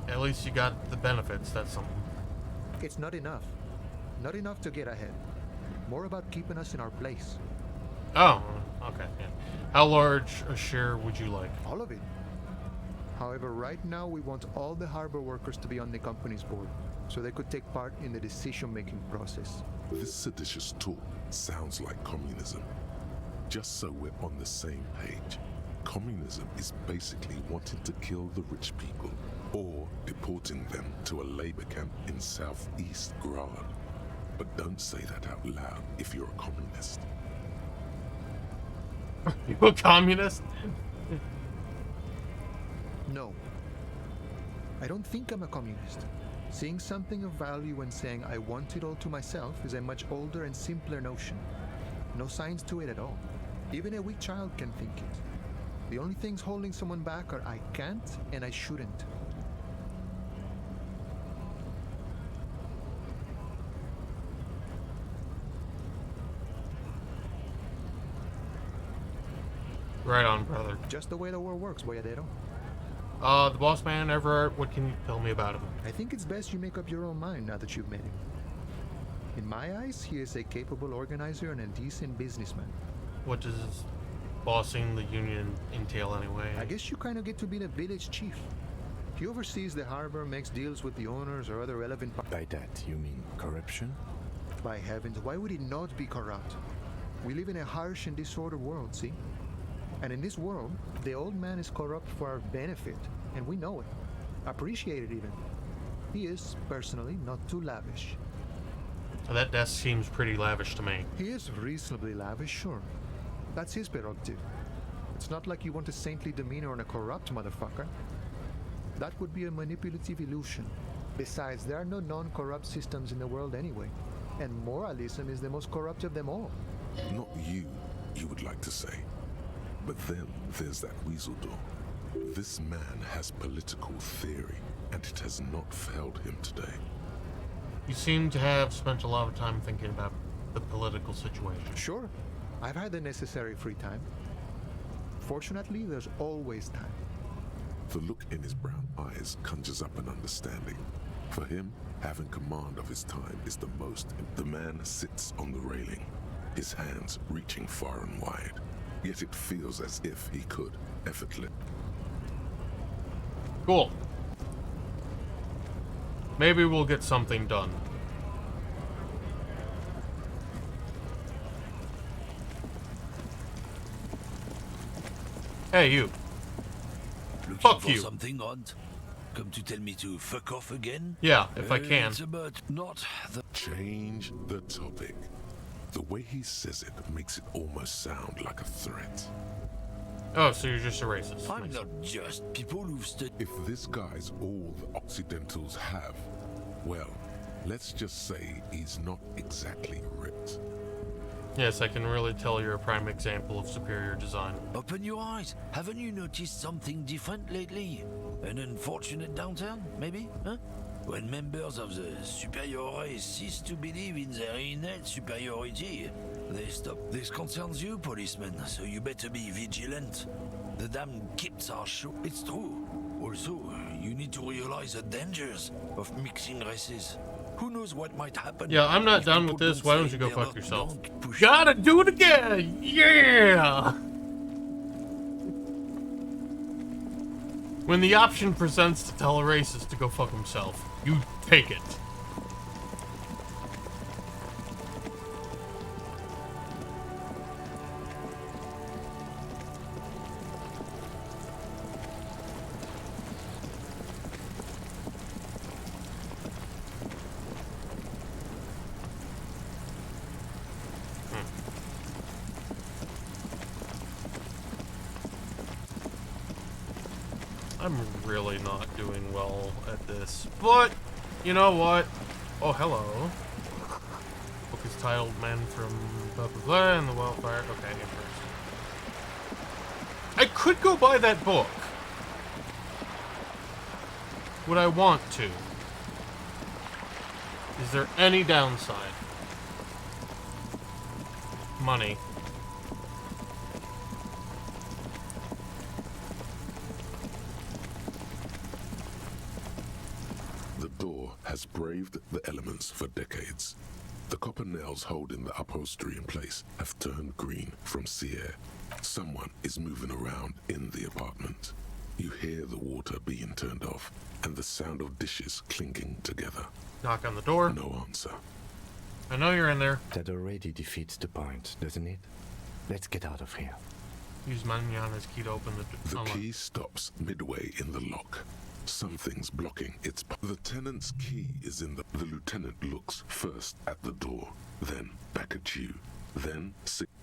At least you got the benefits, that's something. It's not enough. Not enough to get ahead. More about keeping us in our place. Oh, okay, yeah. How large a share would you like? All of it. However, right now we want all the harbor workers to be on the company's board, so they could take part in the decision-making process. This seditious talk sounds like communism. Just so we're on the same page, communism is basically wanting to kill the rich people or deporting them to a labor camp in southeast Grad. But don't say that out loud if you're a communist. You a communist? No. I don't think I'm a communist. Seeing something of value and saying I want it all to myself is a much older and simpler notion. No science to it at all. Even a weak child can think it. The only things holding someone back are I can't and I shouldn't. Right on, brother. Just the way the world works, Boyadero. The boss man, Everett, what can you tell me about him? I think it's best you make up your own mind now that you've met him. In my eyes, he is a capable organizer and a decent businessman. What does bossing the union entail anyway? I guess you kind of get to be the village chief. He oversees the harbor, makes deals with the owners or other relevant... By that, you mean corruption? By heavens, why would it not be corrupt? We live in a harsh and disordered world, see? And in this world, the old man is corrupt for our benefit, and we know it. Appreciate it even. He is, personally, not too lavish. That desk seems pretty lavish to me. He is reasonably lavish, sure. That's his prerogative. It's not like you want a saintly demeanor on a corrupt motherfucker. That would be a manipulative illusion. Besides, there are no non-corrupt systems in the world anyway. And moralism is the most corrupt of them all. Not you would like to say. But then there's that weasel door. This man has political theory, and it has not failed him today. You seem to have spent a lot of time thinking about the political situation. Sure. I've had the necessary free time. Fortunately, there's always time. The look in his brown eyes conjures up an understanding. For him, having command of his time is the most. The man sits on the railing, his hands reaching far and wide. Yet it feels as if he could effortlessly. Cool. Maybe we'll get something done. Hey, you. Looking Fuck for you. Something odd? Come to tell me to fuck off again? Yeah, if I can. It's about not the... Change the topic. The way he says it makes it almost sound like a threat. Oh, so you're just a racist. I'm not just people who've stood... If this guy's all the Occidentals have, well, let's just say he's not exactly ripped. Yes, I can really tell you're a prime example of superior design. Open your eyes. Haven't you noticed something different lately? An unfortunate downturn, maybe? Huh? When members of the superior race cease to believe in their innate superiority, they stop. This concerns you, policeman, so you better be vigilant. The damn kips are sure. It's true. Also, you need to realize the dangers of mixing races. Who knows what might happen? Yeah, I'm not done with this. Why don't you go fuck yourself? Gotta do it again! Yeah! When the option presents to tell a racist to go fuck himself, you take it. I'm really not doing well at this, but you know what? Oh, hello. Book is titled "Men from blah blah blah" and the wildfire. Okay, I could go buy that book. Would I want to? Is there any downside? Money. The door has braved the elements for decades. The copper nails holding the upholstery in place have turned green from sea air. Someone is moving around in the apartment. You hear the water being turned off and the sound of dishes clinking together. Knock on the door. No answer. I know you're in there. That already defeats the point, doesn't it? Let's get out of here. Use Manana's key to open the door. The key stops midway in the lock. Something's blocking its... The tenant's key is in the... The lieutenant looks first at the door, then back at you. Then,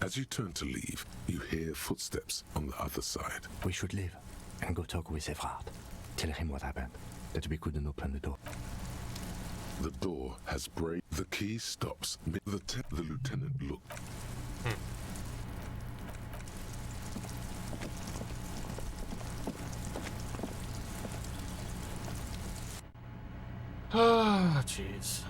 as you turn to leave, you hear footsteps on the other side. We should leave and go talk with Evrard. Tell him what happened, that we couldn't open the door. The door has break. The key stops. The lieutenant look. Ah, jeez.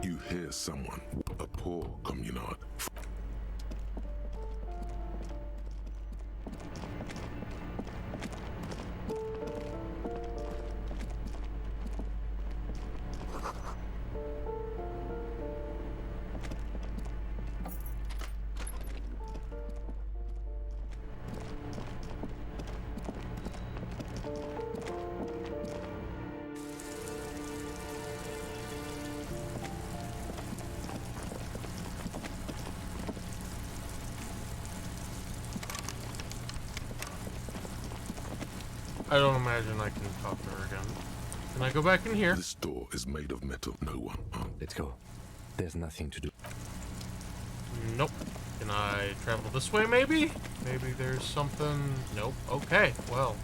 You hear someone, a poor communard. I don't imagine I can talk to her again. Can I go back in here? This door is made of metal. No one. Let's go. There's nothing to do. Nope. Can I travel this way, maybe? Maybe there's something... Nope. Okay, well...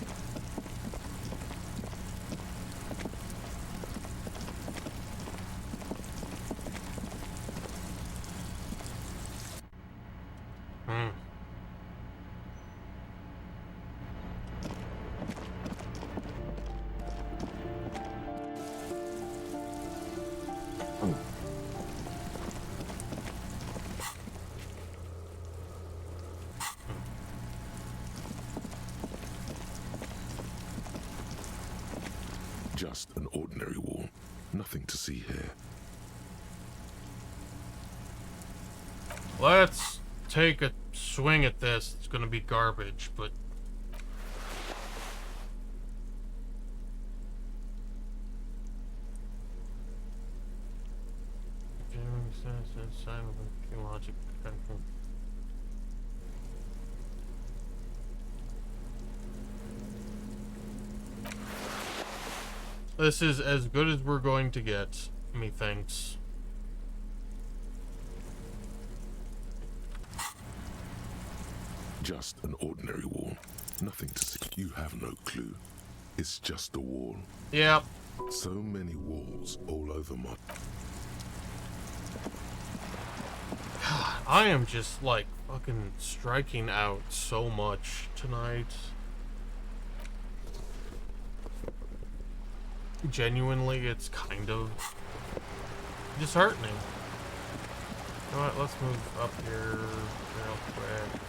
Just an ordinary wall. Nothing to see here. Let's take a swing at this. It's gonna be garbage, but... Logic. This is as good as we're going to get, methinks. Just an ordinary wall. Nothing to see. You have no clue. It's just a wall. Yep. So many walls all over mod. I am just like fucking striking out so much tonight. Genuinely, it's kind of disheartening. You know what, let's move up here real quick.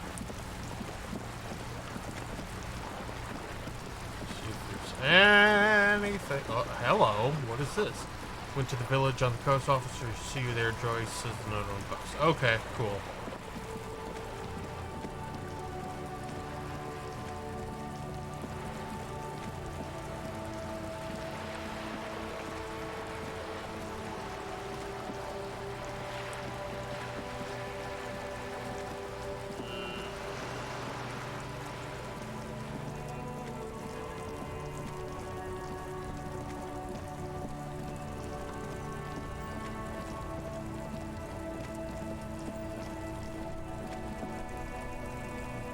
See if there's anything. Oh, hello. What is this? Went to the village on the coast. Officer, see you there, Joyce, says the note on the post. Okay, cool.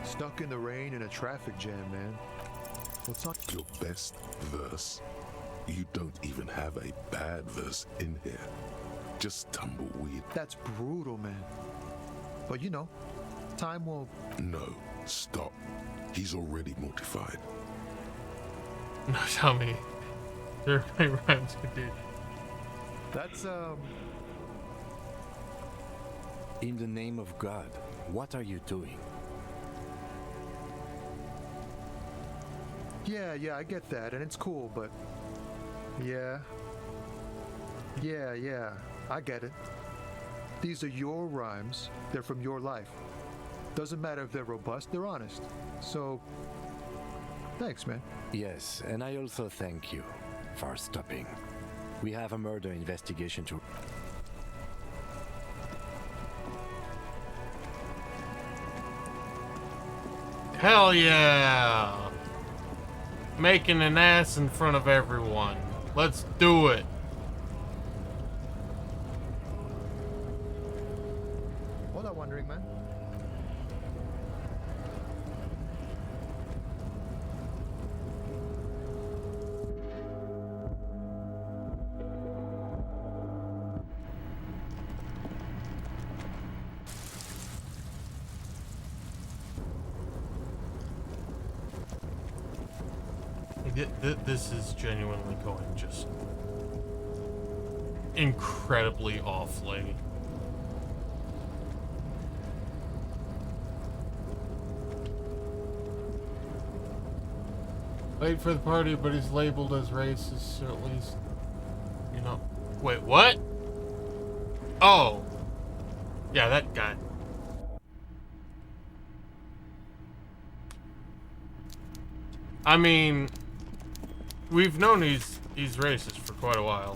Stuck in the rain in a traffic jam, man. What's on your best verse? You don't even have a bad verse in here. Just tumbleweed. That's brutal, man. But you know, time will... No, stop. He's already mortified. No, tell me. There are many rhymes could do. That's, In the name of God, what are you doing? Yeah, I get that, and it's cool, but... Yeah, I get it. These are your rhymes. They're from your life. Doesn't matter if they're robust, they're honest. So, thanks, man. Yes, and I also thank you for stopping. We have a murder investigation to... Hell yeah! Making an ass in front of everyone. Let's do it. What are you wondering, man? This is genuinely going just incredibly awfully. Late for the party, but he's labeled as racist, so at least, you know. Wait, what? Oh. Yeah, that guy. I mean, we've known he's racist for quite a while.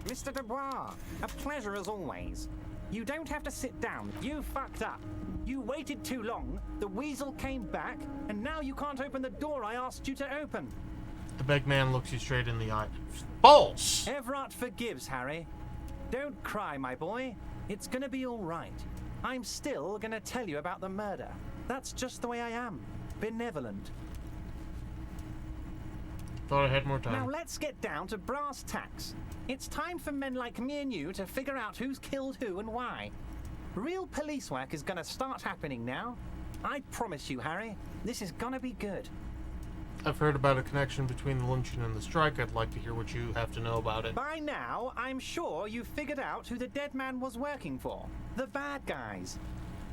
Mr. Dubois, a pleasure as always. You don't have to sit down. You fucked up. You waited too long, the weasel came back, and now you can't open the door I asked you to open. The big man looks you straight in the eye. False! Everett forgives, Harry. Don't cry, my boy. It's gonna be all right. I'm still gonna tell you about the murder. That's just the way I am. Benevolent. Thought I had more time. Now let's get down to brass tacks. It's time for men like me and you to figure out who's killed who and why. Real police work is gonna start happening now. I promise you, Harry, this is gonna be good. I've heard about a connection between the lynching and the strike. I'd like to hear what you have to know about it. By now, I'm sure you've figured out who the dead man was working for. The bad guys.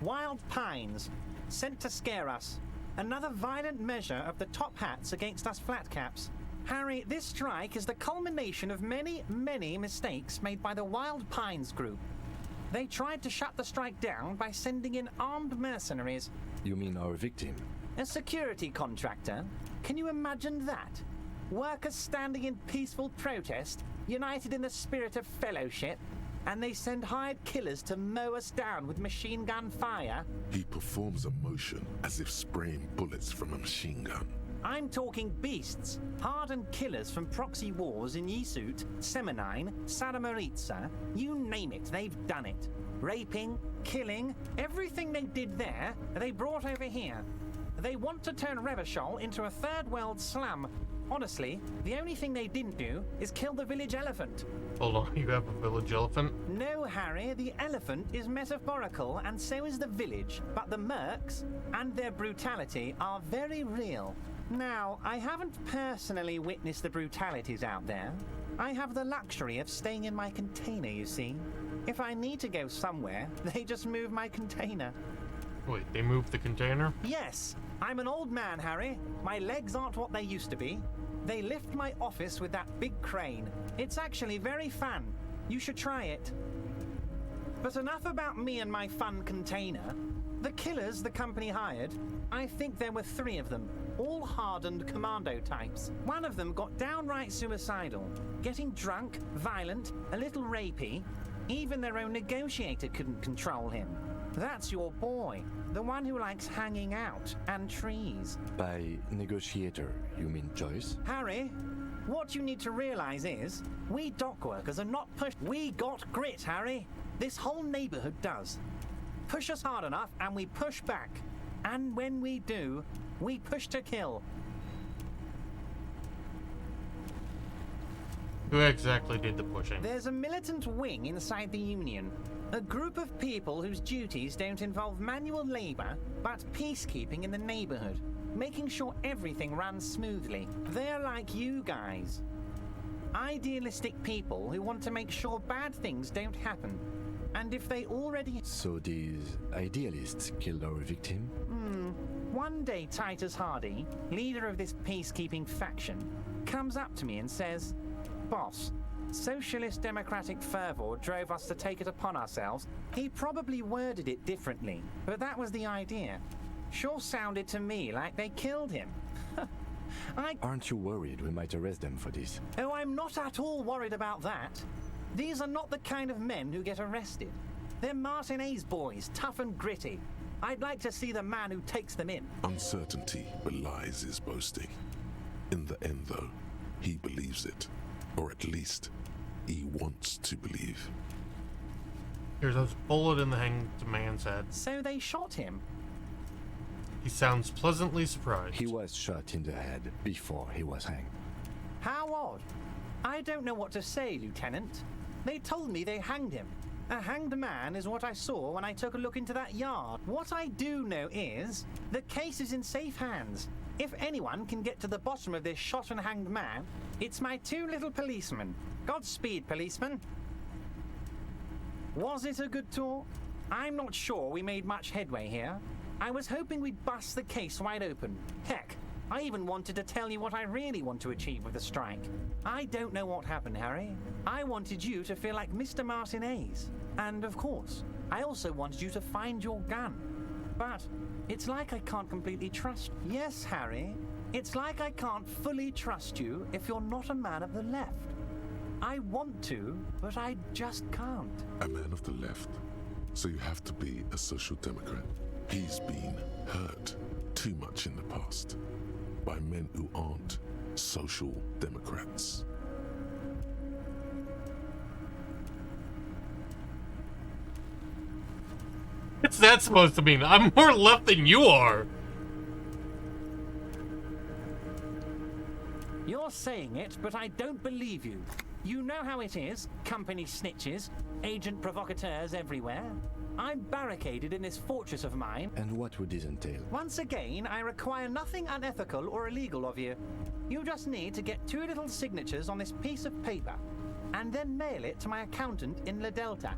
Wild Pines. Sent to scare us. Another violent measure of the top hats against us flatcaps. Harry, this strike is the culmination of many, many mistakes made by the Wild Pines group. They tried to shut the strike down by sending in armed mercenaries. You mean our victim? A security contractor? Can you imagine that? Workers standing in peaceful protest, united in the spirit of fellowship, and they send hired killers to mow us down with machine gun fire? He performs a motion as if spraying bullets from a machine gun. I'm talking beasts, hardened killers from proxy wars in Yisut, Semenine, Saramaritsa, you name it, they've done it. Raping, killing, everything they did there, they brought over here. They want to turn Revachol into a third world slum. Honestly, the only thing they didn't do is kill the village elephant. Hold on, you have a village elephant? No, Harry, the elephant is metaphorical and so is the village, but the mercs and their brutality are very real. Now, I haven't personally witnessed the brutalities out there. I have the luxury of staying in my container, you see. If I need to go somewhere, they just move my container. Wait, they moved the container? Yes, I'm an old man, Harry. My legs aren't what they used to be. They lift my office with that big crane. It's actually very fun. You should try it. But enough about me and my fun container. The killers the company hired, I think there were 3 of them, all hardened commando types. One of them got downright suicidal, getting drunk, violent, a little rapey. Even their own negotiator couldn't control him. That's your boy, the one who likes hanging out and trees. By negotiator, you mean Joyce? Harry, what you need to realize is, we dock workers are not pushed. We got grit, Harry. This whole neighborhood does. Push us hard enough and we push back. And when we do, we push to kill. Who exactly did the pushing? There's a militant wing inside the Union. A group of people whose duties don't involve manual labor, but peacekeeping in the neighborhood, making sure everything runs smoothly. They're like you guys. Idealistic people who want to make sure bad things don't happen. And if they already... So these idealists killed our victim? One day Titus Hardy, leader of this peacekeeping faction, comes up to me and says, "Boss, socialist democratic fervor drove us to take it upon ourselves." He probably worded it differently, but that was the idea. Sure sounded to me like they killed him. Aren't you worried we might arrest them for this? Oh, I'm not at all worried about that. These are not the kind of men who get arrested. They're Martinez boys, tough and gritty. I'd like to see the man who takes them in. Uncertainty belies his boasting. In the end, though, he believes it. Or at least, he wants to believe. There's a bullet in the hanged man's head. So they shot him? He sounds pleasantly surprised. He was shot in the head before he was hanged. How odd. I don't know what to say, Lieutenant. They told me they hanged him. A hanged man is what I saw when I took a look into that yard. What I do know is, the case is in safe hands. If anyone can get to the bottom of this shot and hanged man, it's my two little policemen. Godspeed, policeman. Was it a good tour? I'm not sure we made much headway here. I was hoping we'd bust the case wide open. Heck, I even wanted to tell you what I really want to achieve with the strike. I don't know what happened, Harry. I wanted you to feel like Mr. Martinez. And of course, I also wanted you to find your gun. But it's like I can't completely trust you. Yes, Harry. It's like I can't fully trust you if you're not a man of the left. I want to, but I just can't. A man of the left. So you have to be a social democrat. He's been hurt too much in the past by men who aren't social democrats. What's that supposed to mean? I'm more left than you are. You're saying it, but I don't believe you. You know how it is, company snitches, agent provocateurs everywhere. I'm barricaded in this fortress of mine. And what would this entail? Once again, I require nothing unethical or illegal of you. You just need to get 2 little signatures on this piece of paper, and then mail it to my accountant in La Delta.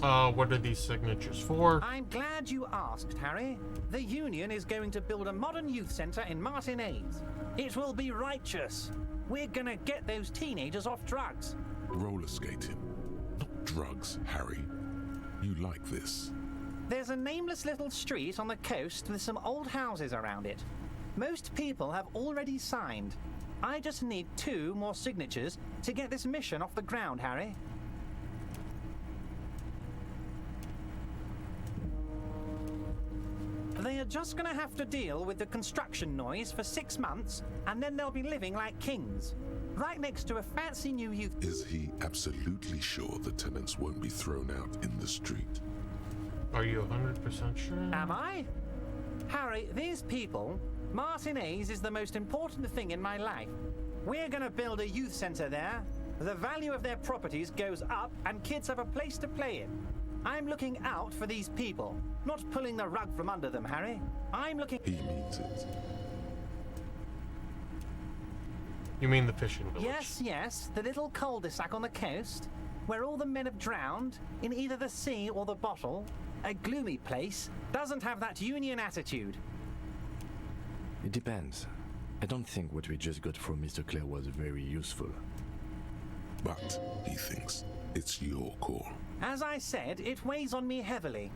What are these signatures for? I'm glad you asked, Harry. The Union is going to build a modern youth center in Martinez. It will be righteous. We're gonna get those teenagers off drugs. Roller skating. Not drugs, Harry. You like this. There's a nameless little street on the coast with some old houses around it. Most people have already signed. I just need 2 more signatures to get this mission off the ground, Harry. They are just going to have to deal with the construction noise for 6 months, and then they'll be living like kings. Right next to a fancy new youth... Is he absolutely sure the tenants won't be thrown out in the street? Are you 100% sure? Am I? Harry, these people... Martinez is the most important thing in my life. We're going to build a youth center there. The value of their properties goes up, and kids have a place to play in. I'm looking out for these people, not pulling the rug from under them, Harry. I'm looking... He means it. You mean the fishing village? Yes, yes, the little cul-de-sac on the coast, where all the men have drowned, in either the sea or the bottle. A gloomy place, doesn't have that Union attitude. It depends. I don't think what we just got from Mr. Clare was very useful. But, he thinks, it's your call. As I said, it weighs on me heavily.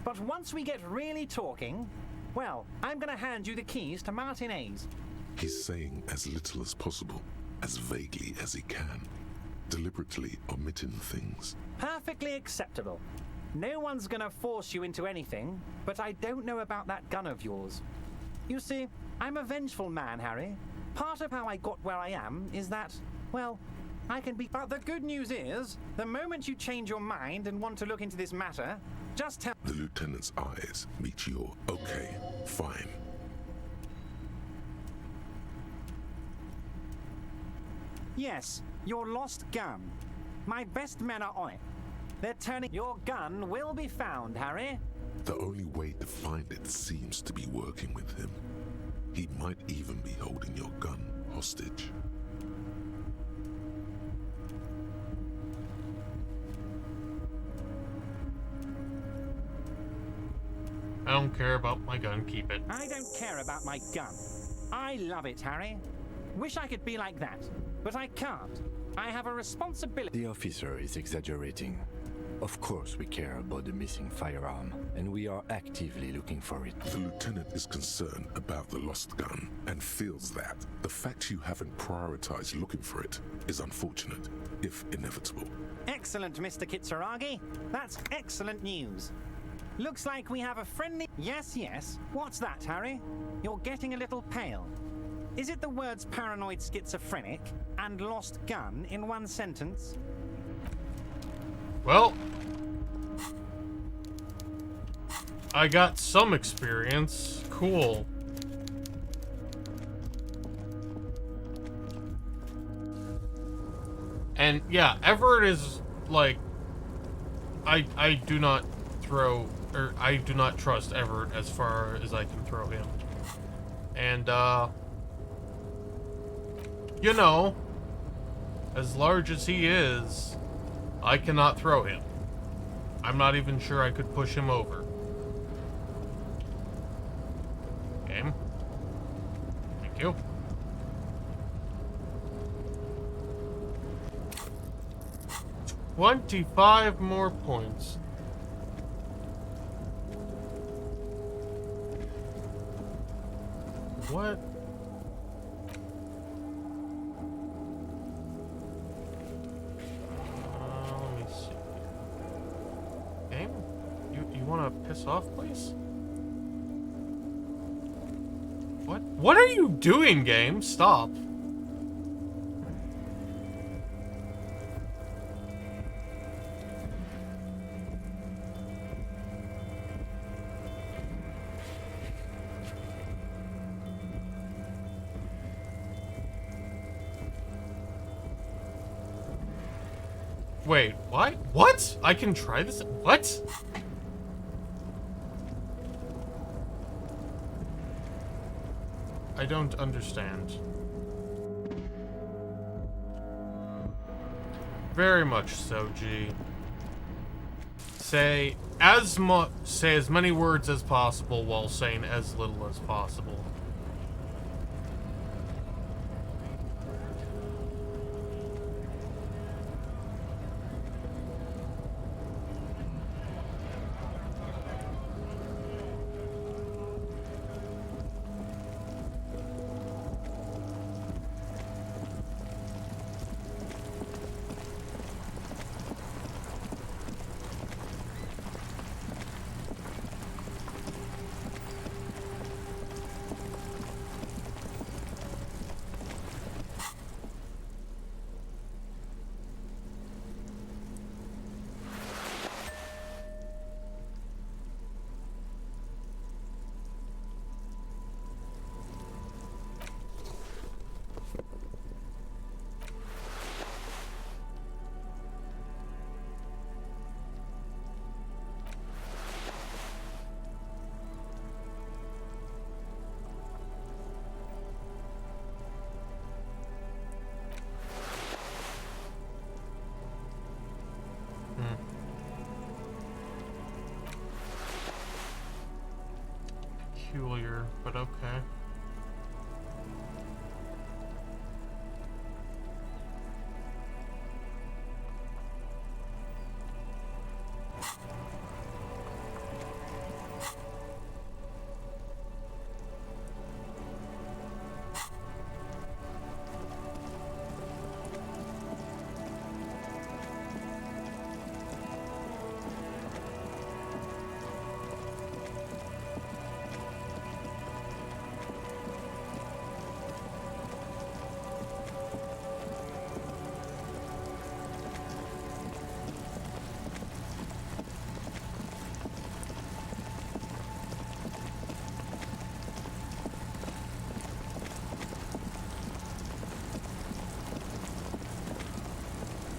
But once we get really talking, well, I'm going to hand you the keys to Martinez. He's saying as little as possible, as vaguely as he can, deliberately omitting things. Perfectly acceptable. No one's going to force you into anything, but I don't know about that gun of yours. You see, I'm a vengeful man, Harry. Part of how I got where I am is that, well, I can be... But the good news is, the moment you change your mind and want to look into this matter, just tell... The lieutenant's eyes meet your okay, fine. Yes, your lost gun. My best men are on it. They're turning... Your gun will be found, Harry. The only way to find it seems to be working with him. He might even be holding your gun hostage. I don't care about my gun, keep it. I don't care about my gun. I love it, Harry. Wish I could be like that, but I can't. I have a responsibility. The officer is exaggerating. Of course we care about the missing firearm, and we are actively looking for it. The lieutenant is concerned about the lost gun and feels that the fact you haven't prioritized looking for it is unfortunate, if inevitable. Excellent, Mr. Kitsuragi. That's excellent news. Looks like we have a friendly... Yes, yes. What's that, Harry? You're getting a little pale. Is it the words paranoid schizophrenic and lost gun in one sentence? Well, I got some experience. Cool. And yeah, Everett is like, I do not throw, or I do not trust Everett as far as I can throw him. And you know, as large as he is, I cannot throw him. I'm not even sure I could push him over. Game. Thank you. $25 more points. What? Let me see. Game? You want to piss off, please? What? What are you doing, game? Stop. Wait, what? What? I can try this? What? I don't understand. Very much so, G. Say as many words as possible while saying as little as possible. Peculiar, but okay.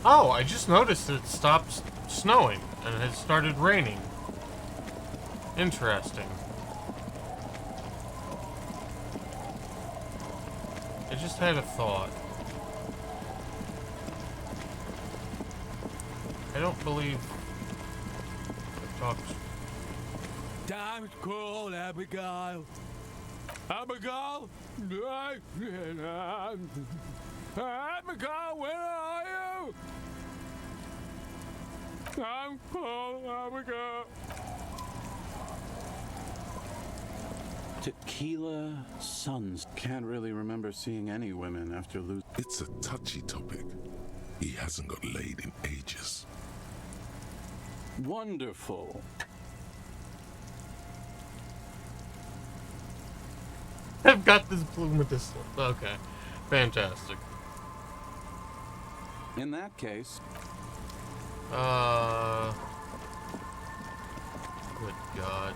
Oh, I just noticed that it stopped snowing and it has started raining. Interesting. I just had a thought. I don't believe it talks. Time's cold, Abigail. Abigail? Abigail, where are you? I'm cold, Abigail. Tequila Sons. Can't really remember seeing any women after losing. It's a touchy topic. He hasn't got laid in ages. Wonderful. I've got this bloom with this. Okay. Fantastic. In that case. Good God.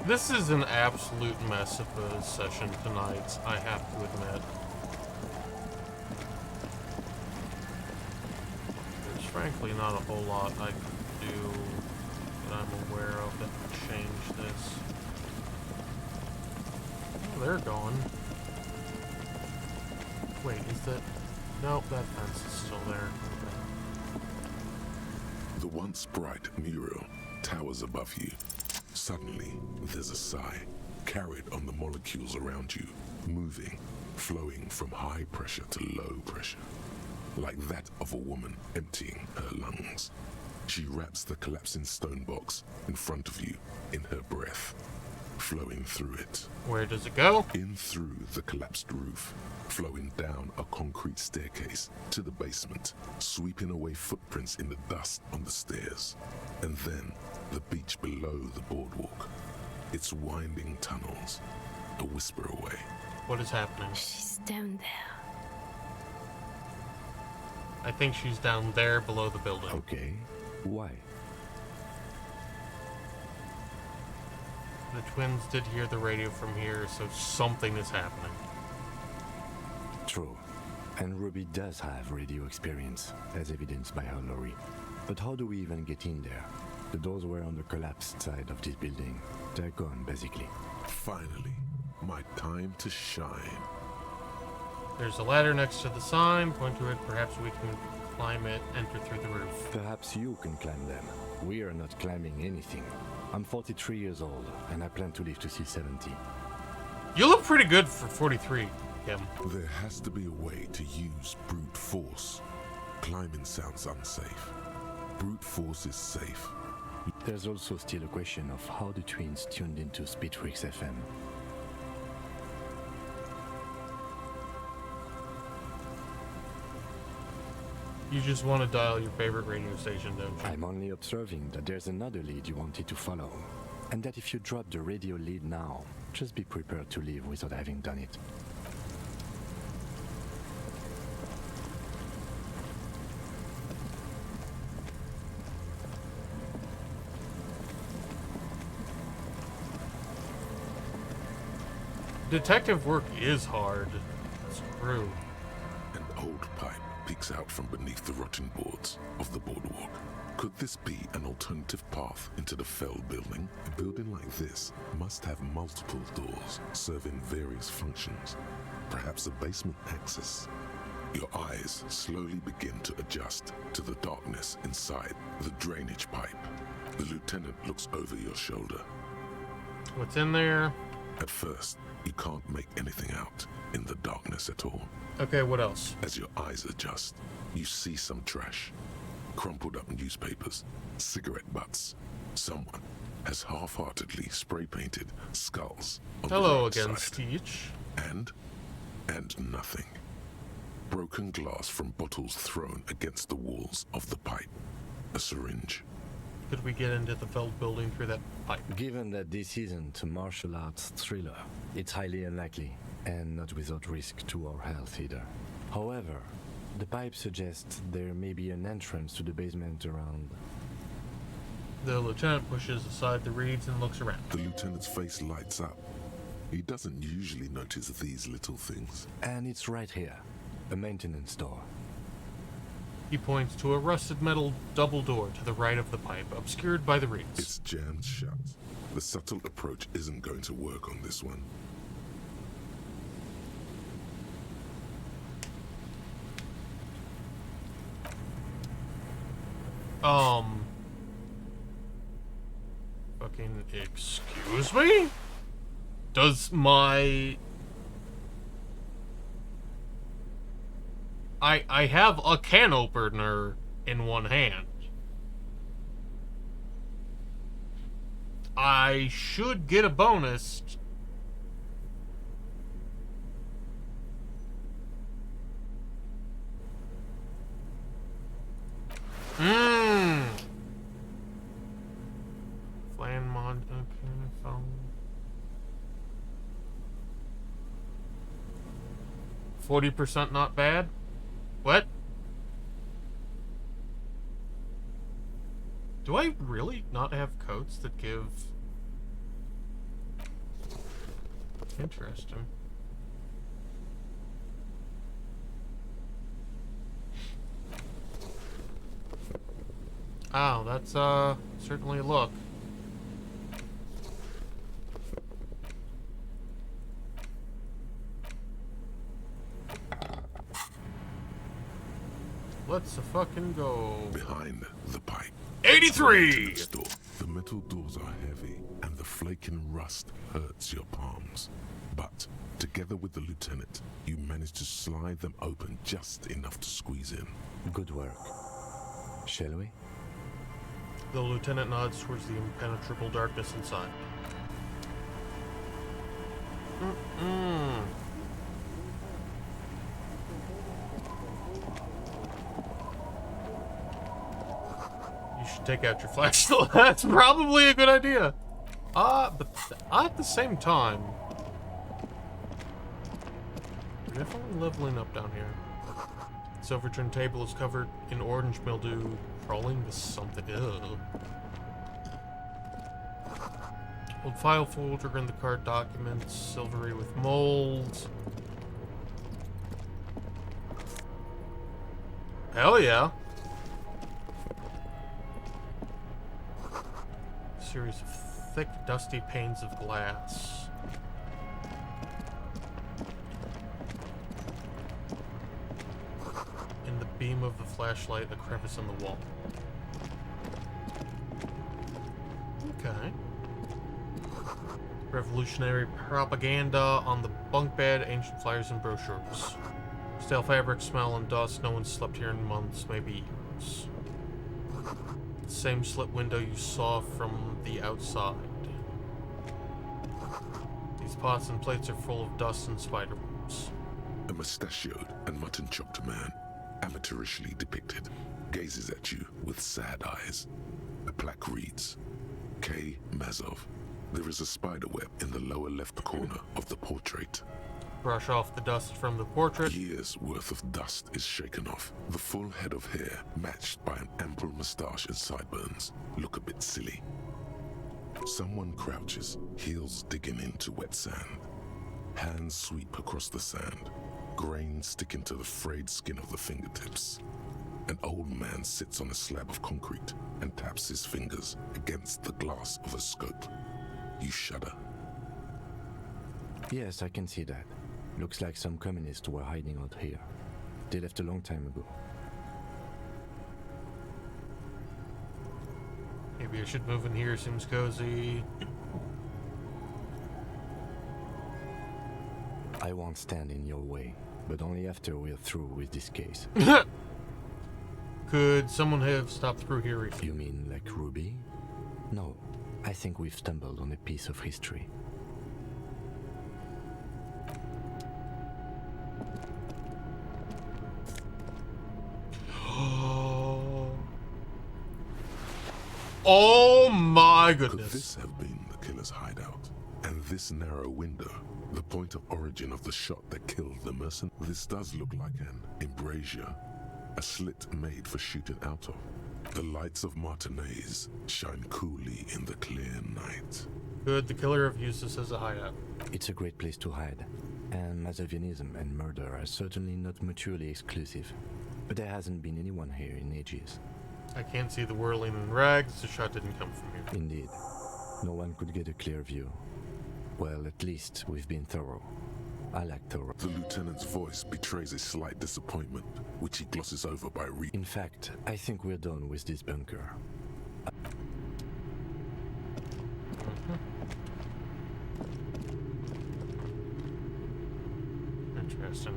This is an absolute mess of a session tonight, I have to admit. There's frankly not a whole lot I could do that I'm aware of that would change this. Oh, they're gone. Wait, is that... Nope, that fence is still there. Okay. The once bright mural towers above you. Suddenly, there's a sigh, carried on the molecules around you, moving, flowing from high pressure to low pressure, like that of a woman emptying her lungs. She wraps the collapsing stone box in front of you in her breath, flowing through it. Where does it go? In through the collapsed roof, flowing down a concrete staircase to the basement, sweeping away footprints in the dust on the stairs, and then the beach below the boardwalk. Its winding tunnels, a whisper away. What is happening? She's down there. I think she's down there below the building. Okay. Why? The twins did hear the radio from here, so something is happening. True. And Ruby does have radio experience, as evidenced by her lorry. But how do we even get in there? The doors were on the collapsed side of this building. They're gone, basically. Finally, my time to shine. There's a ladder next to the sign. Point to it. Perhaps we can climb it, enter through the roof. Perhaps you can climb them. We are not climbing anything. I'm 43 years old, and I plan to live to see 70. You look pretty good for 43, Kim. There has to be a way to use brute force. Climbing sounds unsafe. Brute force is safe. There's also still a question of how the twins tuned into Speedfreaks FM. You just want to dial your favorite radio station, don't you? I'm only observing that there's another lead you wanted to follow. And that if you drop the radio lead now, just be prepared to leave without having done it. Detective work is hard. It's true. An old pipe peeks out from beneath the rotting boards of the boardwalk. Could this be an alternative path into the Fell building? A building like this must have multiple doors serving various functions. Perhaps a basement access. Your eyes slowly begin to adjust to the darkness inside the drainage pipe. The lieutenant looks over your shoulder. What's in there? At first, you can't make anything out in the darkness at all. Okay, what else? As your eyes adjust, you see some trash. Crumpled up newspapers, cigarette butts. Someone has half-heartedly spray-painted skulls on Hello the right again, side. Stitch. And nothing. Broken glass from bottles thrown against the walls of the pipe. A syringe. Could we get into the Feld building through that pipe? Given that this isn't a martial arts thriller, it's highly unlikely, and not without risk to our health either. However, the pipe suggests there may be an entrance to the basement around. The lieutenant pushes aside the reeds and looks around. The lieutenant's face lights up. He doesn't usually notice these little things. And it's right here. A maintenance door. He points to a rusted metal double door to the right of the pipe, obscured by the reeds. It's jammed shut. The subtle approach isn't going to work on this one. Fucking excuse me? Does my... I have a can opener in one hand. I should get a bonus. Flan mod, okay, phone. 40% not bad? What? Do I really not have coats that give... Interesting. Oh, that's certainly a look. Let's fucking go. Behind the pipe. 83! The metal doors are heavy, and the flaking rust hurts your palms. But, together with the lieutenant, you manage to slide them open just enough to squeeze in. Good work. Shall we? The lieutenant nods towards the impenetrable darkness inside. You should take out your flashlight. That's probably a good idea. But at the same time, we're definitely leveling up down here. This overturned table is covered in orange mildew, crawling with something. Ugh. Old file folder in the card documents, silvery with mold. Hell yeah. Series of thick, dusty panes of glass. In the beam of the flashlight, a crevice in the wall. Okay. Revolutionary propaganda on the bunk bed, ancient flyers and brochures. Stale fabric, smell, and dust. No one slept here in months, maybe years. The same slit window you saw from the outside. These pots and plates are full of dust and spider webs. A mustachioed and mutton-chopped man, amateurishly depicted, gazes at you with sad eyes. A plaque reads, K. Mazov. There is a spider web in the lower left corner of the portrait. Brush off the dust from the portrait. Years worth of dust is shaken off. The full head of hair, matched by an ample moustache and sideburns, look a bit silly. Someone crouches, heels digging into wet sand. Hands sweep across the sand, grains sticking to the frayed skin of the fingertips. An old man sits on a slab of concrete and taps his fingers against the glass of a scope. You shudder. Yes, I can see that. Looks like some communists were hiding out here. They left a long time ago. Maybe I should move in here, seems cozy. I won't stand in your way, but only after we're through with this case. Could someone have stopped through here recently? You mean like Ruby? No, I think we've stumbled on a piece of history. Oh my goodness. Could this have been the killer's hideout? And this narrow window, the point of origin of the shot that killed the mercenary? This does look like an embrasure, a slit made for shooting out of. The lights of Martinez shine coolly in the clear night. Good, the killer have used this as a hideout. It's a great place to hide, and Mazovianism and murder are certainly not mutually exclusive. But there hasn't been anyone here in ages. I can't see the whirling in rags. The shot didn't come from here. Indeed. No one could get a clear view. Well, at least we've been thorough. I like thorough. The lieutenant's voice betrays a slight disappointment, which he glosses over by In fact, I think we're done with this bunker. Interesting.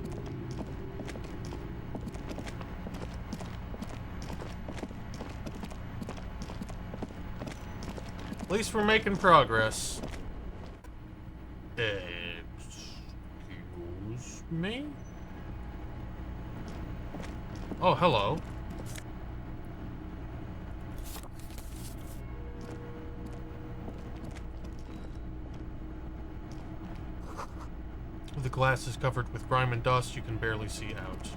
At least we're making progress. Excuse me? Oh, hello. The glass is covered with grime and dust. You can barely see out.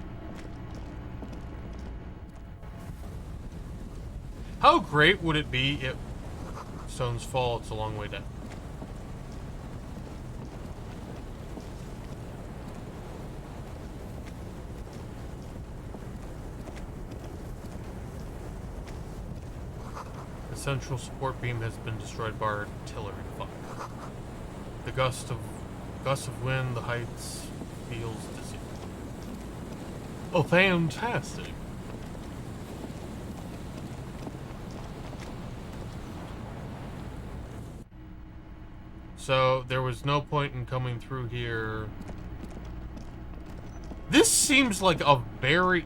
How great would it be if stones fall? It's a long way down. The central support beam has been destroyed by artillery fire. The gust of wind, the heights feels dizzy. Oh, fantastic. So there was no point in coming through here. This seems like a very,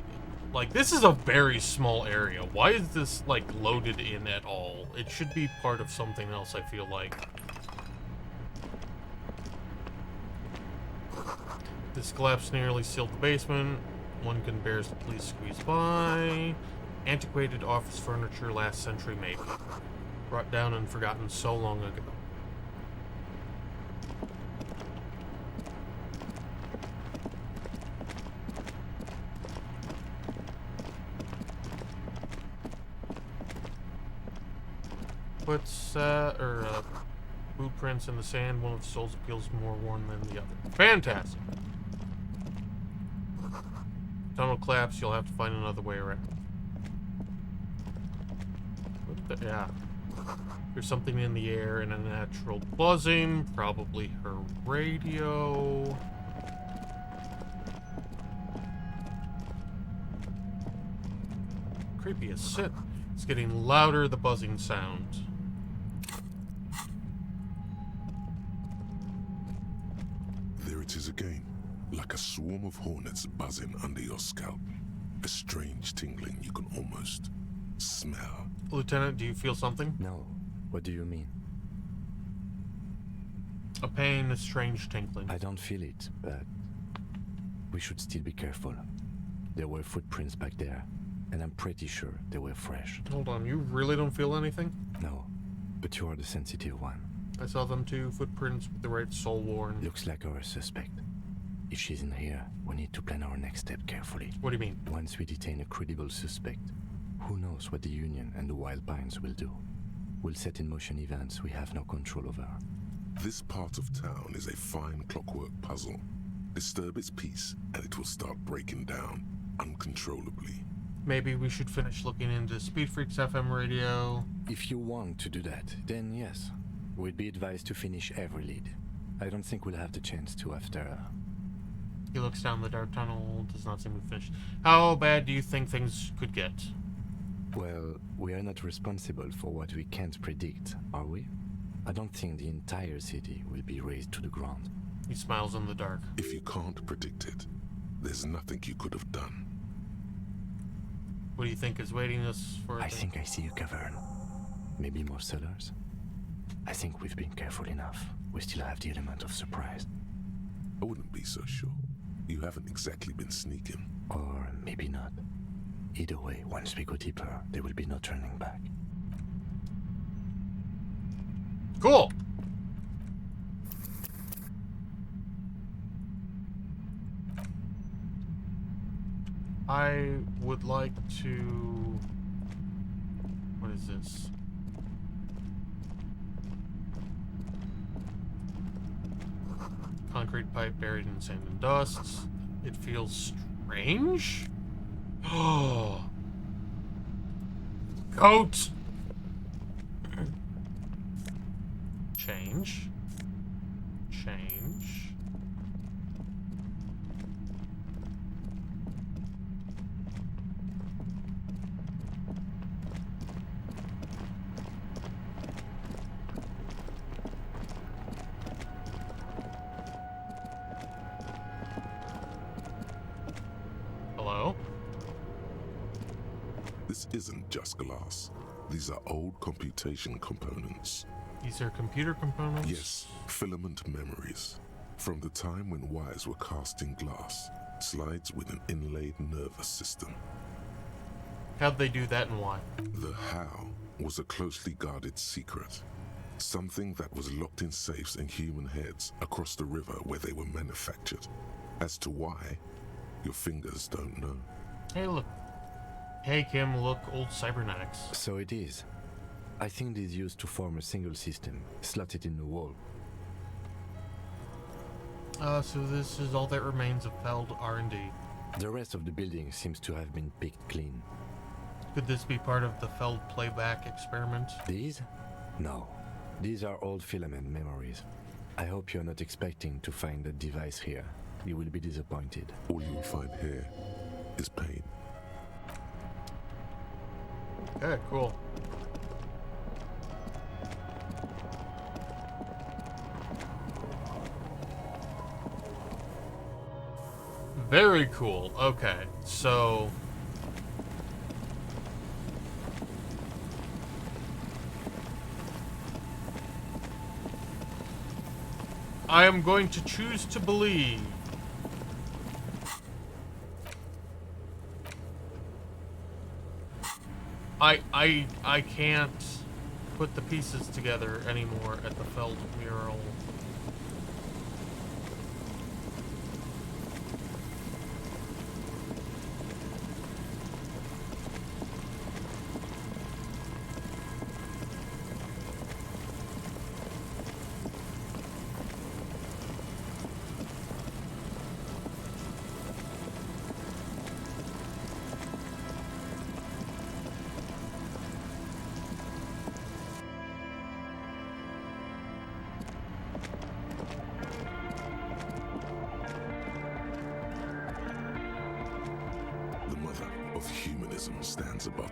this is a very small area. Why is this, loaded in at all? It should be part of something else, I feel like. This collapse nearly sealed the basement. One can barely squeeze by. Antiquated office furniture, last century maybe. Brought down and forgotten so long ago. Boot prints in the sand. One of the soles appeals more worn than the other. Fantastic. Tunnel collapse. You'll have to find another way around. Yeah. There's something in the air and a natural buzzing. Probably her radio. Creepy as shit. It's getting louder, the buzzing sound. There it is again, like a swarm of hornets buzzing under your scalp. A strange tingling you can almost smell. Lieutenant, do you feel something? No. What do you mean? A pain, a strange tingling. I don't feel it, but we should still be careful. There were footprints back there, and I'm pretty sure they were fresh. Hold on, you really don't feel anything? No, but you are the sensitive one. I saw them too, footprints with the right sole worn. Looks like our suspect. If she's in here, we need to plan our next step carefully. What do you mean? Once we detain a credible suspect, who knows what the Union and the Wild Pines will do? We'll set in motion events we have no control over. This part of town is a fine clockwork puzzle. Disturb its peace, and it will start breaking down uncontrollably. Maybe we should finish looking into Speed Freaks FM radio. If you want to do that, then yes. We'd be advised to finish every lead. I don't think we'll have the chance to after... He looks down the dark tunnel, does not seem to be finished. How bad do you think things could get? Well, we are not responsible for what we can't predict, are we? I don't think the entire city will be razed to the ground. He smiles in the dark. If you can't predict it, there's nothing you could have done. What do you think is waiting us for? I think I see a cavern. Maybe more cellars? I think we've been careful enough. We still have the element of surprise. I wouldn't be so sure. You haven't exactly been sneaking. Or maybe not. Either way, once we go deeper, there will be no turning back. Cool! I would like to... What is this? concrete pipe buried in sand and dust. It feels strange. Oh. Goat! Change. Change. Hello? This isn't just glass. These are old computation components. These are computer components? Yes, filament memories. From the time when wires were cast in glass, slides with an inlaid nervous system. How'd they do that and why? The how was a closely guarded secret. Something that was locked in safes in human heads across the river where they were manufactured. As to why, your fingers don't know. Hey, look. Hey, Kim, look, old cybernetics. So it is. I think it is used to form a single system, slotted in the wall. So this is all that remains of Feld R&D. The rest of the building seems to have been picked clean. Could this be part of the Feld playback experiment? These? No. These are old filament memories. I hope you're not expecting to find that device here. You will be disappointed. All you will find here is pain. Okay, cool. Very cool. Okay, so... I am going to choose to believe I can't put the pieces together anymore at the Feld mural. Of humanism stands above.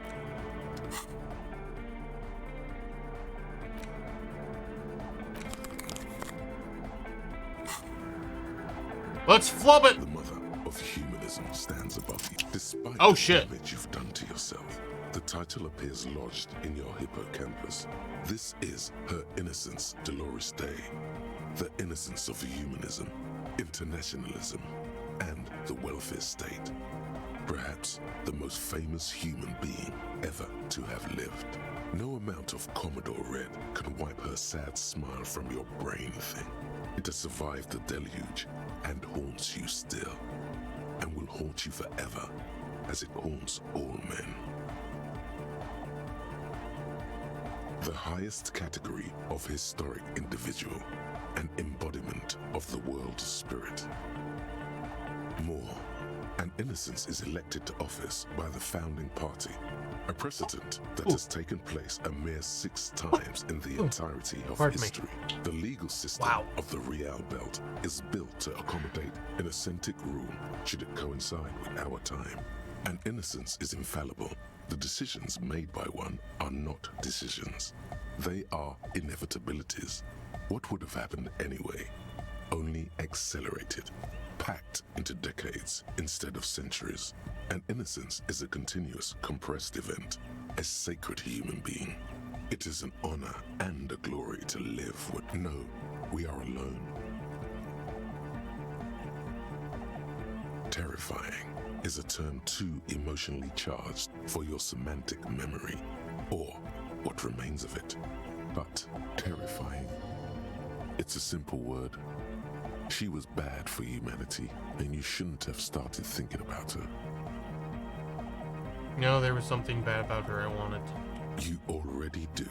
Let's flub it! The mother of humanism stands above you. Despite the damage you've done to yourself, the title appears lodged in your hippocampus. This is Her Innocence Dolores Day. The innocence of humanism, internationalism, and the welfare state. Perhaps the most famous human being ever to have lived. No amount of Commodore Red can wipe her sad smile from your brain thing. It has survived the deluge and haunts you still, and will haunt you forever as it haunts all men. The highest category of historic individual, an embodiment of the world spirit. More. An innocence is elected to office by the founding party, a precedent that has taken place a mere 6 times in the entirety of history. The legal system of the Real Belt is built to accommodate an authentic rule should it coincide with our time. An innocence is infallible. The decisions made by one are not decisions. They are inevitabilities. What would have happened anyway? Only accelerated. Packed into decades instead of centuries. And innocence is a continuous, compressed event, a sacred human being. It is an honor and a glory to live with. No, we are alone. Terrifying is a term too emotionally charged for your semantic memory, or what remains of it. But terrifying, it's a simple word. She was bad for humanity, and you shouldn't have started thinking about her. No, there was something bad about her I wanted. You already do.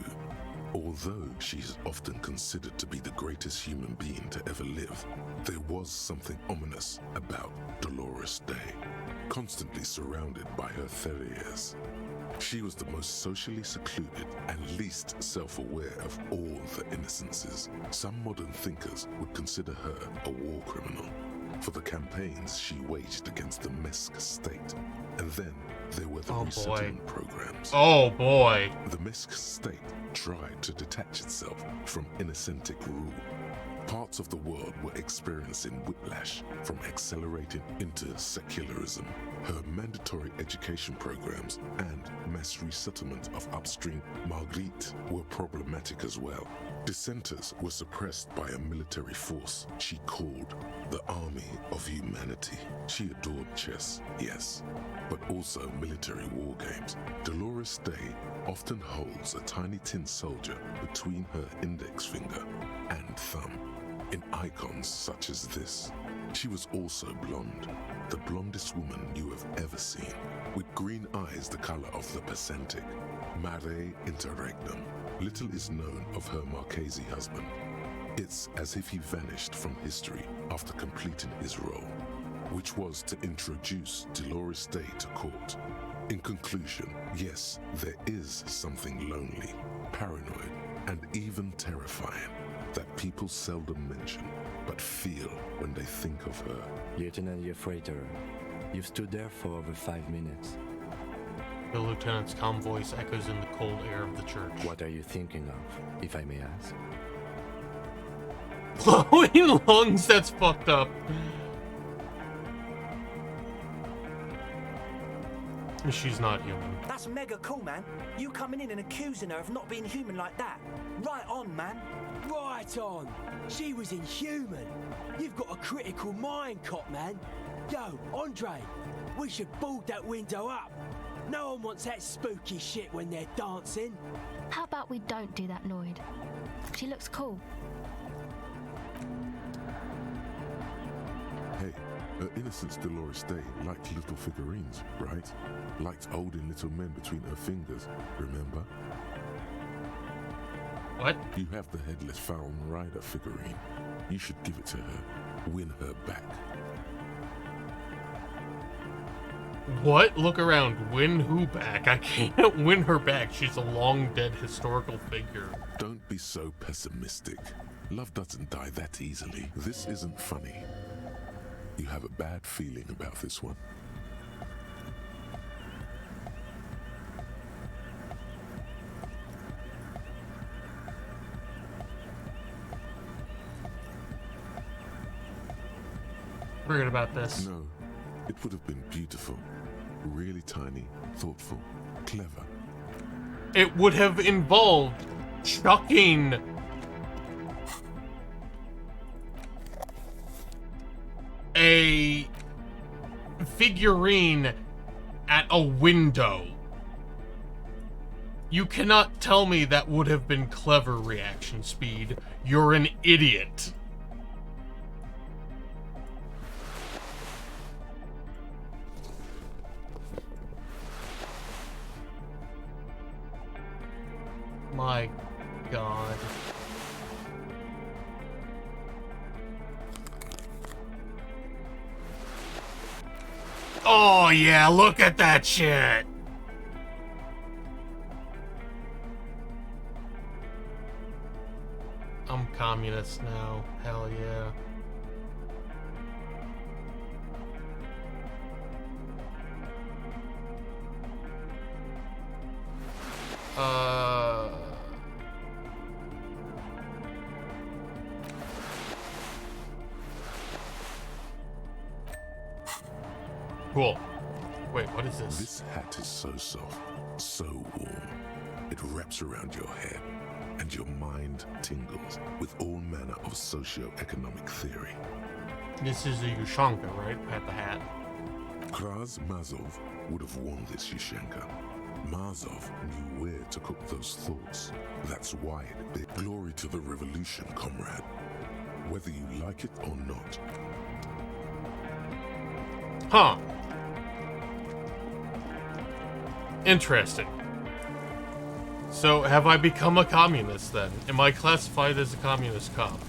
Although she's often considered to be the greatest human being to ever live, there was something ominous about Dolores Day, constantly surrounded by her Theriers. She was the most socially secluded and least self-aware of all the innocences. Some modern thinkers would consider her a war criminal for the campaigns she waged against the Mesk state. And then there were the resettlement programs. Oh boy. The Mesk state tried to detach itself from Innocentic rule. Parts of the world were experiencing whiplash from accelerating into secularism. Her mandatory education programs and mass resettlement of upstream Marguerite were problematic as well. Dissenters were suppressed by a military force she called the Army of Humanity. She adored chess, yes, but also military war games. Dolores Day often holds a tiny tin soldier between her index finger and thumb in icons such as this. She was also blonde, the blondest woman you have ever seen, with green eyes the color of the Pacentic, Mare Interregnum. Little is known of her Marchese husband. It's as if he vanished from history after completing his role, which was to introduce Dolores Day to court. In conclusion, yes, there is something lonely, paranoid, and even terrifying that people seldom mention, but feel when they think of her. Lieutenant Yefreiter, you've stood there for over 5 minutes. The lieutenant's calm voice echoes in the cold air of the church. What are you thinking of, if I may ask? Glowing lungs, that's fucked up. She's not human. That's mega cool, man. You coming in and accusing her of not being human like that. Right on, man. Right on. She was inhuman. You've got a critical mind, cop, man. Yo, Andre, we should board that window up. No one wants that spooky shit when they're dancing. How about we don't do that, Lloyd? She looks cool. Hey, her Innocence Dolores Day liked little figurines, right? Liked holding little men between her fingers, remember? What? You have the Headless Falcon Rider figurine. You should give it to her. Win her back. What? Look around. Win who back? I can't win her back. She's a long dead historical figure. Don't be so pessimistic. Love doesn't die that easily. This isn't funny. You have a bad feeling about this one. Forget about this. No, it would have been beautiful. Really tiny, thoughtful, clever. It would have involved chucking a figurine at a window. You cannot tell me that would have been clever reaction speed. You're an idiot. My God. Oh yeah, look at that shit. I'm communist now. Hell yeah. Cool. Wait, what is this? This hat is so soft, so warm. It wraps around your head, and your mind tingles with all manner of socio-economic theory. This is a Ushanka, right? Pat the hat. Kraz Mazov would have worn this Ushanka. Mazov knew where to cook those thoughts. That's why it bit. Glory to the revolution, comrade. Whether you like it or not. Huh. So, have I become a communist then? Am I classified as a communist cop?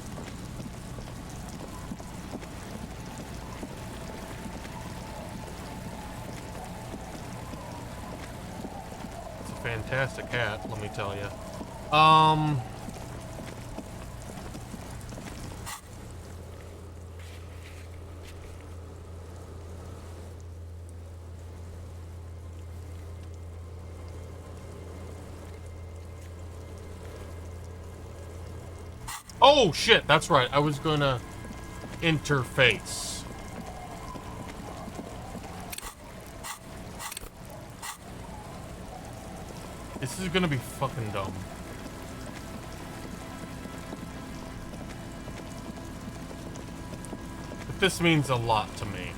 It's a fantastic hat, let me tell you. Oh shit, that's right. I was gonna interface. This is gonna be fucking dumb. But this means a lot to me.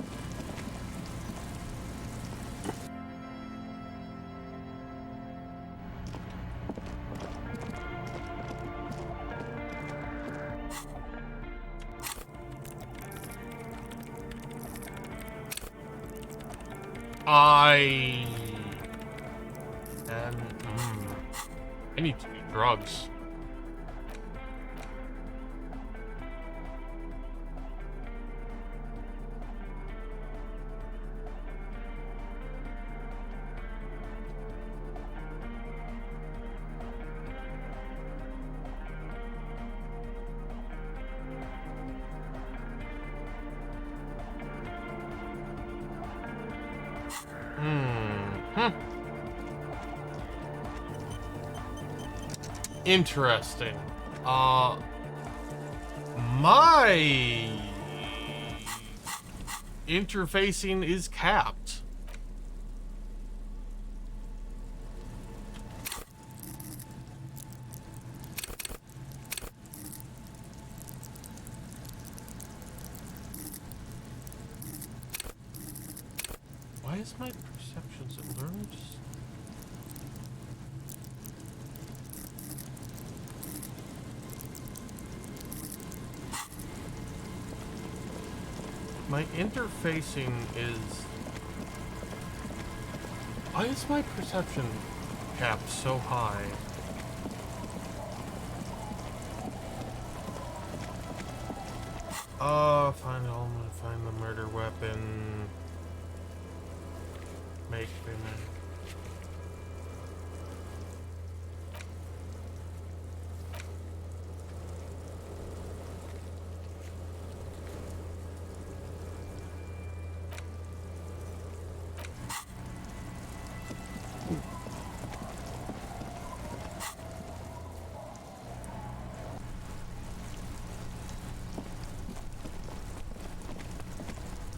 I need to do drugs. Interesting. My interfacing is capped. Why is my perceptions it learns? My interfacing is... Why is my perception cap so high? Find the element, find the murder weapon. Make payment.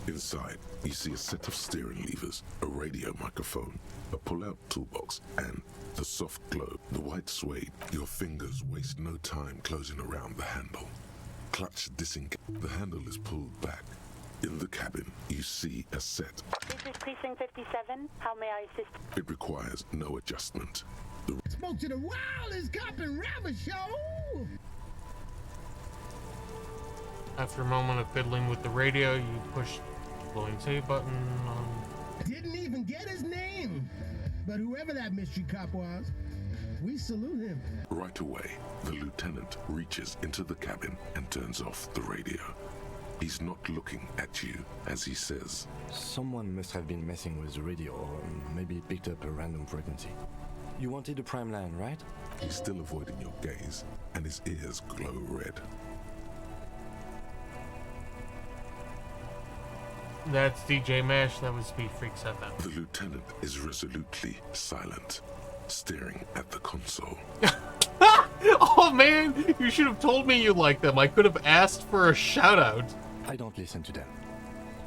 Inside, you see a set of steering levers, a radio microphone, a pull-out toolbox, and the soft globe, the white suede. Your fingers waste no time closing around the handle. Clutch disengage. The handle is pulled back. In the cabin, you see a set. This is Precinct 57. How may I assist? It requires no adjustment. Spoke to the wildest cop and rabbit show! After a moment of fiddling with the radio, you push the blowing save button on... Didn't even get his name! But whoever that mystery cop was, we salute him. Right away, the lieutenant reaches into the cabin and turns off the radio. He's not looking at you as he says, Someone must have been messing with the radio, or maybe picked up a random frequency. You wanted the prime line, right? He's still avoiding your gaze, and his ears glow red. That's DJ Mash, that was Speed Freaks FM. The lieutenant is resolutely silent, staring at the console. Oh man, you should have told me you liked them. I could have asked for a shout out. I don't listen to them.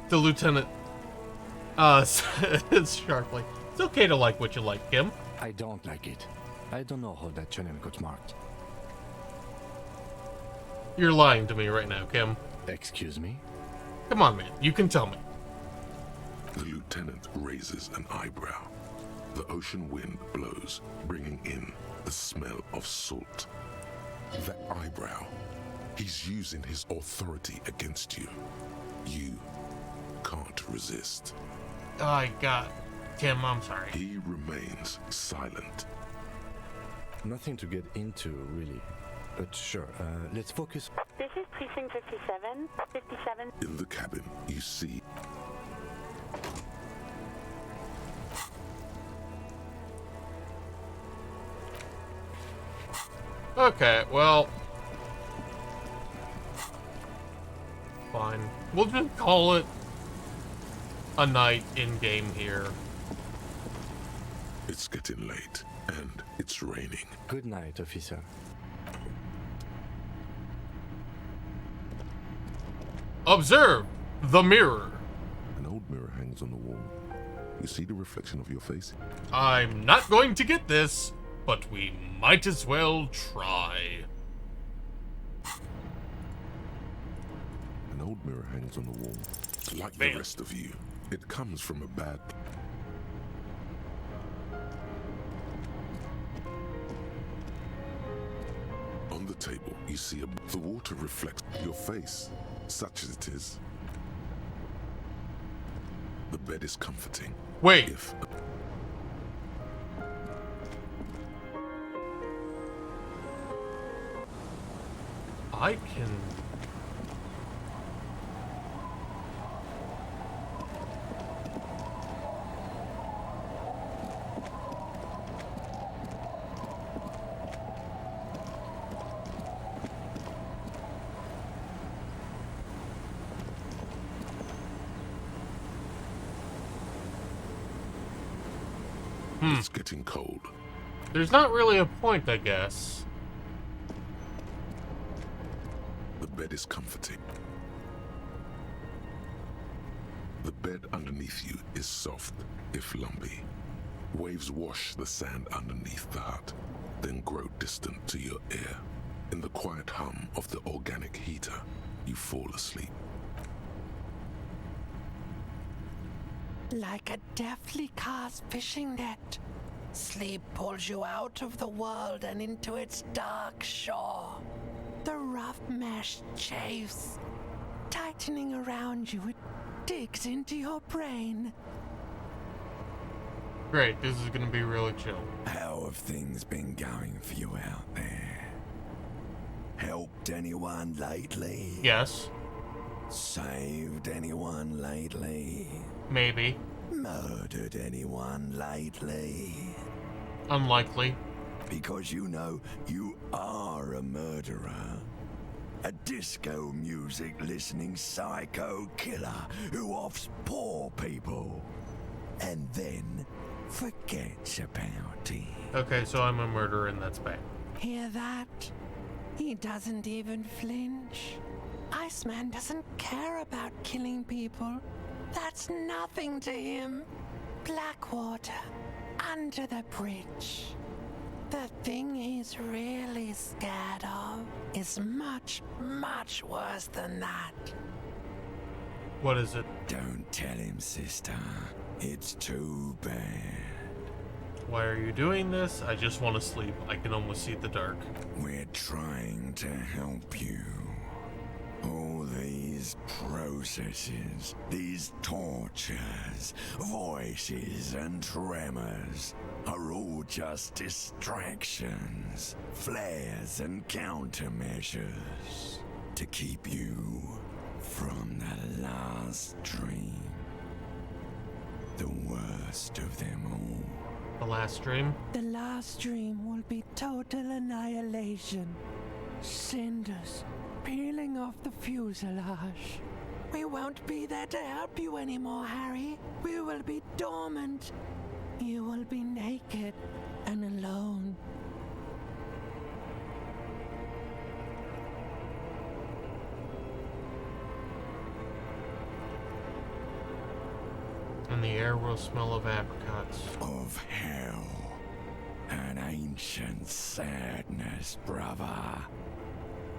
The lieutenant says sharply, it's okay to like what you like, Kim. I don't like it. I don't know how that channel got marked. You're lying to me right now, Kim. Excuse me? Come on, man. You can tell me. The lieutenant raises an eyebrow. The ocean wind blows, bringing in the smell of salt. That eyebrow. He's using his authority against you. You can't resist. I got... Kim, I'm sorry. He remains silent. Nothing to get into, really. But sure, let's focus. This is Precinct 57. 57. In the cabin, you see Okay, well, fine. We'll just call it a night in-game here. it's getting late and it's raining. Good night, officer. Observe the mirror. An old mirror hangs on the wall. You see the reflection of your face? I'm not going to get this, but we might as well try. An old mirror hangs on the wall. Like the rest of you, it comes from a bad... On the table, you see the water reflects your face, such as it is. The bed is comforting. Wait. If I can... It's getting cold. There's not really a point, I guess. The bed is comforting. The bed underneath you is soft, if lumpy. Waves wash the sand underneath the hut, then grow distant to your ear. In the quiet hum of the organic heater, you fall asleep. Like a deftly cast fishing net, sleep pulls you out of the world and into its dark shore. The rough mesh chafes, tightening around you, it digs into your brain. Great, this is gonna be really chill. How have things been going for you out there? Helped anyone lately? Yes. Saved anyone lately? Maybe. Murdered anyone lately? Unlikely. Because you know you are a murderer. A disco music listening psycho killer who offs poor people and then forgets about it. Okay, so I'm a murderer and that's bad. Hear that? He doesn't even flinch. Iceman doesn't care about killing people. That's nothing to him. Blackwater, under the bridge. The thing he's really scared of is much, much worse than that. What is it? Don't tell him, sister. It's too bad. Why are you doing this? I just want to sleep. I can almost see the dark. We're trying to help you. All these processes, these tortures, voices and tremors are all just distractions, flares and countermeasures to keep you from the last dream. The worst of them all. The last dream? The last dream will be total annihilation. Cinders peeling off the fuselage. We won't be there to help you anymore, Harry. We will be dormant. You will be naked and alone. And the air will smell of apricots. Of hell. An ancient sadness, brother.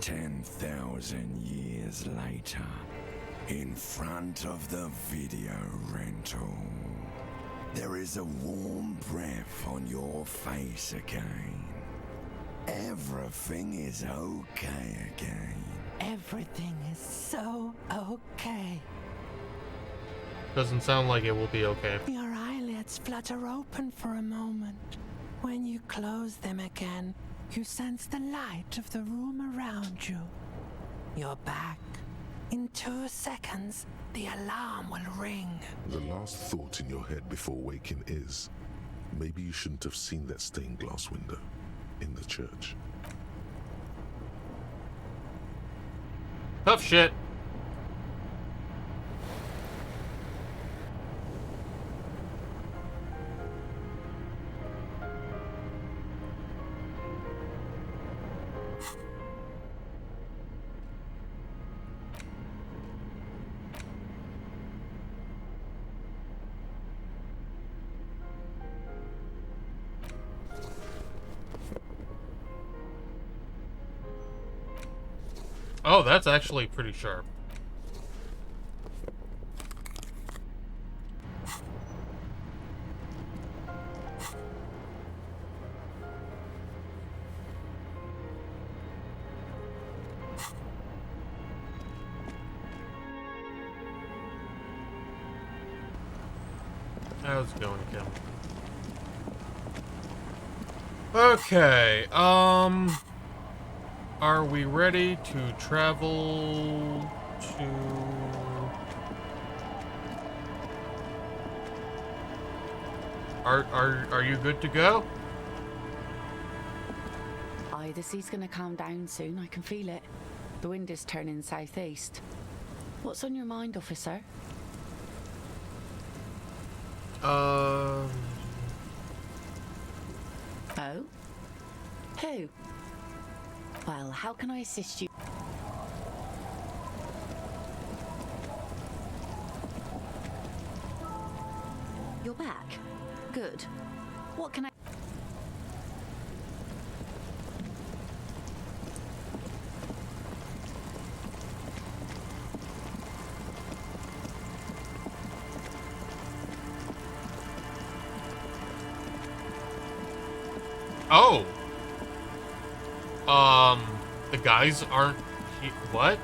10,000 years later, in front of the video rental, there is a warm breath on your face again. Everything is okay again. Everything is so okay. Doesn't sound like it will be okay. Your eyelids flutter open for a moment. When you close them again, you sense the light of the room around you. You're back. In 2 seconds, the alarm will ring. The last thought in your head before waking is, maybe you shouldn't have seen that stained glass window in the church. Tough shit. Oh, that's actually pretty sharp. How's it going, Kim? Okay, are we ready to travel to... Are you good to go? Aye, the sea's gonna calm down soon. I can feel it. The wind is turning southeast. What's on your mind, officer? Oh? Who? Well, how can I assist you? You're back. Good. What can I... Oh! The guys aren't... What?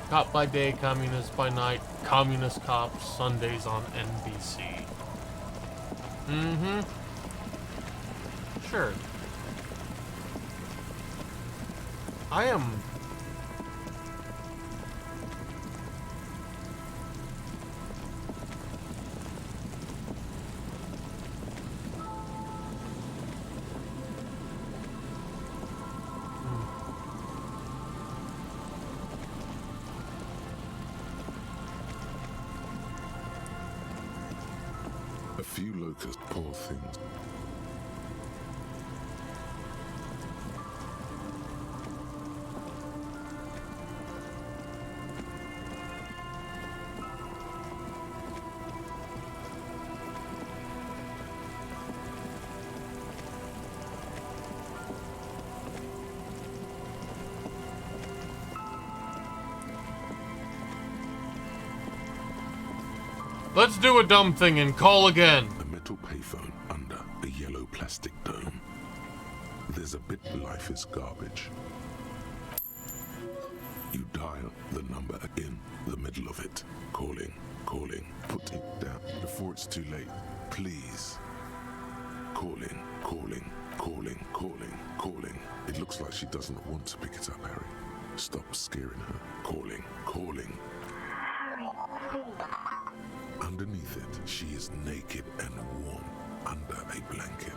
Cop by day, communist by night. Communist cops, Sundays on NBC. Mm-hmm. Sure. I am... A few locusts, poor things. Let's do a dumb thing and call again. A metal payphone under a yellow plastic dome. There's a bit life is garbage. You dial the number in the middle of it. Calling, calling, put it down before it's too late. Please. Calling, calling, calling, calling, calling. It looks like she doesn't want to pick it up, Harry. Stop scaring her. Calling, calling. Underneath it, she is naked and warm under a blanket.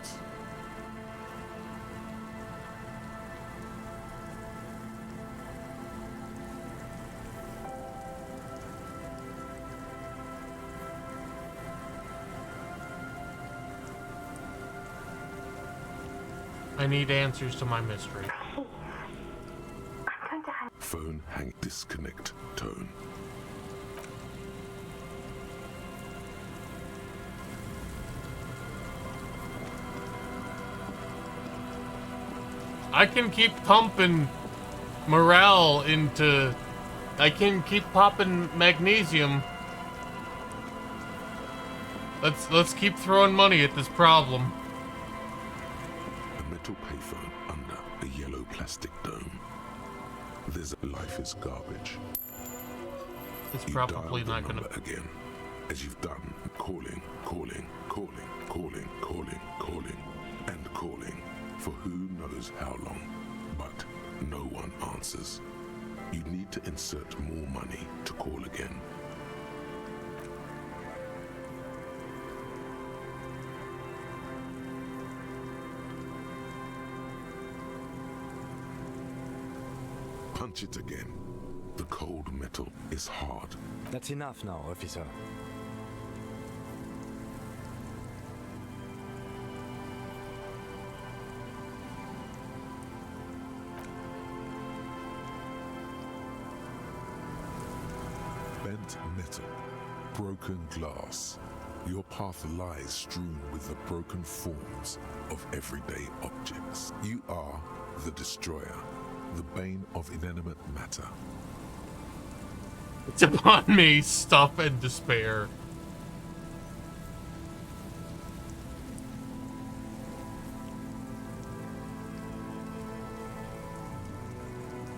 I need answers to my mystery. Phone hang disconnect tone. I can keep pumping morale into... I can keep popping magnesium. Let's keep throwing money at this problem. A metal payphone under a yellow plastic dome. There's life is garbage. It's You probably dial the not gonna... number again. as you've done, calling, and calling for who knows how long, but no one answers. You need to insert more money to call again. Punch it again. The cold metal is hard. That's enough now, officer. Bent metal, broken glass. Your path lies strewn with the broken forms of everyday objects. You are the destroyer, the bane of inanimate matter. It's upon me, stuff and despair.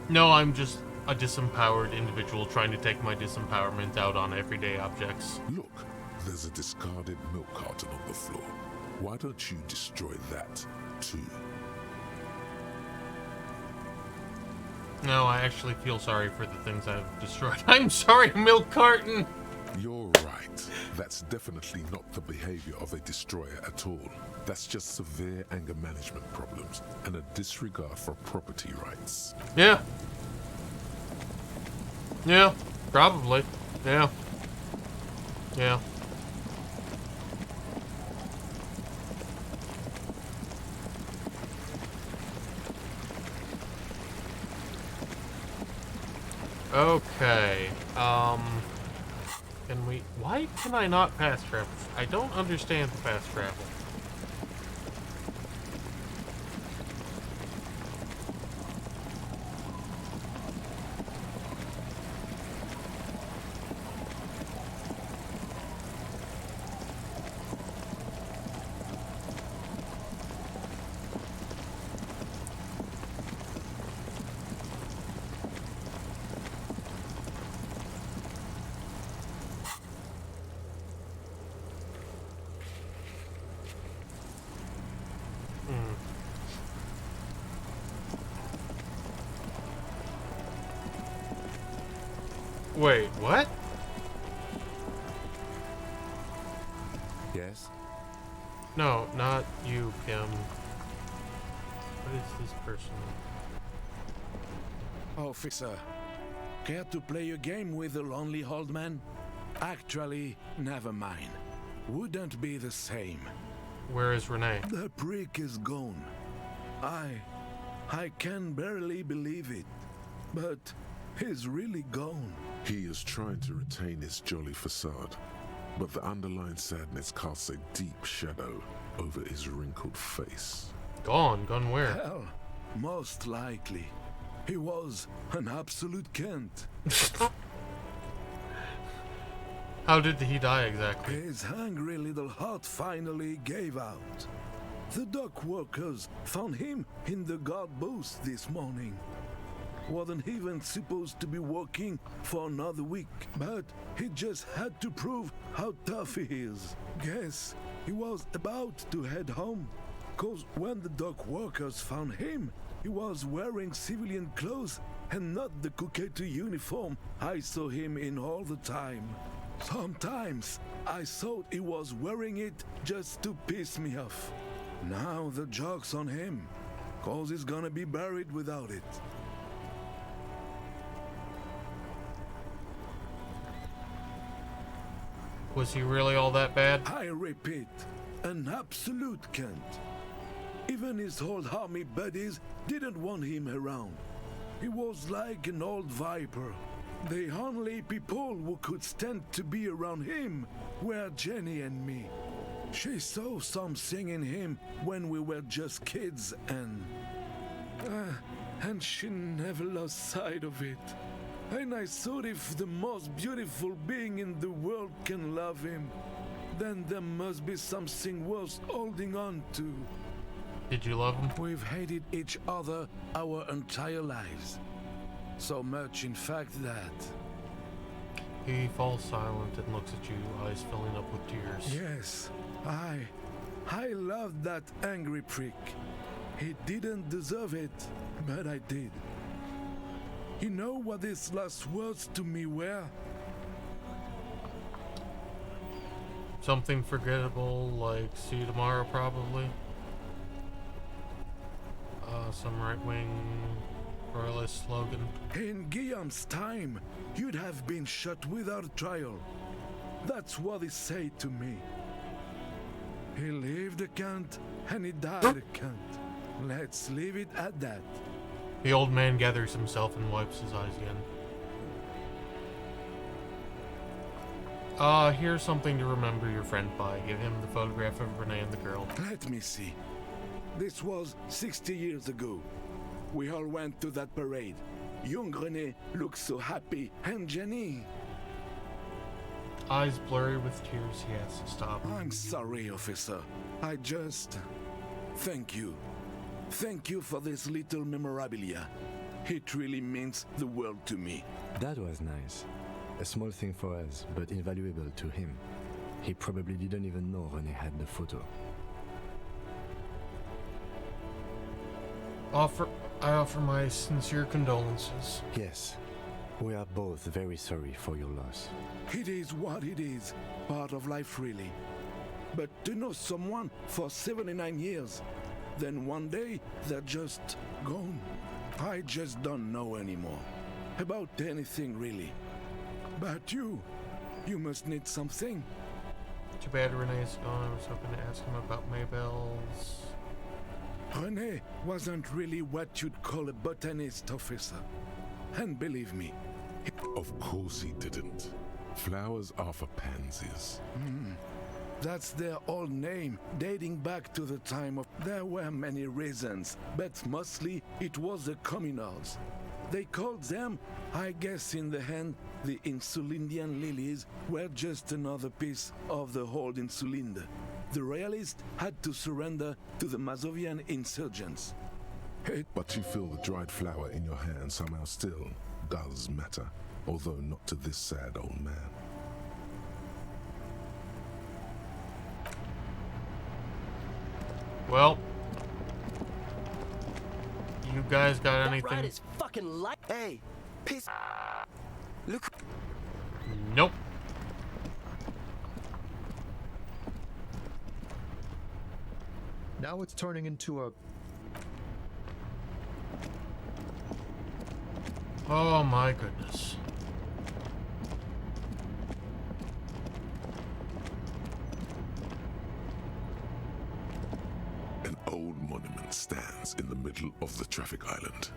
No, I'm just a disempowered individual trying to take my disempowerment out on everyday objects. Look, there's a discarded milk carton on the floor. Why don't you destroy that, too? No, I actually feel sorry for the things I've destroyed. I'm sorry, milk carton! You're right. That's definitely not the behavior of a destroyer at all. That's just severe anger management problems and a disregard for property rights. Yeah. Yeah, probably. Yeah. Yeah. Okay, can we, why can I not fast travel? I don't understand the fast travel. Wait, what? Yes? No, not you, Kim. What is this person? Officer, care to play a game with the lonely old man? Actually, never mind. Wouldn't be the same. Where is Renee? The prick is gone. I can barely believe it, but he's really gone. He is trying to retain his jolly facade, but the underlying sadness casts a deep shadow over his wrinkled face. Gone? Gone where? Hell, most likely. He was an absolute Kent. How did he die exactly? His hungry little heart finally gave out. The dock workers found him in the guard booth this morning. Wasn't even supposed to be working for another week, but he just had to prove how tough he is. Guess he was about to head home, cause when the dock workers found him, he was wearing civilian clothes and not the Kuketu uniform I saw him in all the time. Sometimes I thought he was wearing it just to piss me off. Now the joke's on him, cause he's gonna be buried without it. Was he really all that bad? I repeat, an absolute Kent. Even his old army buddies didn't want him around. He was like an old viper. The only people who could stand to be around him were Jenny and me. She saw something in him when we were just kids and she never lost sight of it. And I thought if the most beautiful being in the world can love him, then there must be something worth holding on to. Did you love him? We've hated each other our entire lives. So much, in fact, that... He falls silent and looks at you, eyes filling up with tears. Yes, I loved that angry prick. He didn't deserve it, but I did. You know what his last words to me were? Something forgettable, like see you tomorrow, probably. Some right-wing royalist slogan. In Guillaume's time, you'd have been shot without trial. That's what he said to me. He lived a cunt, and he died a cunt. Let's leave it at that. The old man gathers himself and wipes his eyes again. Here's something to remember your friend by. Give him the photograph of Renee and the girl. Let me see. This was 60 years ago. We all went to that parade. Young Renee looked so happy, and Jenny... Eyes blurry with tears, he has to stop. I'm sorry, officer. I just... Thank you. Thank you for this little memorabilia. It really means the world to me. That was nice. A small thing for us, but invaluable to him. He probably didn't even know Renee had the photo. I offer my sincere condolences. Yes, we are both very sorry for your loss. It is what it is. Part of life, really. But to know someone for 79 years, then one day they're just gone. I just don't know anymore. About anything, really. But you must need something. Too bad Renee's gone. I was hoping to ask him about Maybelle's... Renee wasn't really what you'd call a botanist, officer. And believe me... Of course he didn't. Flowers are for pansies. That's their old name, dating back to the time of... There were many reasons, but mostly it was the communals. They called them, I guess in the end, the Insulindian lilies were just another piece of the whole Insulinde. The royalists had to surrender to the Mazovian insurgents. But you feel the dried flower in your hand somehow still does matter, although not to this sad old man. Well, you guys got anything? That ride is fucking light. Hey, piss. Look. Nope. Now it's turning into a... Oh my goodness. An old monument stands in the middle of the traffic island.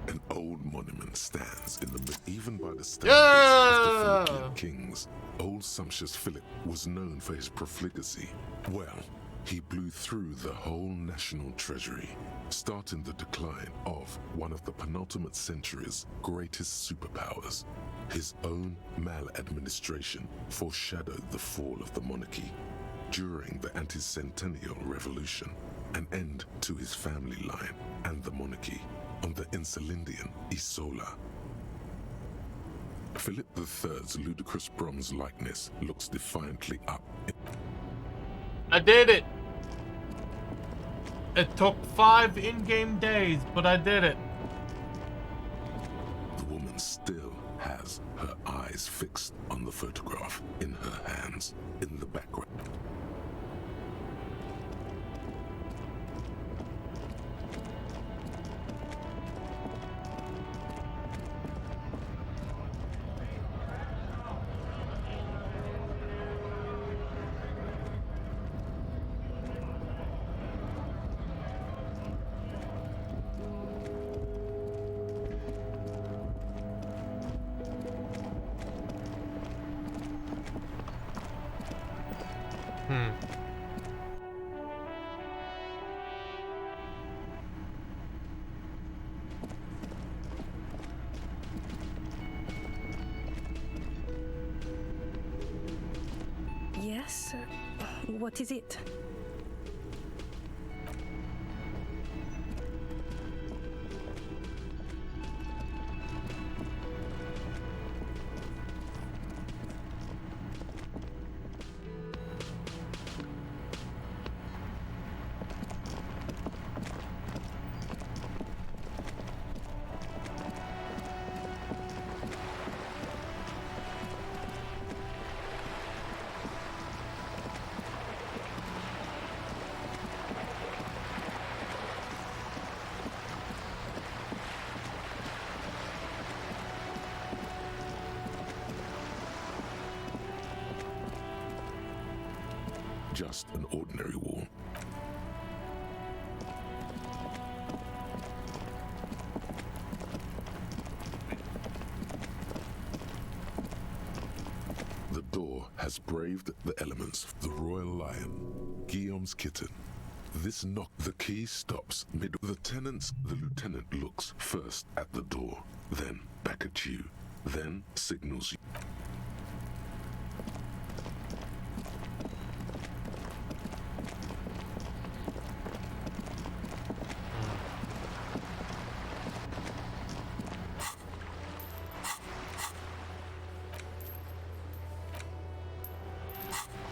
An old monument stands in the middle, even by the standards of the Philippian kings. Old sumptuous Philip was known for his profligacy. Well, he blew through the whole national treasury, starting the decline of one of the penultimate century's greatest superpowers. His own maladministration foreshadowed the fall of the monarchy. During the anti-centennial revolution, an end to his family line and the monarchy on the Insulindian Isola. Philip III's ludicrous bronze likeness looks defiantly up. I did it! It took 5 in-game days, but I did it. The woman still has her eyes fixed on the photograph in her hands in the background. Yes? What is it? just an ordinary wall. The door has braved the elements. The royal lion, Guillaume's kitten. This knock, the key stops mid. The lieutenant looks first at the door, then back at you, then signals you.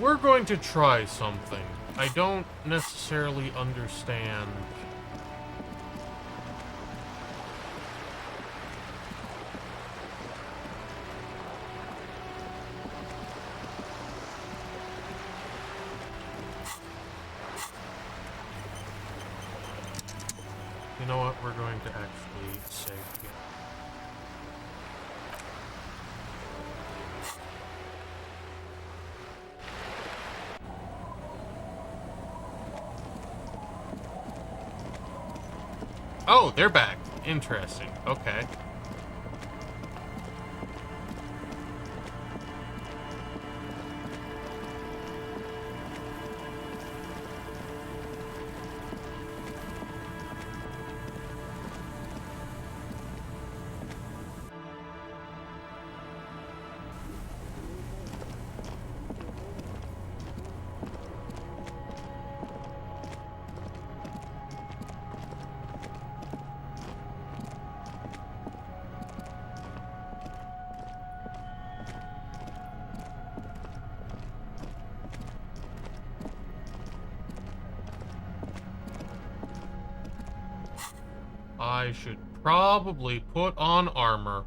We're going to try something. I don't necessarily understand. You know what? We're going to actually save here. Oh, they're back. Interesting. Okay. I should probably put on armor.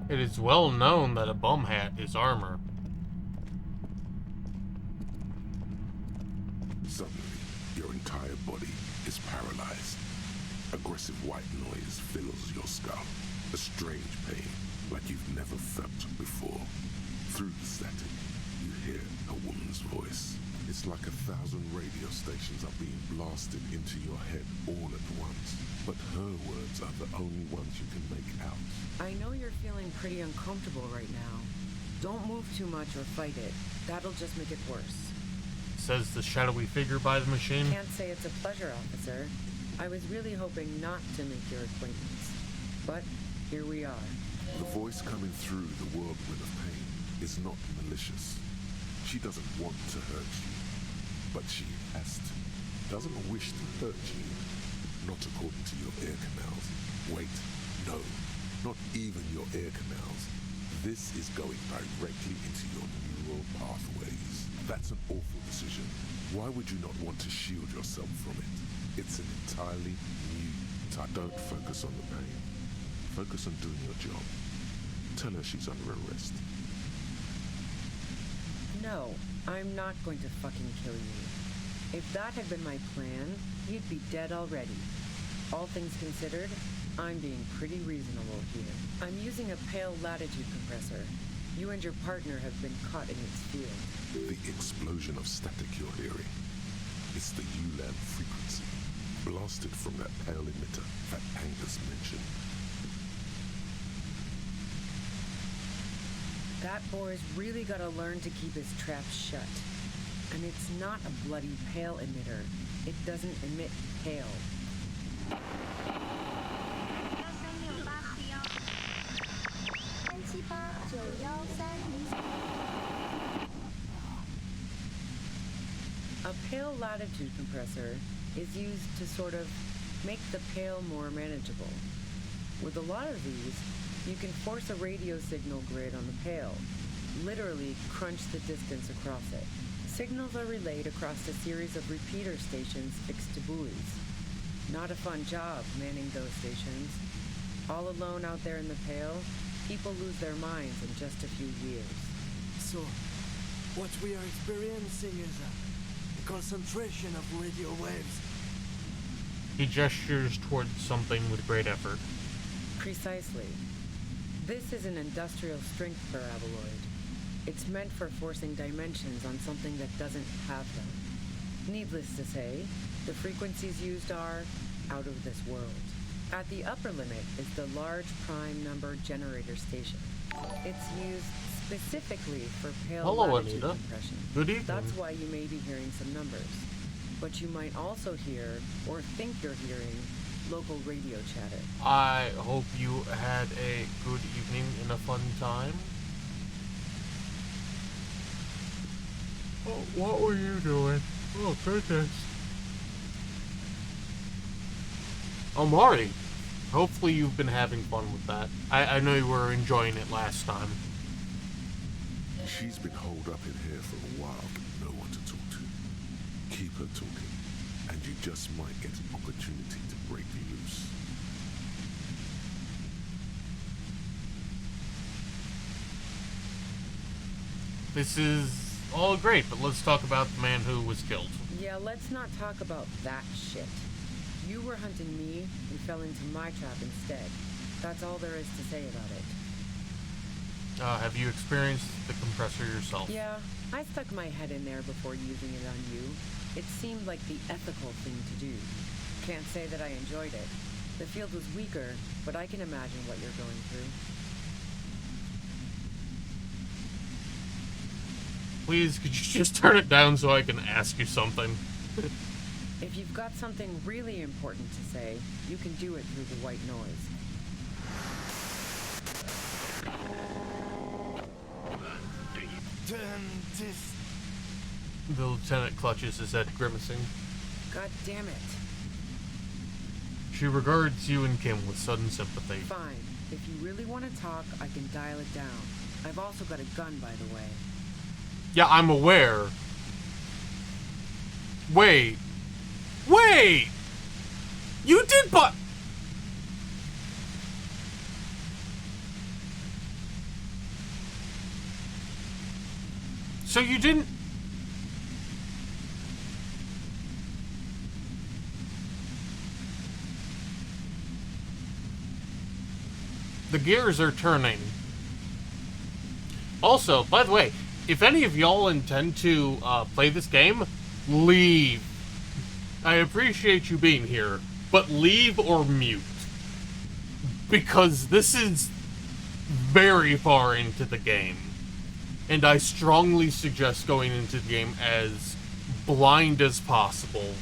It is well known that a bum hat is armor. Suddenly, your entire body is paralyzed. Aggressive white noise fills your skull. A strange pain, like you've never felt before. Through the static, you hear a woman's voice. It's like 1,000 radio stations are being blasted into your head all at once. But her words are the only ones you can make out. I know you're feeling pretty uncomfortable right now. Don't move too much or fight it. That'll just make it worse. Says the shadowy figure by the machine. Can't say it's a pleasure, officer. I was really hoping not to make your acquaintance. But here we are. The voice coming through the whirlwind of pain is not malicious. She doesn't want to hurt you, but she has to. Doesn't wish to hurt you. Not according to your ear canals. Wait, no, not even your ear canals. This is going directly into your neural pathways. That's an awful decision. Why would you not want to shield yourself from it? It's an entirely new type. Don't focus on the pain. Focus on doing your job. Tell her she's under arrest. No, I'm not going to fucking kill you. If that had been my plan, you'd be dead already. All things considered, I'm being pretty reasonable here. I'm using a pale latitude compressor. You and your partner have been caught in its field. The explosion of static you're hearing. It's the ULAN frequency, blasted from that pale emitter that Angus mentioned. That boy's really gotta learn to keep his trap shut. And it's not a bloody pale emitter. It doesn't emit pale. A pale latitude compressor is used to sort of make the pale more manageable. With a lot of these, you can force a radio signal grid on the pale, literally crunch the distance across it. Signals are relayed across a series of repeater stations fixed to buoys. Not a fun job manning those stations. All alone out there in the Pale, people lose their minds in just a few years. So, what we are experiencing is a concentration of radio waves. He gestures towards something with great effort. Precisely. This is an industrial strength paraboloid. It's meant for forcing dimensions on something that doesn't have them. Needless to say, the frequencies used are out of this world. At the upper limit is the large prime number generator station. It's used specifically for pale Hello, latitude Anita. compression. Good evening. That's why you may be hearing some numbers. But you might also hear, or think you're hearing, local radio chatter. I hope you had a good evening and a fun time. Oh, what were you doing? Oh, goodness. Oh, Mari. Hopefully you've been having fun with that. I know you were enjoying it last time. She's been holed up in here for a while with no one to talk to. Keep her talking, and you just might get an opportunity to break loose. This is all great, but let's talk about the man who was killed. Yeah, let's not talk about that shit. You were hunting me and fell into my trap instead. That's all there is to say about it. Have you experienced the compressor yourself? Yeah, I stuck my head in there before using it on you. It seemed like the ethical thing to do. Can't say that I enjoyed it. The field was weaker, but I can imagine what you're going through. Please, could you just turn it down so I can ask you something? If you've got something really important to say, you can do it through the white noise. The lieutenant clutches his head, grimacing. God damn it. She regards you and Kim with sudden sympathy. Fine. If you really want to talk, I can dial it down. I've also got a gun, by the way. Yeah, I'm aware. Wait. Wait! You did but... So you didn't... The gears are turning. Also, by the way, if any of y'all intend to play this game, leave. I appreciate you being here, but leave or mute. Because this is very far into the game. And I strongly suggest going into the game as blind as possible.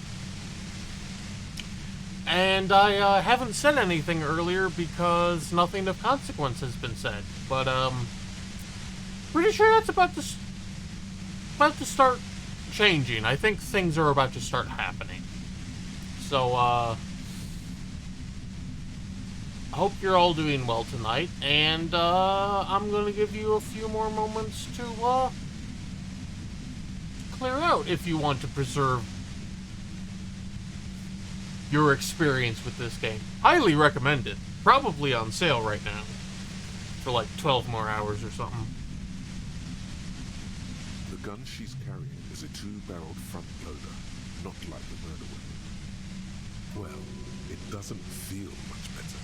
And I haven't said anything earlier because nothing of consequence has been said. But, pretty sure that's about to start changing. I think things are about to start happening. So, I hope you're all doing well tonight, and I'm gonna give you a few more moments to clear out if you want to preserve your experience with this game. Highly recommend it. Probably on sale right now for like 12 more hours or something. The gun she's carrying is a two-barreled front loader, not like the murder weapon. Well, it doesn't feel much better,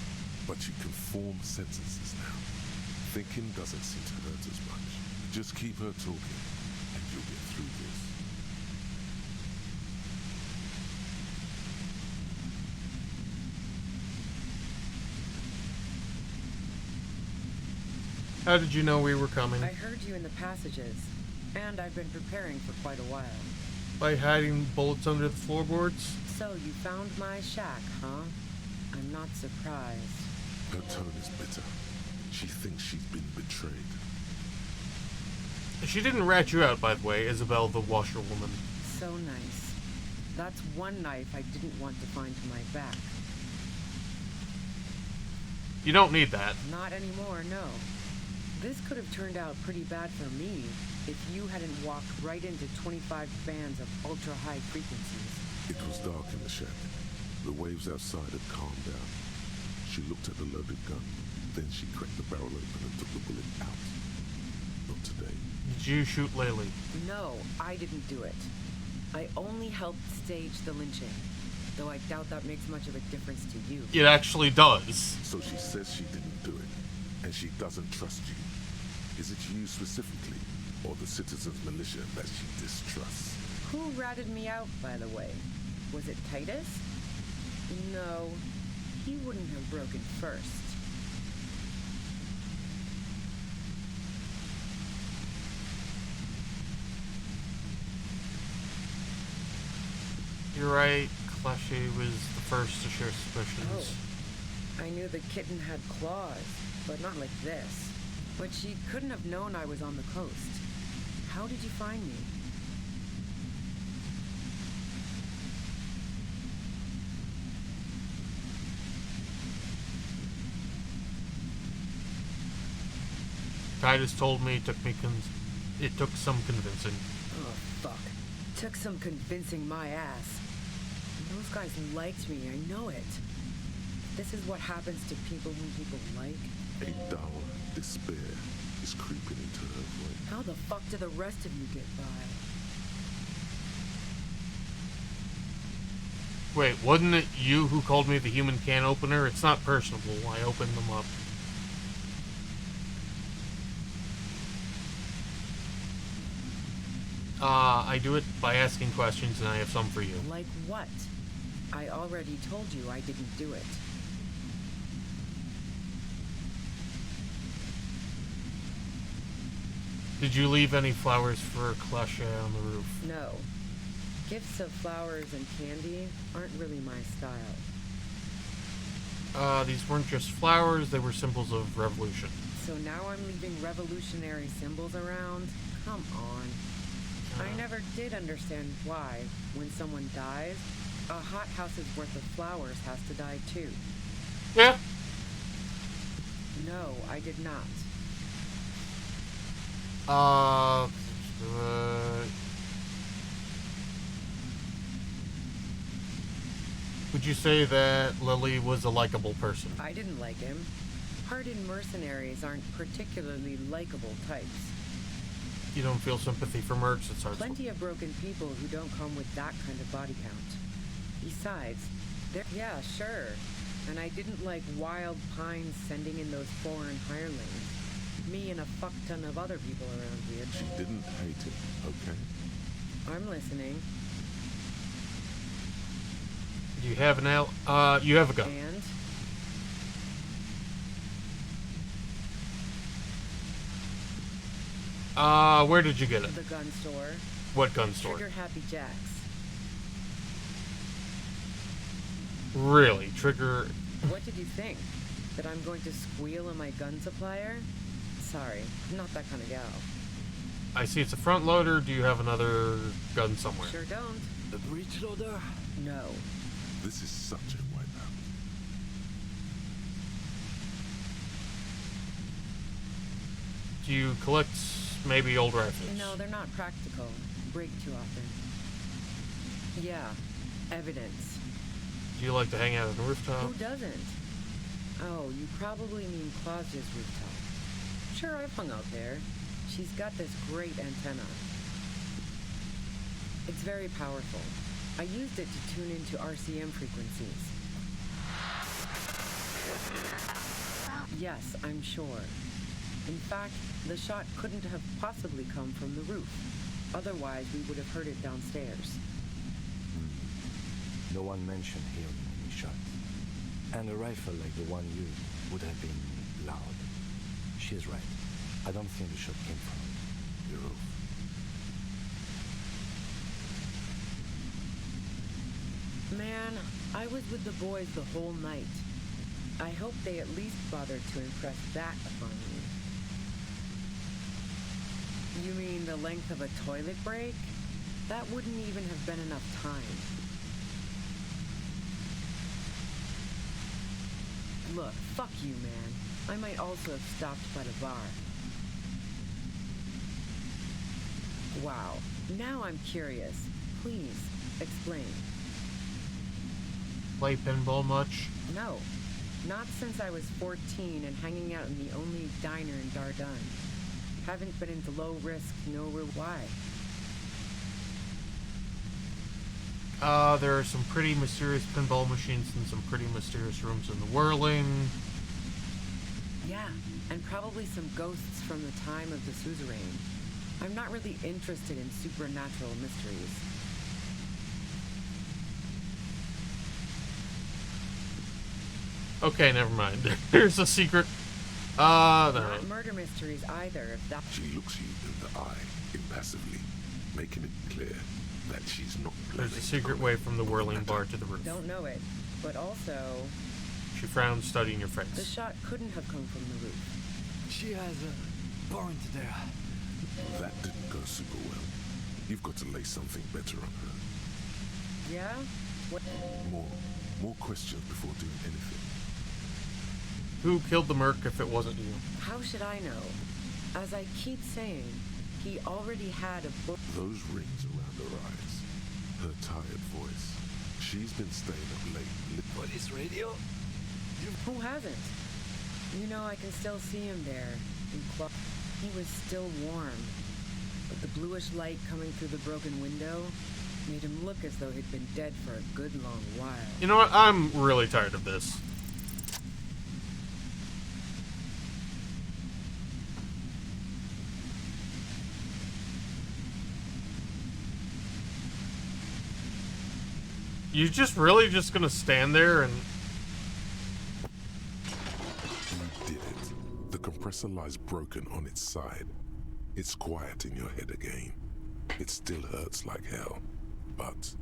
but you can form sentences now. Thinking doesn't seem to hurt as much. Just keep her talking, and you'll get through this. How did you know we were coming? I heard you in the passages, and I've been preparing for quite a while. By hiding bullets under the floorboards? So you found my shack, huh? I'm not surprised. Her tone is bitter. She thinks she's been betrayed. She didn't rat you out, by the way, Isabel the washerwoman. So nice. That's one knife I didn't want to find to my back. You don't need that. Not anymore, no. This could have turned out pretty bad for me if you hadn't walked right into 25 bands of ultra-high frequencies. It was dark in the shack. The waves outside had calmed down. She looked at the loaded gun. Then she cracked the barrel open and took the bullet out. Not today. Did you shoot Laylee? No, I didn't do it. I only helped stage the lynching, though I doubt that makes much of a difference to you. It actually does. So she says she didn't do it, and she doesn't trust you. Is it you specifically, or the citizens' militia that she distrusts? Who ratted me out, by the way? Was it Titus? No, he wouldn't have broken first. You're right. Clashy was the first to share suspicions. Oh, I knew the kitten had claws, but not like this. But she couldn't have known I was on the coast. How did you find me? Titus told me it took some convincing. Oh, fuck. Took some convincing my ass. Those guys liked me, I know it. This is what happens to people whom people like. A dull despair is creeping into her voice. How the fuck do the rest of you get by? Wait, wasn't it you who called me the human can opener? It's not personable. I opened them up. I do it by asking questions, and I have some for you. Like what? I already told you I didn't do it. Did you leave any flowers for Clasha on the roof? No. Gifts of flowers and candy aren't really my style. These weren't just flowers, they were symbols of revolution. So now I'm leaving revolutionary symbols around? Come on. I never did understand why, when someone dies, a hothouse's worth of flowers has to die too. Yeah. No, I did not. Would you say that Lily was a likable person? I didn't like him. Hardened mercenaries aren't particularly likable types. You don't feel sympathy for mercs? It's hard. Plenty of broken people who don't come with that kind of body count. Besides, yeah, sure. And I didn't like Wild Pines sending in those foreign hirelings. Me and a fuck ton of other people around here. She didn't hate it, okay? I'm listening. Do you have an you have a gun. And? Where did you get it? The gun store. What gun store? Trigger Happy Jacks. Really? Trigger... What did you think? That I'm going to squeal on my gun supplier? Sorry, I'm not that kind of gal. I see it's a front loader. Do you have another gun somewhere? Sure don't. The breech loader? No. This is such a wipeout. Do you collect maybe old rifles? No, they're not practical. Break too often. Yeah, evidence. Do you like to hang out on the rooftop? Who doesn't? Oh, you probably mean Claudia's rooftop. Sure, I've hung out there. She's got this great antenna. It's very powerful. I used it to tune into RCM frequencies. Yes, I'm sure. In fact, the shot couldn't have possibly come from the roof. Otherwise, we would have heard it downstairs. No one mentioned hearing any shots. And a rifle like the one used would have been loud. She's right. I don't think the shot came from the roof. Man, I was with the boys the whole night. I hope they at least bothered to impress that upon you. You mean the length of a toilet break? That wouldn't even have been enough time. Look, fuck you, man. I might also have stopped by the bar. Wow. Now I'm curious. Please, explain. Play pinball much? No. Not since I was 14 and hanging out in the only diner in Dardun. Haven't been into low risk, no why. There are some pretty mysterious pinball machines in some pretty mysterious rooms in the Whirling. Yeah, and probably some ghosts from the time of the suzerain. I'm not really interested in supernatural mysteries. Okay, never mind. There's a secret. No. Not murder mysteries either, if that... She looks you in the eye, impassively, making it clear that she's not... There's a secret way from the Whirling bar to the roof. Don't know it, but also... She frowned, studying your The face. shot couldn't have come from the roof. She has a point there. That didn't go super well. You've got to lay something better on her. Yeah? What? More questions before doing anything. Who killed the merc if it wasn't you? How should I know? As I keep saying, he already had a book. Those rings around her eyes. Her tired voice. She's been staying up late. What is radio? Who hasn't? You know, I can still see him there. He was still warm. But the bluish light coming through the broken window made him look as though he'd been dead for a good long while. You know what? I'm really tired of this. You really just gonna stand there and... You did it. The compressor lies broken on its side. It's quiet in your head again. It still hurts like hell, but...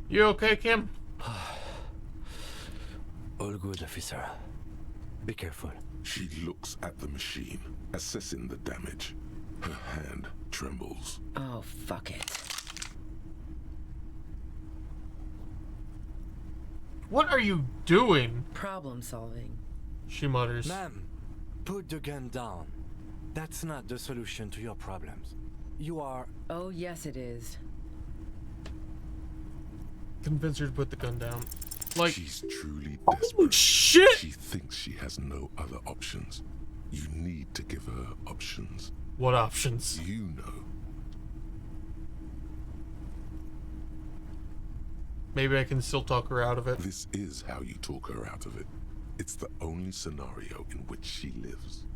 You okay, Kim? All good, officer. Be careful. She looks at the machine, assessing the damage. Her hand trembles. Oh, fuck it. What are you doing? Problem solving. She mutters. Ma'am, put the gun down. That's not the solution to your problems. You are... Oh, yes it is. Convince her to put the gun down. Like... She's truly desperate. desperate. Shit! She thinks she has no other options. You need to give her options. What options? You know. Maybe I can still talk her out of it. This is how you talk her out of it. It's the only scenario in which she lives.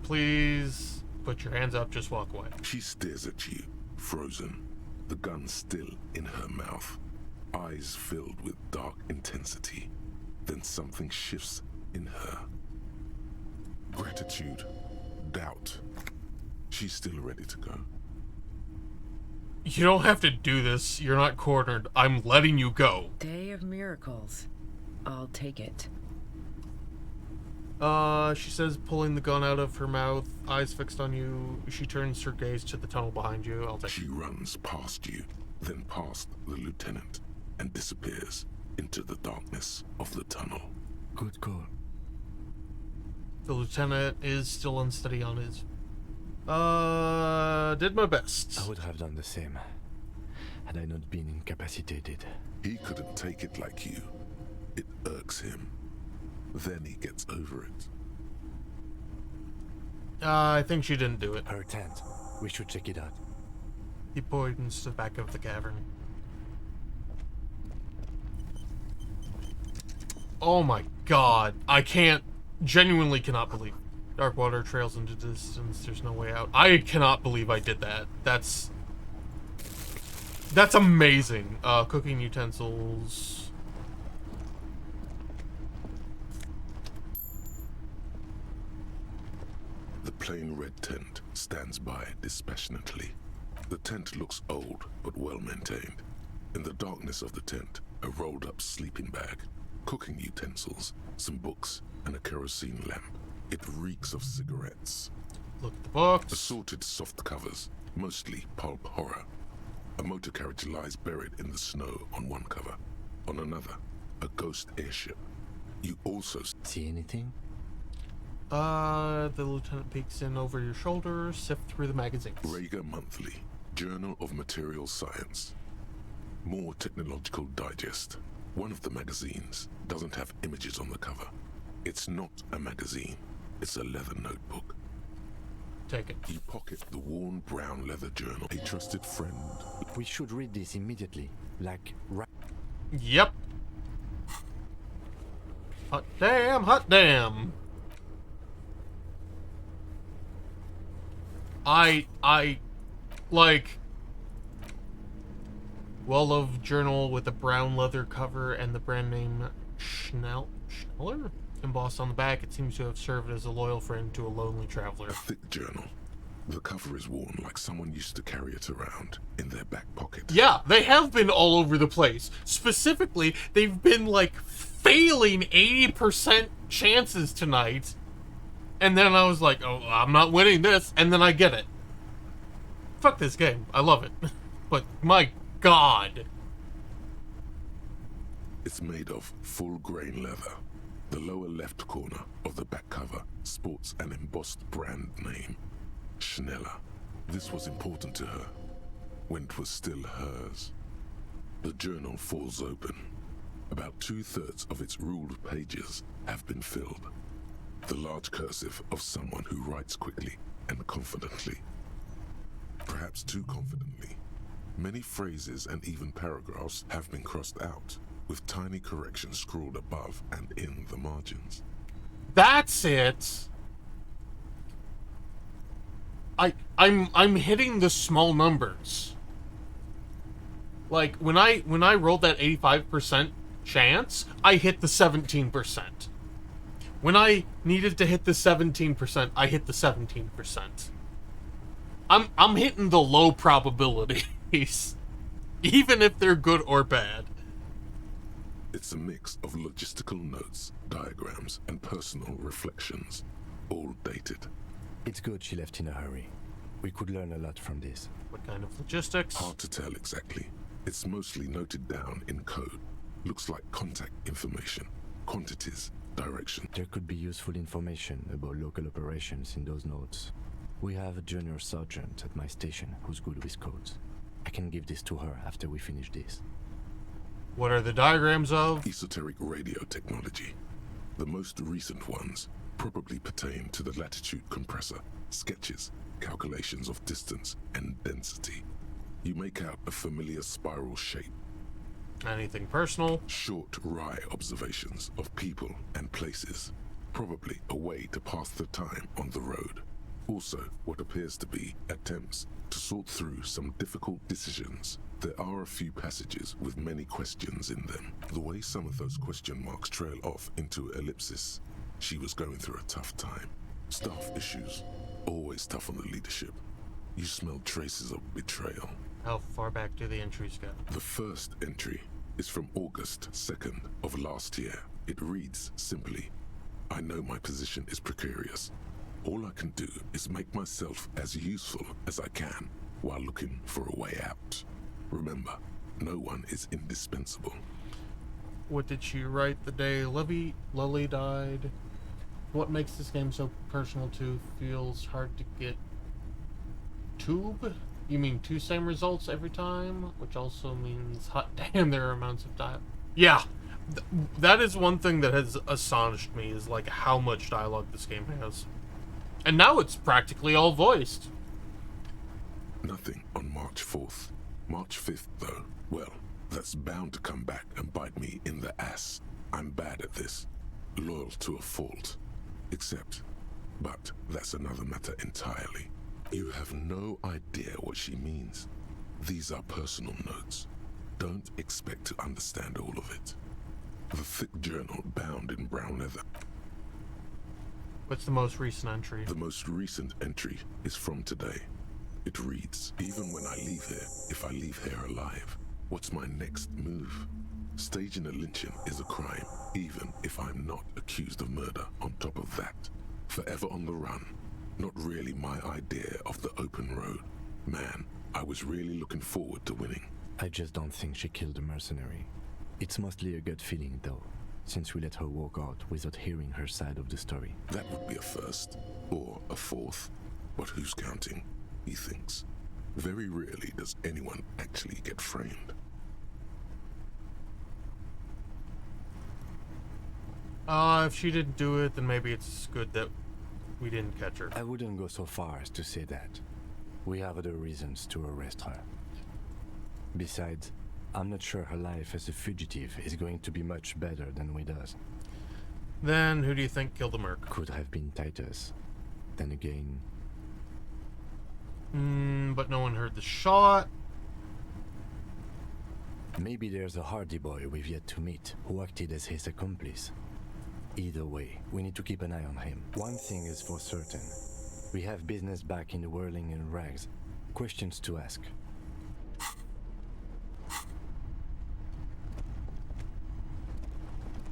Please put your hands up, just walk away. She stares at you, frozen, the gun still in her mouth, eyes filled with dark intensity. Then something shifts in her. Gratitude, doubt. She's still ready to go. You don't have to do this. You're not cornered. I'm letting you go. Day of miracles. I'll take it. She says, pulling the gun out of her mouth, eyes fixed on you. She turns her gaze to the tunnel behind you. I'll take it. She runs past you, then past the lieutenant, and disappears into the darkness of the tunnel. Good call. The lieutenant is still unsteady on his... did my best. I would have done the same, had I not been incapacitated. He couldn't take it like you. It irks him. Then he gets over it. I think she didn't do it. Her tent. We should check it out. He points to the back of the cavern. Oh my god. I genuinely cannot believe. Dark water trails into distance. There's no way out. I cannot believe I did that. That's amazing. Cooking utensils. The plain red tent stands by dispassionately. The tent looks old, but well maintained. In the darkness of the tent, a rolled up sleeping bag, cooking utensils, some books, and a kerosene lamp. It reeks of cigarettes. Look at the books. Assorted soft covers, mostly pulp horror. A motor carriage lies buried in the snow on one cover. On another, a ghost airship. You also see anything? The lieutenant peeks in over your shoulder, sift through the magazines. Rager Monthly, Journal of Material Science. More Technological Digest. One of the magazines doesn't have images on the cover. It's not a magazine. It's a leather notebook. Take it. You pocket the worn brown leather journal. A trusted friend. We should read this immediately. Like, right. Yep. Hot damn, hot damn. Like, well-loved journal with a brown leather cover and the brand name Schneller embossed on the back. It seems to have served as a loyal friend to a lonely traveler. A thick journal. The cover is worn like someone used to carry it around in their back pocket. Yeah, they have been all over the place. Specifically, they've been like failing 80% chances tonight. And then I was like, oh, I'm not winning this. And then I get it. Fuck this game. I love it. But my God. It's made of full grain leather. The lower left corner of the back cover sports an embossed brand name, Schneller. This was important to her when it was still hers. The journal falls open. About 2/3 of its ruled pages have been filled. The large cursive of someone who writes quickly and confidently. Perhaps too confidently. Many phrases and even paragraphs have been crossed out, with tiny corrections scrawled above and in the margins. That's it. I'm hitting the small numbers. Like when I rolled that 85% chance, I hit the 17%. When I needed to hit the 17%, I hit the 17%. I'm hitting the low probabilities, even if they're good or bad. It's a mix of logistical notes, diagrams, and personal reflections, all dated. It's good she left in a hurry. We could learn a lot from this. What kind of logistics? Hard to tell exactly. It's mostly noted down in code. Looks like contact information, quantities, direction. There could be useful information about local operations in those notes. We have a junior sergeant at my station who's good with codes. I can give this to her after we finish this. What are the diagrams of? Esoteric radio technology. The most recent ones probably pertain to the latitude compressor, sketches, calculations of distance and density. You make out a familiar spiral shape. Anything personal? Short, wry observations of people and places. Probably a way to pass the time on the road. Also, what appears to be attempts to sort through some difficult decisions. There are a few passages with many questions in them. The way some of those question marks trail off into ellipsis. She was going through a tough time. Staff issues. Always tough on the leadership. You smell traces of betrayal. How far back do the entries go? The first entry is from August 2nd of last year. It reads simply, I know my position is precarious. All I can do is make myself as useful as I can while looking for a way out. Remember, no one is indispensable. What did she write the day Lily died? What makes this game so personal to feels hard to get tube? You mean two same results every time? Which also means hot damn there are amounts of dialogue. Yeah, that is one thing that has astonished me is like how much dialogue this game has. And now it's practically all voiced. Nothing on March 4th. March 5th, though, well, that's bound to come back and bite me in the ass. I'm bad at this. Loyal to a fault. But that's another matter entirely. You have no idea what she means. These are personal notes. Don't expect to understand all of it. The thick journal bound in brown leather. What's the most recent entry? The most recent entry is from today. It reads, even when I leave here, if I leave here alive, what's my next move? Staging a lynching is a crime, even if I'm not accused of murder on top of that. Forever on the run. Not really my idea of the open road. Man, I was really looking forward to winning. I just don't think she killed a mercenary. It's mostly a gut feeling, though, since we let her walk out without hearing her side of the story. That would be a first, or a fourth. But who's counting? He thinks. Very rarely does anyone actually get framed. If she didn't do it, then maybe it's good that we didn't catch her. I wouldn't go so far as to say that. We have other reasons to arrest her. Besides, I'm not sure her life as a fugitive is going to be much better than Ouida's. Then who do you think killed the merc? Could have been Titus. Then again... But no one heard the shot. Maybe there's a Hardy boy we've yet to meet, who acted as his accomplice. Either way, we need to keep an eye on him. One thing is for certain. We have business back in the whirling and rags. Questions to ask.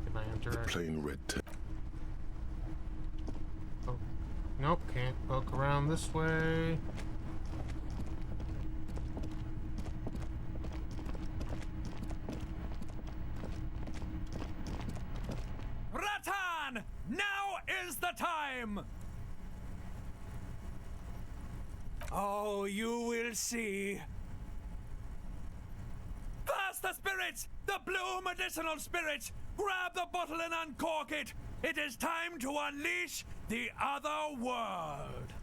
Can I enter? The plain red Oh. Nope, can't poke around this way. Rattan! Now is the time! Oh, you will see. Pass the spirits! The blue medicinal spirits! Grab the bottle and uncork it! It is time to unleash the other world!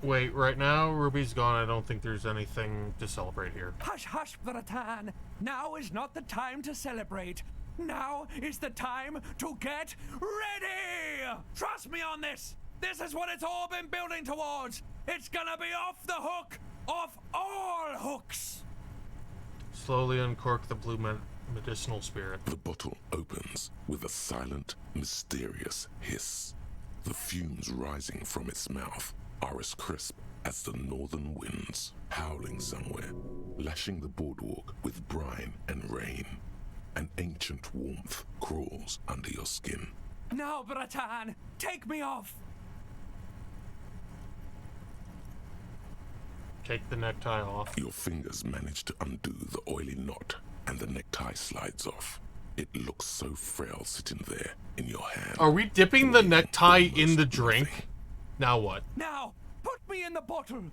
Wait, right now Ruby's gone. I don't think there's anything to celebrate here. Hush, hush, Vratan! Now is not the time to celebrate. Now is the time to get ready! Trust me on this! This is what it's all been building towards! It's gonna be off the hook! Off all hooks! Slowly uncork the blue medicinal spirit. The bottle opens with a silent, mysterious hiss. The fumes rising from its mouth are as crisp as the northern winds, howling somewhere, lashing the boardwalk with brine and rain. An ancient warmth crawls under your skin. Now, Vratan, take me off! Take the necktie off. Your fingers manage to undo the oily knot, and the necktie slides off. It looks so frail sitting there in your hand. Are we dipping the necktie in the drink? Now what? Now, put me in the bottle!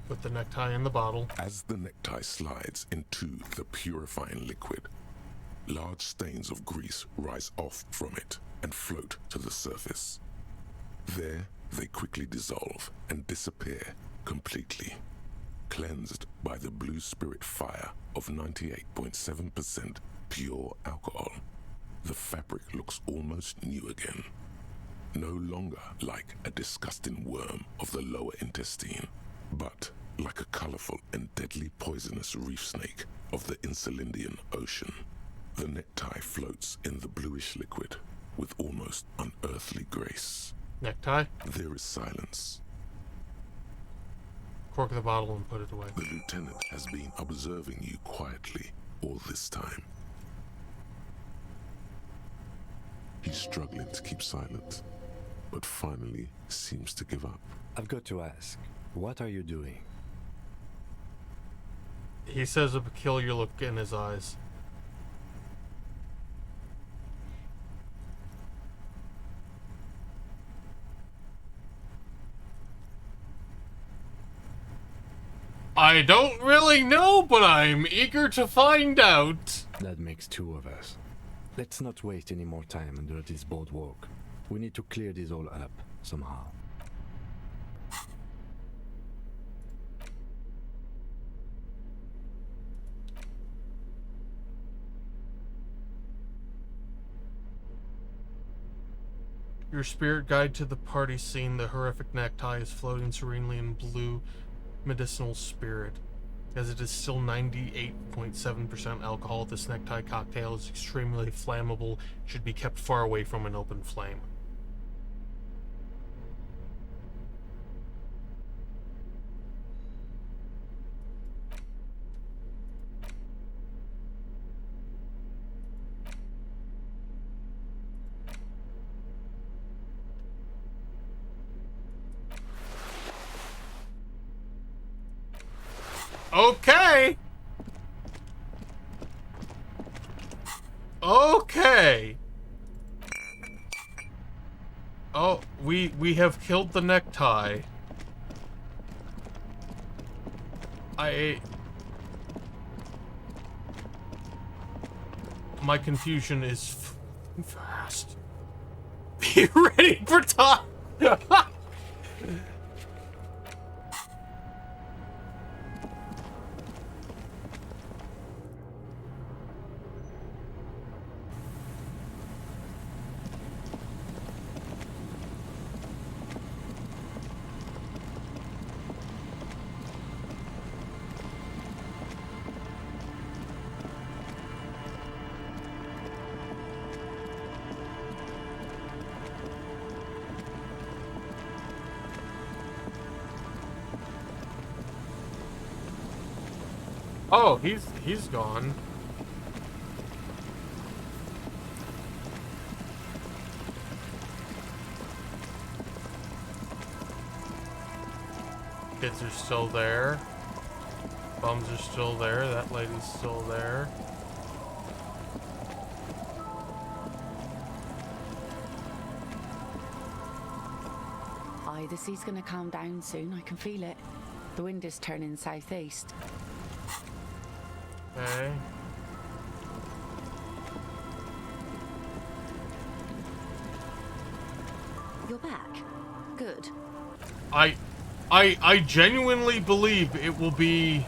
Put the necktie in the bottle. As the necktie slides into the purifying liquid, large stains of grease rise off from it and float to the surface. There, they quickly dissolve and disappear completely, cleansed by the blue spirit fire of 98.7% pure alcohol. The fabric looks almost new again, no longer like a disgusting worm of the lower intestine, but like a colorful and deadly poisonous reef snake of the Insulindian Ocean. The necktie floats in the bluish liquid with almost unearthly grace. Necktie? There is silence. Cork the bottle and put it away. The lieutenant has been observing you quietly all this time. He's struggling to keep silent, but finally seems to give up. I've got to ask, what are you doing? He says a peculiar look in his eyes. I don't really know, but I'm eager to find out. That makes two of us. Let's not waste any more time under this boardwalk. We need to clear this all up, somehow. Your spirit guide to the party scene. The horrific necktie is floating serenely in blue medicinal spirit. As it is still 98.7% alcohol, this necktie cocktail is extremely flammable, should be kept far away from an open flame. Okay. Okay. Oh, we have killed the necktie. My confusion is fast. Be ready for time. Oh, he's gone. Kids are still there. Bums are still there. That lady's still there. Aye, the sea's gonna calm down soon. I can feel it. The wind is turning southeast. Okay. You're back. Good. I genuinely believe it will be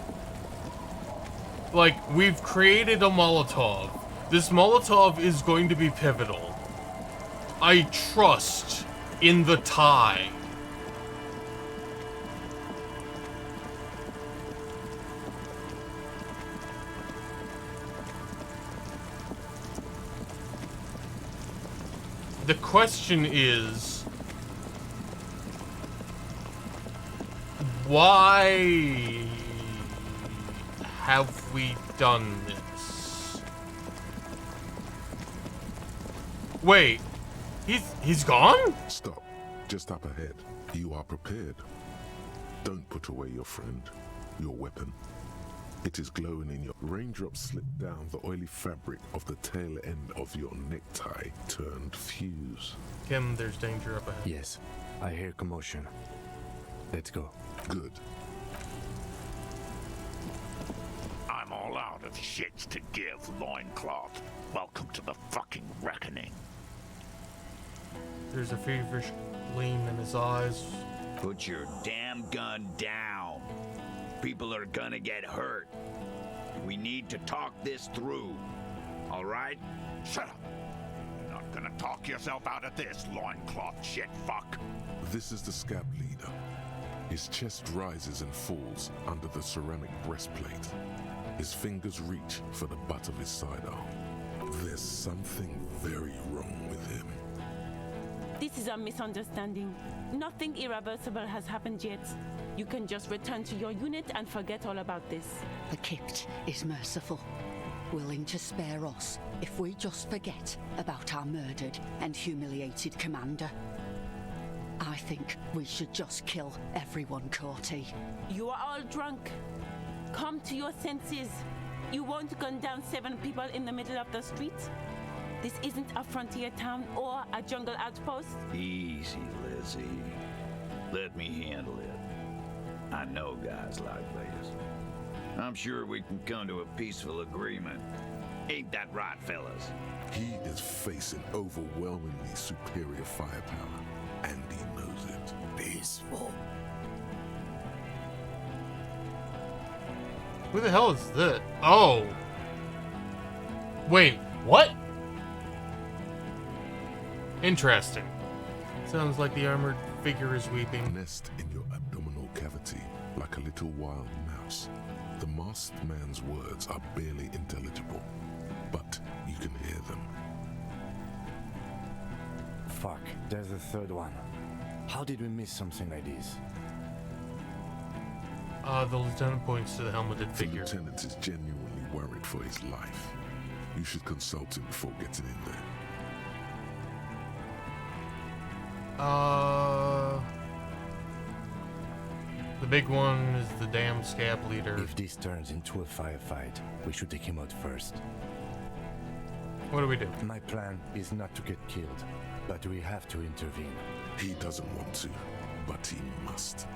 like we've created a Molotov. This Molotov is going to be pivotal. I trust in the tie. The question is, why have we done this? Wait, he's gone? Stop. Just up ahead. You are prepared. Don't put away your friend, your weapon. It is glowing in your... Raindrops slip down the oily fabric of the tail end of your necktie turned fuse. Kim, there's danger up ahead. Yes, I hear commotion. Let's go. Good. I'm all out of shits to give, Loincloth. Welcome to the fucking reckoning. There's a feverish gleam in his eyes. Put your damn gun down. People are gonna get hurt. We need to talk this through. All right? Shut up. You're not gonna talk yourself out of this, Loincloth shit fuck. This is the scab leader. His chest rises and falls under the ceramic breastplate. His fingers reach for the butt of his sidearm. There's something very wrong with him. This is a misunderstanding. Nothing irreversible has happened yet. You can just return to your unit and forget all about this. The Kipt is merciful, willing to spare us if we just forget about our murdered and humiliated commander. I think we should just kill everyone, Corty. You are all drunk. Come to your senses. You won't gun down 7 people in the middle of the street. This isn't a frontier town or a jungle outpost. Easy, Lizzie. Let me handle it. I know guys like this. I'm sure we can come to a peaceful agreement. Ain't that right, fellas? He is facing overwhelmingly superior firepower, and he knows it. Peaceful. Who the hell is this? Oh. Wait, what? Interesting. Sounds like the armored figure is weeping. Nest in your abdominal cavity like a little wild mouse. The masked man's words are barely intelligible, but you can hear them. Fuck, there's a third one. How did we miss something like this? The lieutenant points to the helmeted figure. The lieutenant is genuinely worried for his life. You should consult him before getting in there. The big one is the damn scab leader. If this turns into a firefight, we should take him out first. What do we do? My plan is not to get killed, but we have to intervene. He doesn't want to, but he must.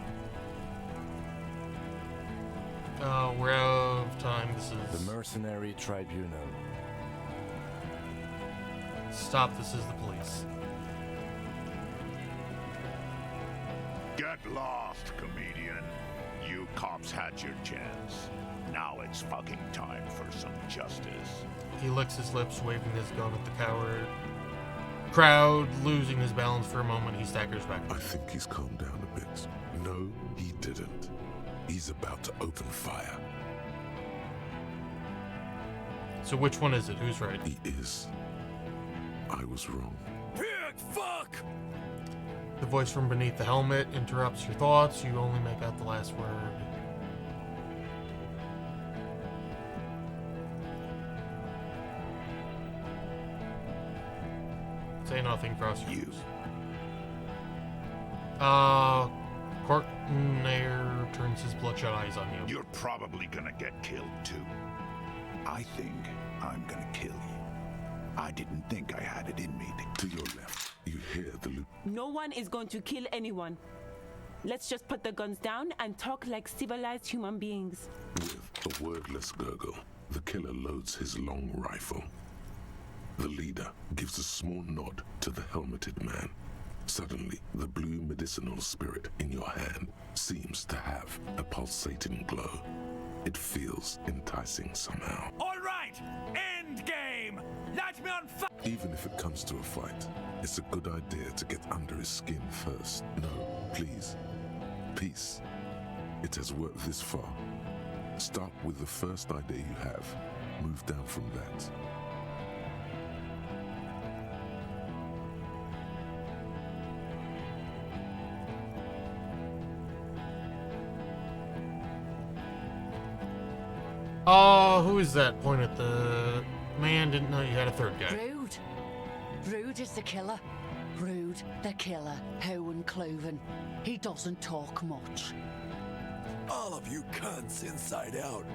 We're out of time. This is... The Mercenary Tribunal. Stop, this is the police. Get lost, comedian. You cops had your chance. Now it's fucking time for some justice. He licks his lips, waving his gun at the coward. Crowd, losing his balance for a moment, he staggers back. I think he's calmed down a bit. No, he didn't. He's about to open fire. So which one is it? Who's right? He is. I was wrong. Pig fuck! The voice from beneath the helmet interrupts your thoughts. You only make out the last word. Say nothing, cross your You. Courtney turns his bloodshot eyes on you. You're probably gonna get killed too. I think I'm gonna kill you. I didn't think I had it in me to... your left, you hear the loop. No one is going to kill anyone. Let's just put the guns down and talk like civilized human beings. With a wordless gurgle, the killer loads his long rifle. The leader gives a small nod to the helmeted man. Suddenly, the blue medicinal spirit in your hand seems to have a pulsating glow. It feels enticing somehow. All right, end game. Light me on fire. Even if it comes to a fight, it's a good idea to get under his skin first. No, please. Peace. It has worked this far. Start with the first idea you have. Move down from that. Who is that? Point at the man. Didn't know you had a third guy. Rude. Rude is the killer. Rude, the killer. Owen Cloven. He doesn't talk much. All of you cunts inside out.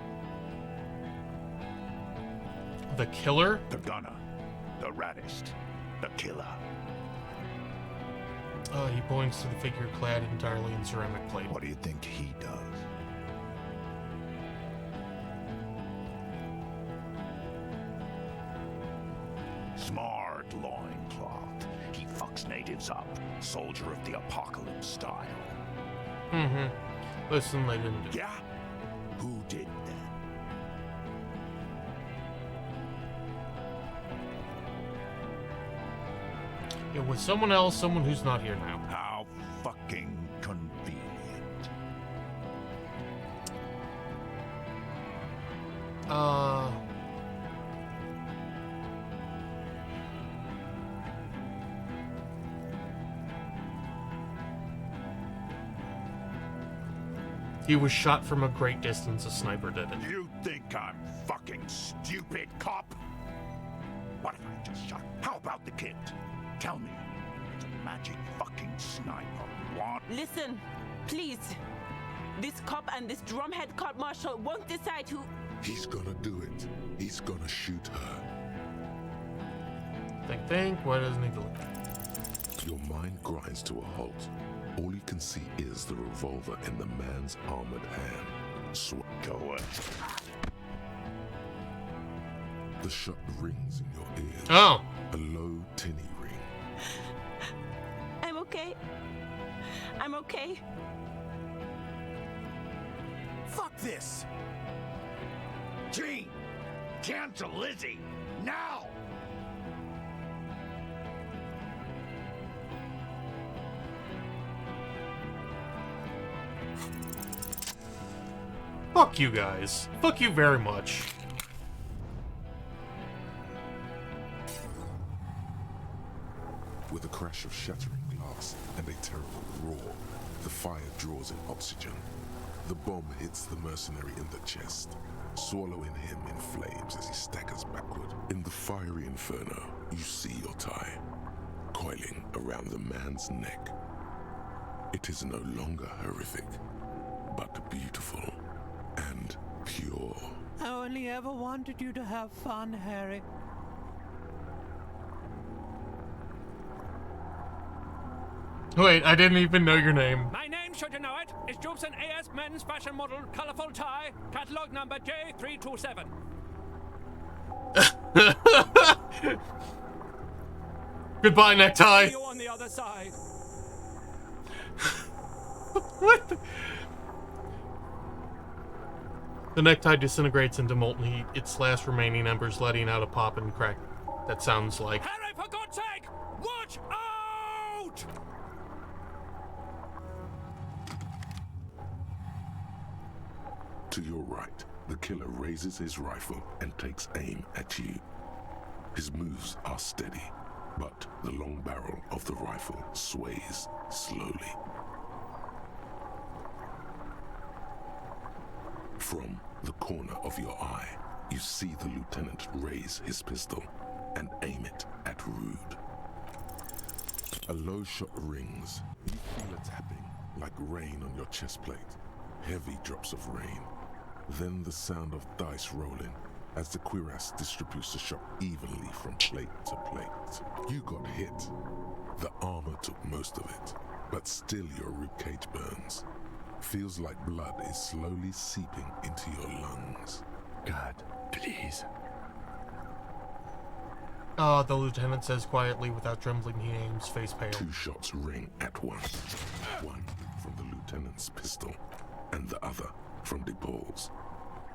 The killer? The gunner. The raddest. The killer. He points to the figure clad entirely in ceramic plate. What do you think he does? Smart loincloth. He fucks natives up. Soldier of the apocalypse style. Listen, they didn't do. Yeah? Who did that? It was someone else, someone who's not here now. How fucking convenient. He was shot from a great distance. A sniper did it. You think I'm fucking stupid, cop? What if I just shot? How about the kid? Tell me. It's a magic fucking sniper. What? Listen, please. This cop and this drumhead court marshal won't decide who... He's gonna do it. He's gonna shoot her. Think. Why doesn't he do it? Your mind grinds to a halt. All you can see is the revolver in the man's armored hand. Go away. The shot rings in your ears. Oh! A low, tinny ring. I'm okay. I'm okay. Fuck this! Gene! Cancel Lizzie! Now! Fuck you guys. Fuck you very much. With a crash of shattering glass and a terrible roar, the fire draws in oxygen. The bomb hits the mercenary in the chest, swallowing him in flames as he staggers backward. In the fiery inferno, you see your tie, coiling around the man's neck. It is no longer horrific, but beautiful and pure. I only ever wanted you to have fun, Harry. Wait, I didn't even know your name. My name, should you know it, is Jobson AS Men's Fashion Model, Colorful Tie, Catalog number J327. Goodbye, necktie. See you on the other side. What? The necktie disintegrates into molten heat, its last remaining embers letting out a pop and crack that sounds like... Harry, for God's sake! Watch out! To your right, the killer raises his rifle and takes aim at you. His moves are steady, but the long barrel of the rifle sways slowly. From the corner of your eye, you see the lieutenant raise his pistol and aim it at Rude. A low shot rings. You feel a tapping, like rain on your chest plate. Heavy drops of rain. Then the sound of dice rolling as the cuirass distributes the shot evenly from plate to plate. You got hit. The armor took most of it, but still your ribcage burns. Feels like blood is slowly seeping into your lungs. God, please. The lieutenant says quietly without trembling. He aims, face pale. 2 shots ring at once. One from the lieutenant's pistol, and the other from DePaul's.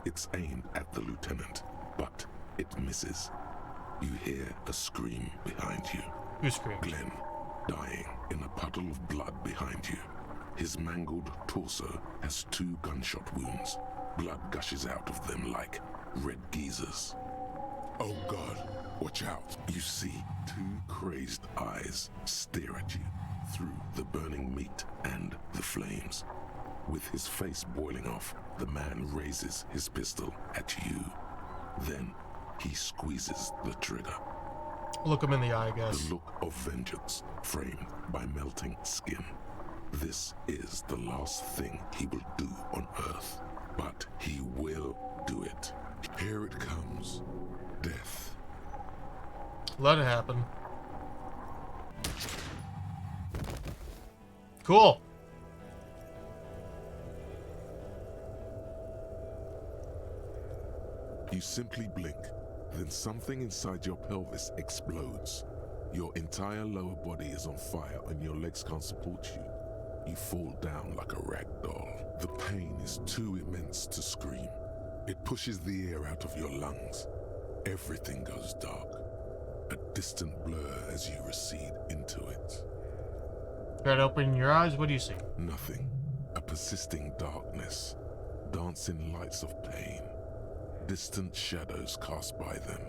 It's aimed at the lieutenant, but it misses. You hear a scream behind you. Who screams? Glenn, dying in a puddle of blood behind you. His mangled torso has 2 gunshot wounds. Blood gushes out of them like red geysers. Oh God, watch out. You see 2 crazed eyes stare at you through the burning meat and the flames. With his face boiling off, the man raises his pistol at you. Then he squeezes the trigger. Look him in the eye, I guess. The look of vengeance framed by melting skin. This is the last thing he will do on Earth, but he will do it. Here it comes. Death. Let it happen. Cool. You simply blink, then something inside your pelvis explodes. Your entire lower body is on fire and your legs can't support you. You fall down like a rag doll. The pain is too immense to scream. It pushes the air out of your lungs. Everything goes dark. A distant blur as you recede into it. Try to open your eyes, what do you see? Nothing. A persisting darkness. Dancing lights of pain. Distant shadows cast by them.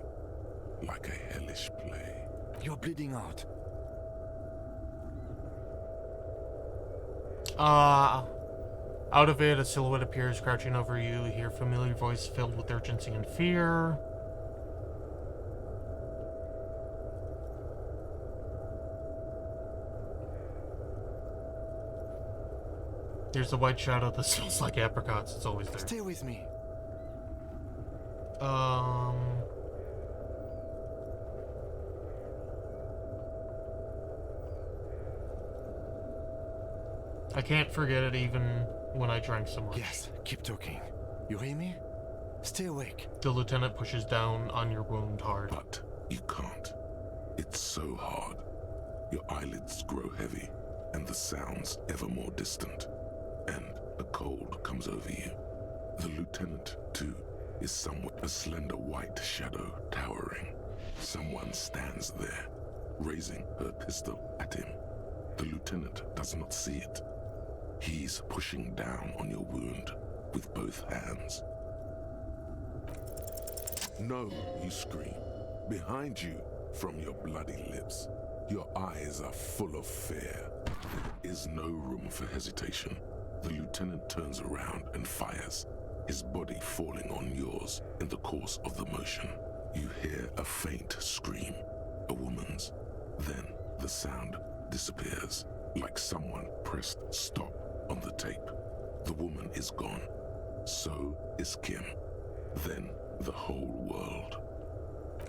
Like a hellish play. You're bleeding out. Out of it, a silhouette appears crouching over you. You hear a familiar voice filled with urgency and fear. There's a white shadow that smells like apricots. It's always there. Stay with me. I can't forget it even when I drank so much. Yes, keep talking. You hear me? Stay awake. The lieutenant pushes down on your wound hard. But you can't. It's so hard. Your eyelids grow heavy, and the sounds ever more distant. And a cold comes over you. The lieutenant, too, is somewhere, a slender white shadow towering. Someone stands there, raising her pistol at him. The lieutenant does not see it. He's pushing down on your wound with both hands. No, you scream. Behind you, from your bloody lips, your eyes are full of fear. There is no room for hesitation. The lieutenant turns around and fires, his body falling on yours in the course of the motion. You hear a faint scream, a woman's. Then the sound disappears, like someone pressed stop on the tape. The woman is gone. So is Kim. Then the whole world.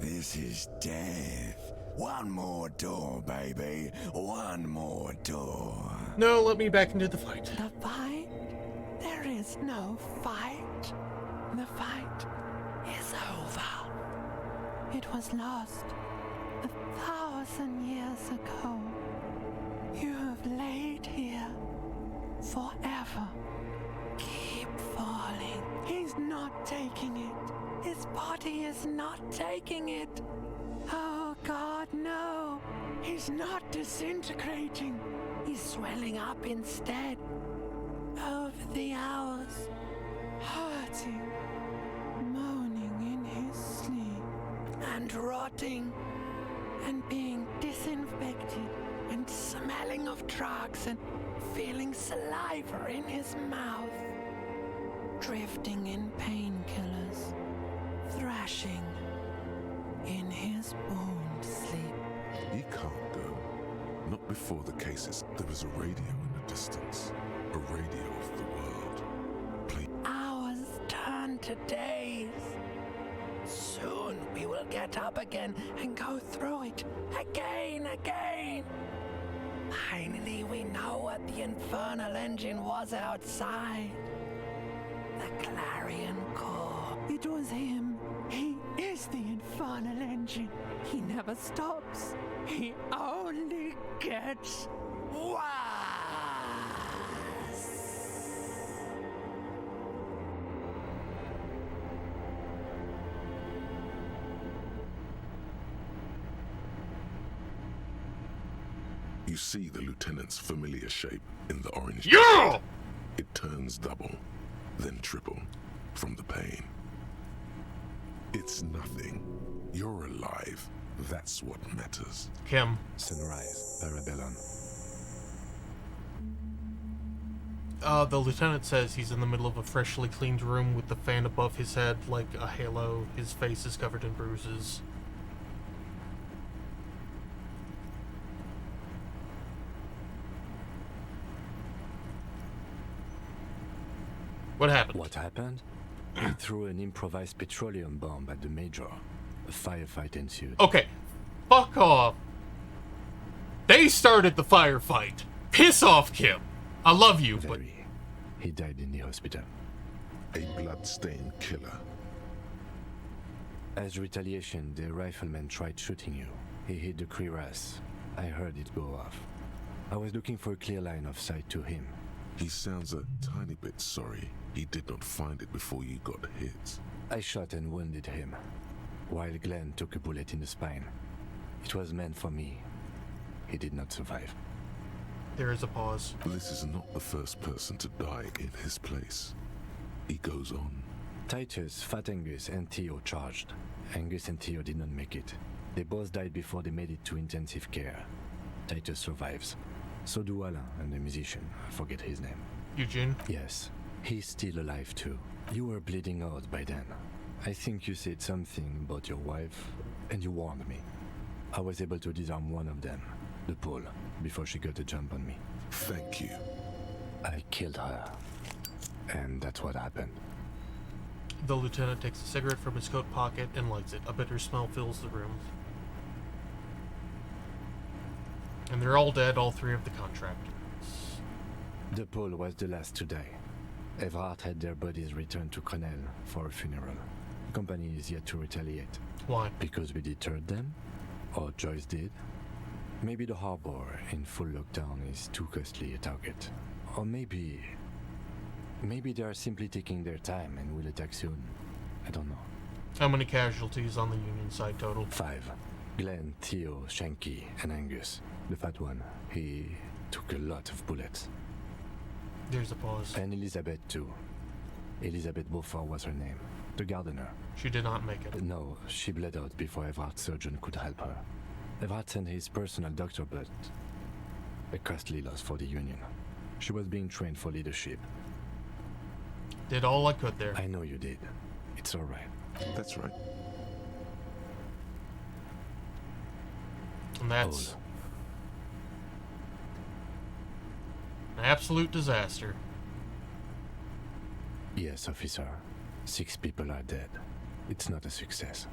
This is death. One more door, baby. One more door. No, let me back into the fight. The fight? There is no fight. The fight is over. It was lost 1,000 years ago. You have laid here forever. Keep falling. He's not taking it. His body is not taking it. Oh God, no. He's not disintegrating. He's swelling up instead. Over the hours, hurting, moaning in his sleep, and rotting, and being disinfected, and smelling of drugs, and feeling saliva in his mouth, drifting in painkillers, thrashing in his wound sleep. He can't go. Not before the cases. There is a radio in the distance. A radio of the world. Please. Hours turn to days. Soon we will get up again and go through it again. Finally, we know what the infernal engine was outside. The Clarion Core. It was him. He is the infernal engine. He never stops. He only gets worse. You see the lieutenant's familiar shape in the orange. Yeah! It turns double, then triple from the pain. It's nothing. You're alive. That's what matters. Kim. Sunrise, Parabellum. The lieutenant says he's in the middle of a freshly cleaned room with the fan above his head like a halo. His face is covered in bruises. What happened? What happened? He threw an improvised petroleum bomb at the Major. A firefight ensued. Okay, fuck off. They started the firefight. Piss off, Kim. I love you, but... He died in the hospital. A blood-stained killer. As retaliation, the rifleman tried shooting you. He hit the cuirass. I heard it go off. I was looking for a clear line of sight to him. He sounds a tiny bit sorry he did not find it before you got hit. I shot and wounded him, while Glenn took a bullet in the spine. It was meant for me. He did not survive. There is a pause. This is not the first person to die in his place. He goes on. Titus, Fat Angus, and Theo charged. Angus and Theo did not make it. They both died before they made it to intensive care. Titus survives. So do Alain and the musician. I forget his name. Eugene? Yes. He's still alive too. You were bleeding out by then. I think you said something about your wife, and you warned me. I was able to disarm one of them, the Pole, before she got a jump on me. Thank you. I killed her. And that's what happened. The lieutenant takes a cigarette from his coat pocket and lights it. A bitter smell fills the room. And they're all dead, all three of the contractors. The Pole was the last to die. Evrard had their bodies returned to Crenel for a funeral. The company is yet to retaliate. Why? Because we deterred them? Or Joyce did? Maybe the harbor in full lockdown is too costly a target. Or maybe they are simply taking their time and will attack soon. I don't know. How many casualties on the Union side total? 5. Glenn, Theo, Shanky, and Angus. The fat one, he took a lot of bullets. There's a pause. And Elizabeth too. Elizabeth Beaufort was her name. The gardener. She did not make it. No, she bled out before Evrard's surgeon could help her. Evrard sent his personal doctor, but a costly loss for the Union. She was being trained for leadership. Did all I could there. I know you did. It's all right. That's right. And that's an absolute disaster. Yes, officer. 6 people are dead. It's not a success.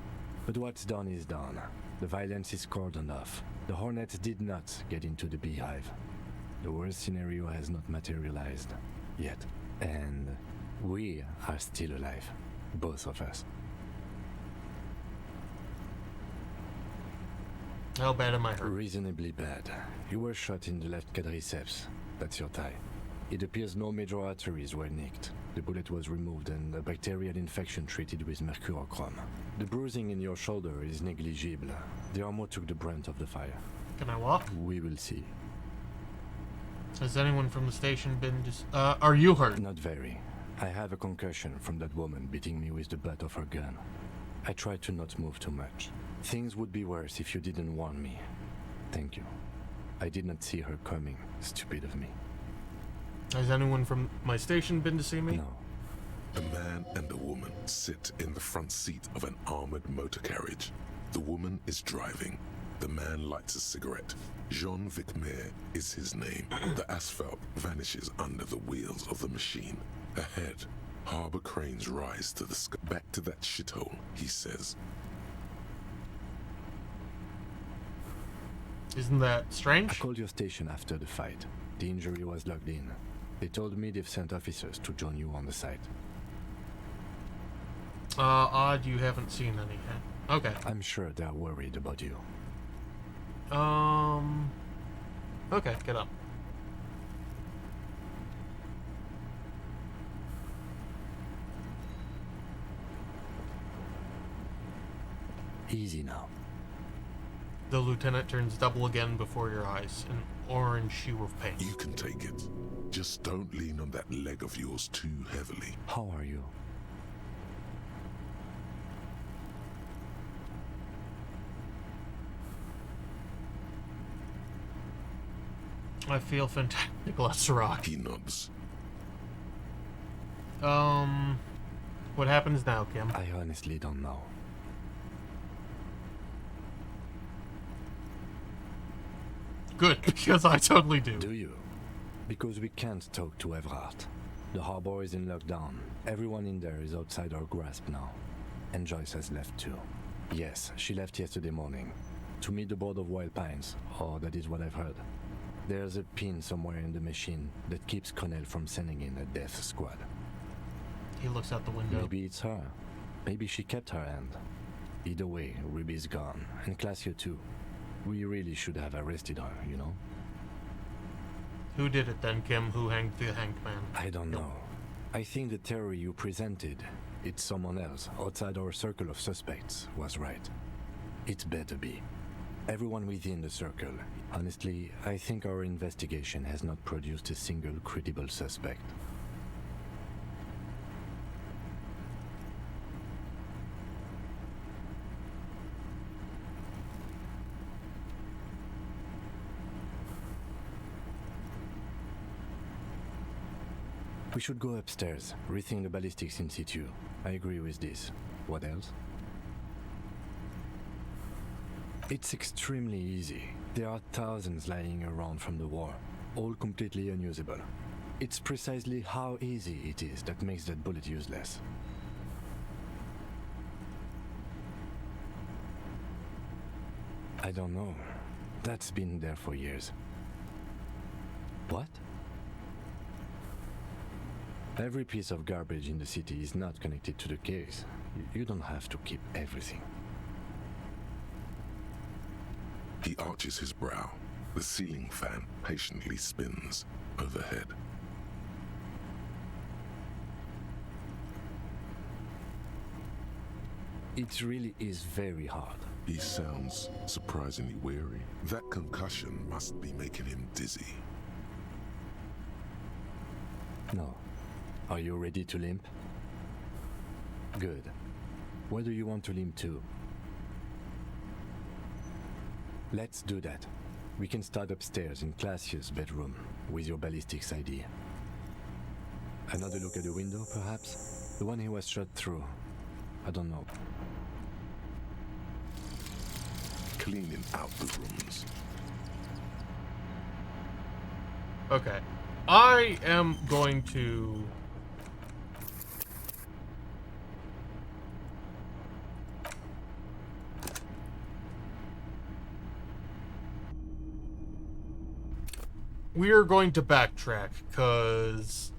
But what's done is done. The violence is cordoned off. The Hornets did not get into the beehive. The worst scenario has not materialized yet. And we are still alive. Both of us. How bad am I hurt? Reasonably bad. You were shot in the left quadriceps. That's your thigh. It appears no major arteries were nicked. The bullet was removed and a bacterial infection treated with mercurochrome. The bruising in your shoulder is negligible. The armor took the brunt of the fire. Can I walk? We will see. Has anyone from the station been are you hurt? Not very. I have a concussion from that woman beating me with the butt of her gun. I tried to not move too much. Things would be worse if you didn't warn me. Thank you. I did not see her coming. Stupid of me. Has anyone from my station been to see me? No. A man and a woman sit in the front seat of an armored motor carriage. The woman is driving. The man lights a cigarette. Jean Vicmer is his name. The asphalt vanishes under the wheels of the machine. Ahead, harbor cranes rise to the sky. Back to that shithole, he says. Isn't that strange? I called your station after the fight. The injury was logged in. They told me they've sent officers to join you on the site. Odd you haven't seen any yet. Okay. I'm sure they're worried about you. Okay, get up. Easy now. The lieutenant turns double again before your eyes, an orange hue of pain. You can take it. Just don't lean on that leg of yours too heavily. How are you? I feel fantastic, Rock. He nods. What happens now, Kim? I honestly don't know. Good, because I totally do. Do you? Because we can't talk to Everhart. The harbor is in lockdown. Everyone in there is outside our grasp now. And Joyce has left too. Yes, she left yesterday morning. To meet the board of Wild Pines, or that is what I've heard. There's a pin somewhere in the machine that keeps Connell from sending in a death squad. He looks out the window. Maybe it's her. Maybe she kept her hand. Either way, Ruby's gone. And Classio too. We really should have arrested her, you know? Who did it then, Kim? Who hanged the hanged man? I don't know. I think the theory you presented, it's someone else, outside our circle of suspects, was right. It better be. Everyone within the circle. Honestly, I think our investigation has not produced a single credible suspect. We should go upstairs, rethink the ballistics in situ. I agree with this. What else? It's extremely easy. There are thousands lying around from the war, all completely unusable. It's precisely how easy it is that makes that bullet useless. I don't know. That's been there for years. What? Every piece of garbage in the city is not connected to the case. You don't have to keep everything. He arches his brow. The ceiling fan patiently spins overhead. It really is very hard. He sounds surprisingly weary. That concussion must be making him dizzy. No. Are you ready to limp? Good. Where do you want to limp to? Let's do that. We can start upstairs in Classio's bedroom with your ballistics ID. Another look at the window, perhaps? The one he was shot through. I don't know. Cleaning out the rooms. Okay. I am going to... we are going to backtrack, because...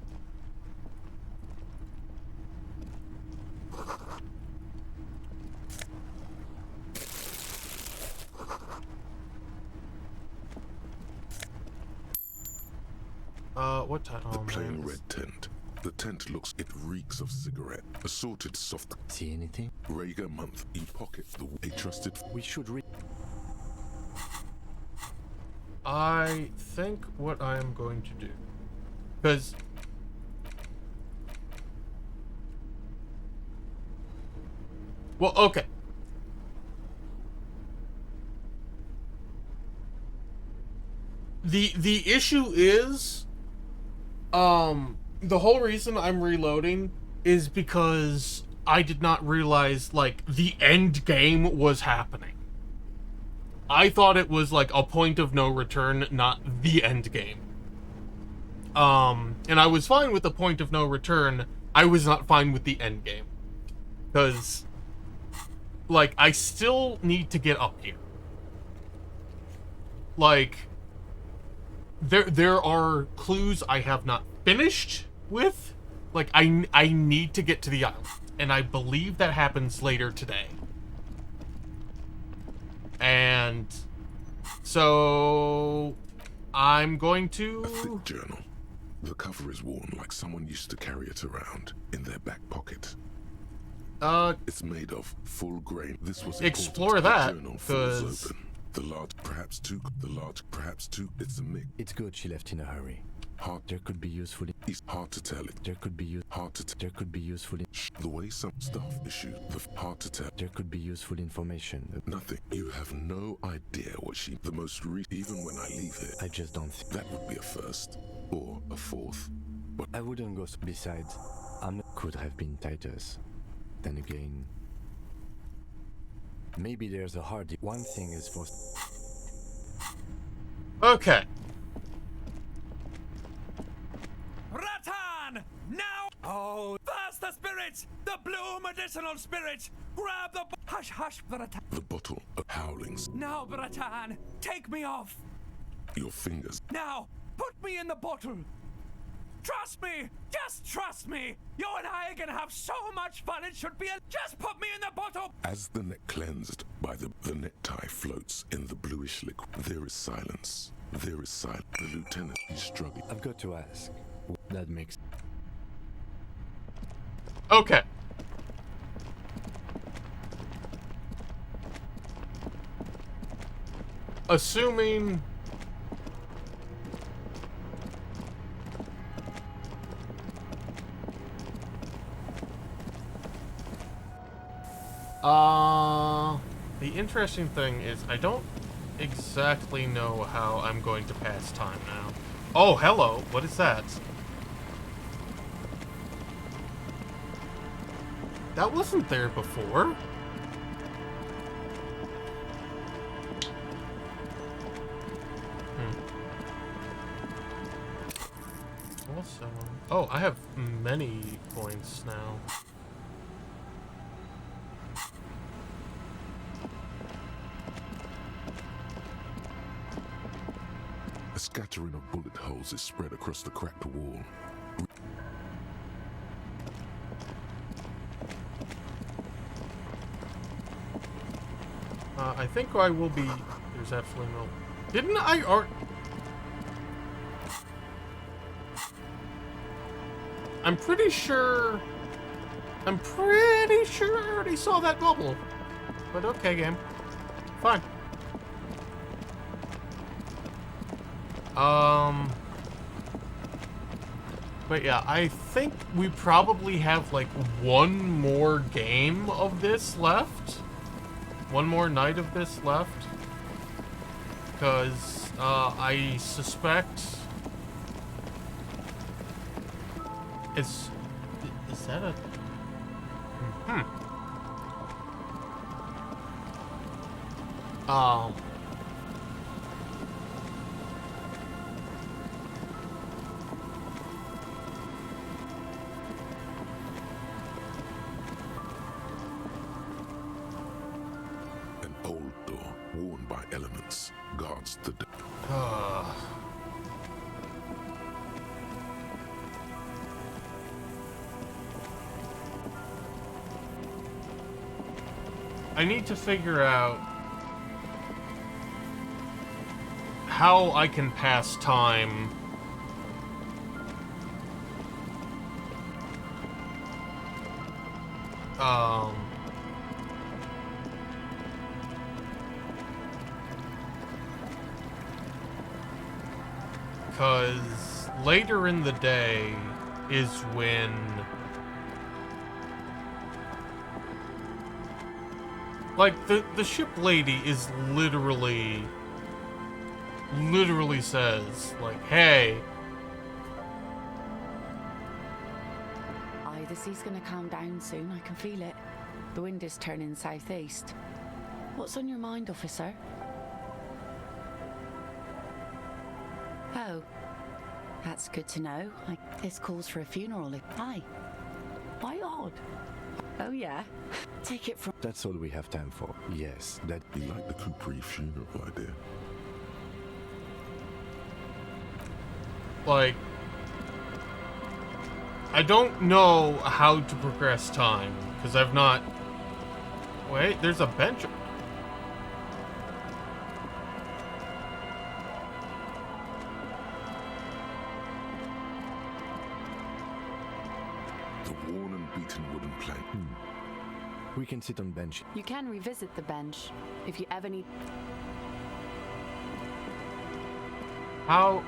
what title? The plain red tent. The tent looks, it reeks of cigarette. Assorted soft. See anything? Rhaegar month. You pocket a trusted. We should read. I think what I am going to do, because well, okay. The issue is, the whole reason I'm reloading is because I did not realize, like, the end game was happening. I thought it was like a point of no return, not the end game. And I was fine with the point of no return. I was not fine with the end game. Because, like, I still need to get up here. Like, there are clues I have not finished with. Like, I need to get to the island. And I believe that happens later today. And so I'm going to... A thick journal. The cover is worn like someone used to carry it around in their back pocket. It's made of full grain. This was explore that, journal falls open. The large, perhaps two. It's a mix. It's good she left in a hurry. Hard. There could be useful. It's hard to tell it. There could be There could be useful. The way some stuff issued. Hard to tell. There could be useful information. Nothing. You have no idea what she. The most even when I leave here. I just don't. That would be a first or a fourth. But I wouldn't go. Besides, could have been Titus. Then again, maybe there's a hard. One thing is for. Okay. Rattan! Now! Oh, first the spirits! The blue medicinal spirits! Grab the... Hush, hush, Rattan. The bottle of howlings. Now, Rattan, take me off. Your fingers. Now, put me in the bottle. Trust me! Just trust me! You and I are gonna have so much fun, it should be a... Just put me in the bottle! As the neck cleansed by the necktie floats in the bluish liquid, there is silence. There is silence. The lieutenant is struggling. I've got to ask. That makes... Okay. Assuming... The interesting thing is I don't exactly know how I'm going to pass time now. Oh, hello. What is that? That wasn't there before. Also, oh, I have many points now. A scattering of bullet holes is spread across the cracked wall. I think I will be... There's absolutely no... Didn't I... I'm pretty sure I already saw that bubble. But okay, game. Fine. But yeah, I think we probably have like one more game of this left. One more night of this left. Because, I suspect... Is that a... An old door, worn by elements, guards the... I need to figure out how I can pass time because later in the day is when like the ship lady is literally says like, hey, The sea's gonna calm down soon, I can feel it. The wind is turning southeast. What's on your mind, officer? Oh, that's good to know. This calls for a funeral. Aye. Why odd? Oh yeah. Take it from... That's all we have time for. Yes, that... You like the Capri funeral idea? Like, I don't know how to progress time, because I've not... Wait, there's a bench... The worn and beaten wooden plank. We can sit on bench. You can revisit the bench if you ever need... How...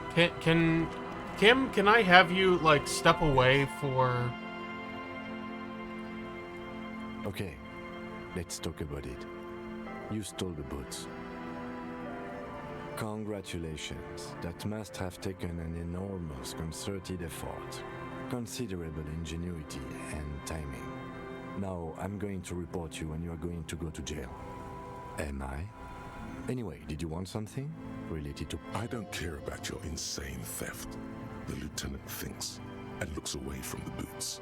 Kim, can I have you, like, step away for... Okay, let's talk about it. You stole the boots. Congratulations. That must have taken an enormous concerted effort, considerable ingenuity and timing. Now, I'm going to report you and you're going to go to jail. Am I? Anyway, did you want something related to... I don't care about your insane theft. The lieutenant thinks and looks away from the boots.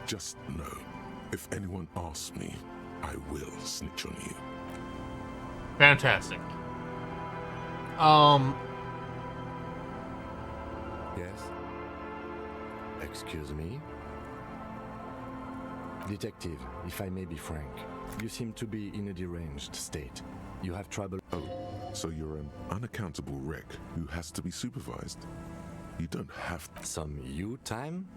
Just know, if anyone asks me, I will snitch on you. Fantastic. Yes? Excuse me? Detective, if I may be frank, you seem to be in a deranged state. You have trouble... Oh, so you're an unaccountable wreck who has to be supervised? You don't have... Some you time?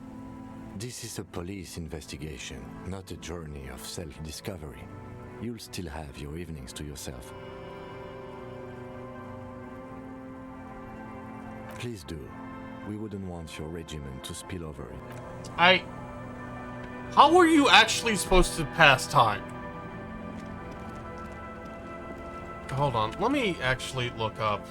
This is a police investigation, not a journey of self-discovery. You'll still have your evenings to yourself. Please do. We wouldn't want your regiment to spill over it. How are you actually supposed to pass time? Hold on, let me actually look up.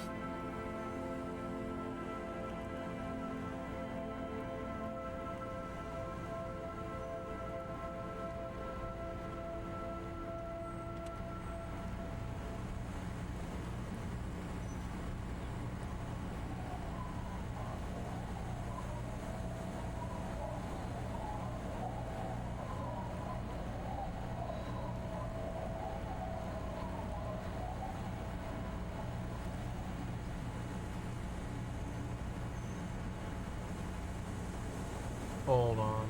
Hold on.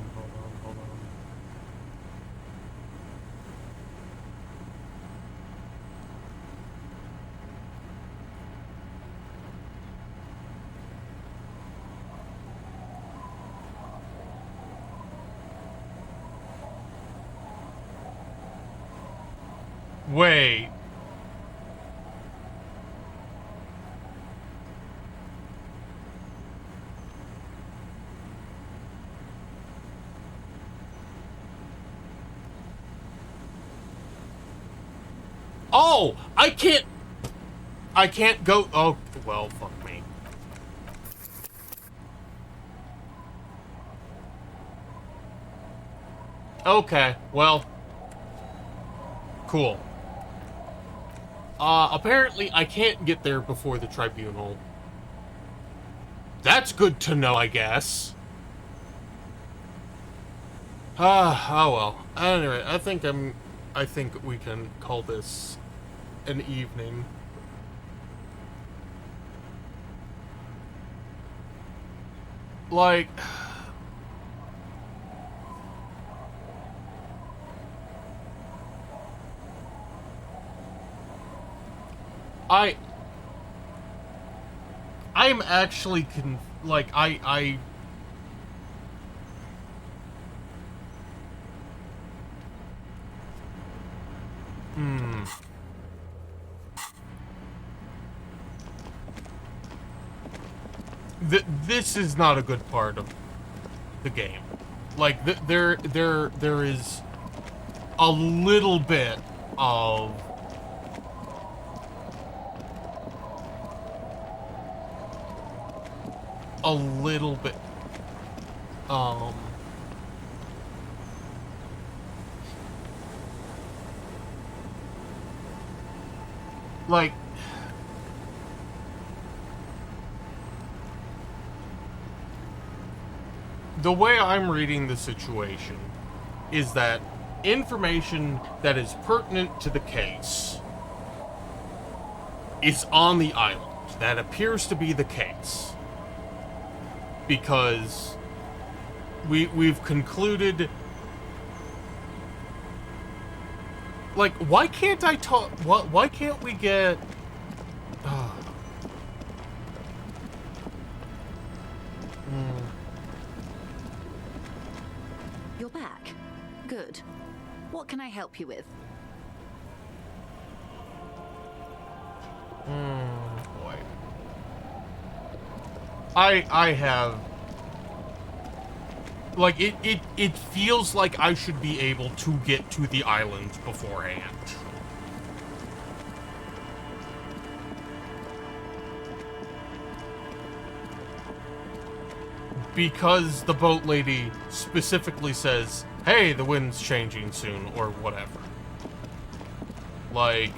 Wait. Oh, I can't go. Oh, well, fuck me. Okay, well, cool. Apparently I can't get there before the tribunal. That's good to know, I guess. Oh well. Anyway, I think we can call this an evening. Like... I'm actually This is not a good part of the game. Like, there is a little bit of like, the way I'm reading the situation is that information that is pertinent to the case is on the island. That appears to be the case. Because we've concluded... Like, why can't I talk... Why can't we get... You're back. Good. What can I help you with? Boy. I have... Like, it feels like I should be able to get to the island beforehand. Because the boat lady specifically says, hey, the wind's changing soon, or whatever. Like...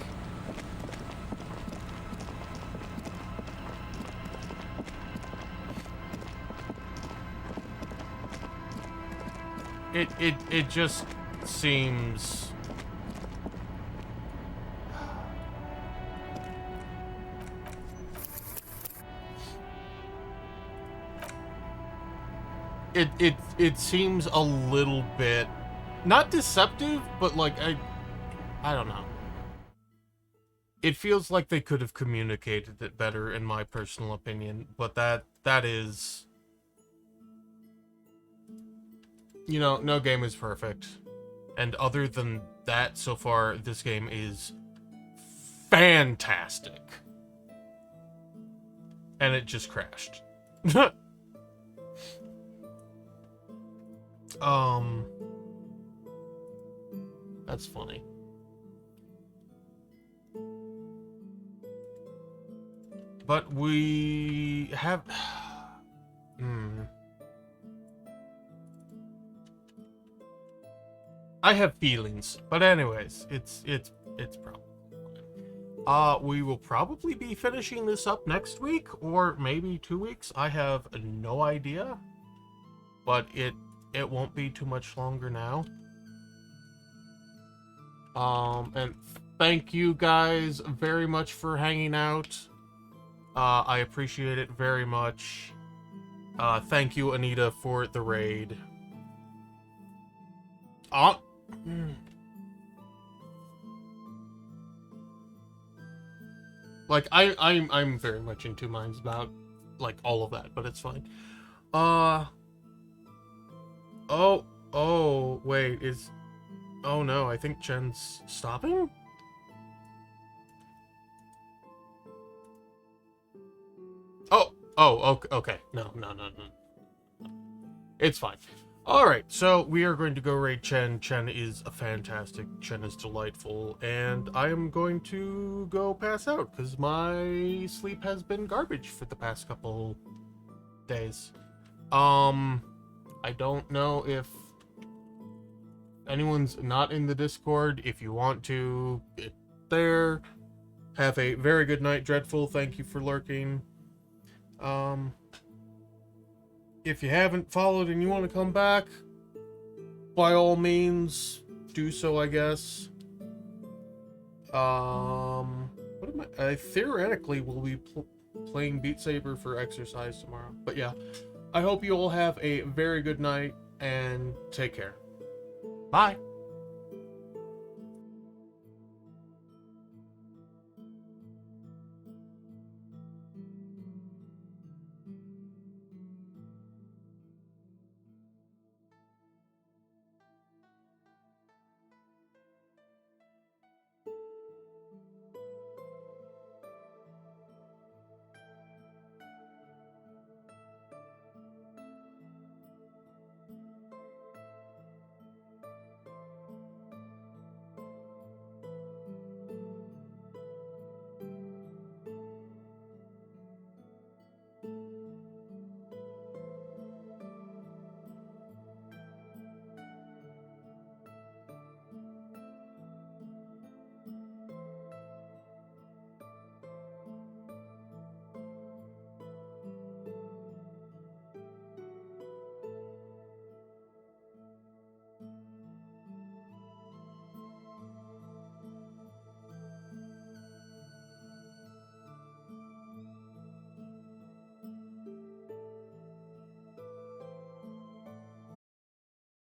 It just seems... It seems a little bit, not deceptive, but like, I don't know. It feels like they could have communicated it better, in my personal opinion, but that is... You know, no game is perfect. And other than that, so far, this game is fantastic. And it just crashed. That's funny. But we have... I have feelings, but anyways, it's probably... we will probably be finishing this up next week, or maybe 2 weeks. I have no idea, but it won't be too much longer now. And thank you guys very much for hanging out. I appreciate it very much. Thank you, Anita, for the raid. Like, I'm very much in two minds about, like, all of that, but it's fine. Oh, wait, oh no, I think Jen's stopping? Okay. No. It's fine. Alright, so we are going to go raid Chen. Chen is fantastic. Chen is delightful. And I am going to go pass out, because my sleep has been garbage for the past couple days. I don't know if anyone's not in the Discord. If you want to, get there. Have a very good night, Dreadful. Thank you for lurking. If you haven't followed and you want to come back, by all means, do so, I guess. What am I theoretically will be playing Beat Saber for exercise tomorrow. But yeah, I hope you all have a very good night and take care. Bye.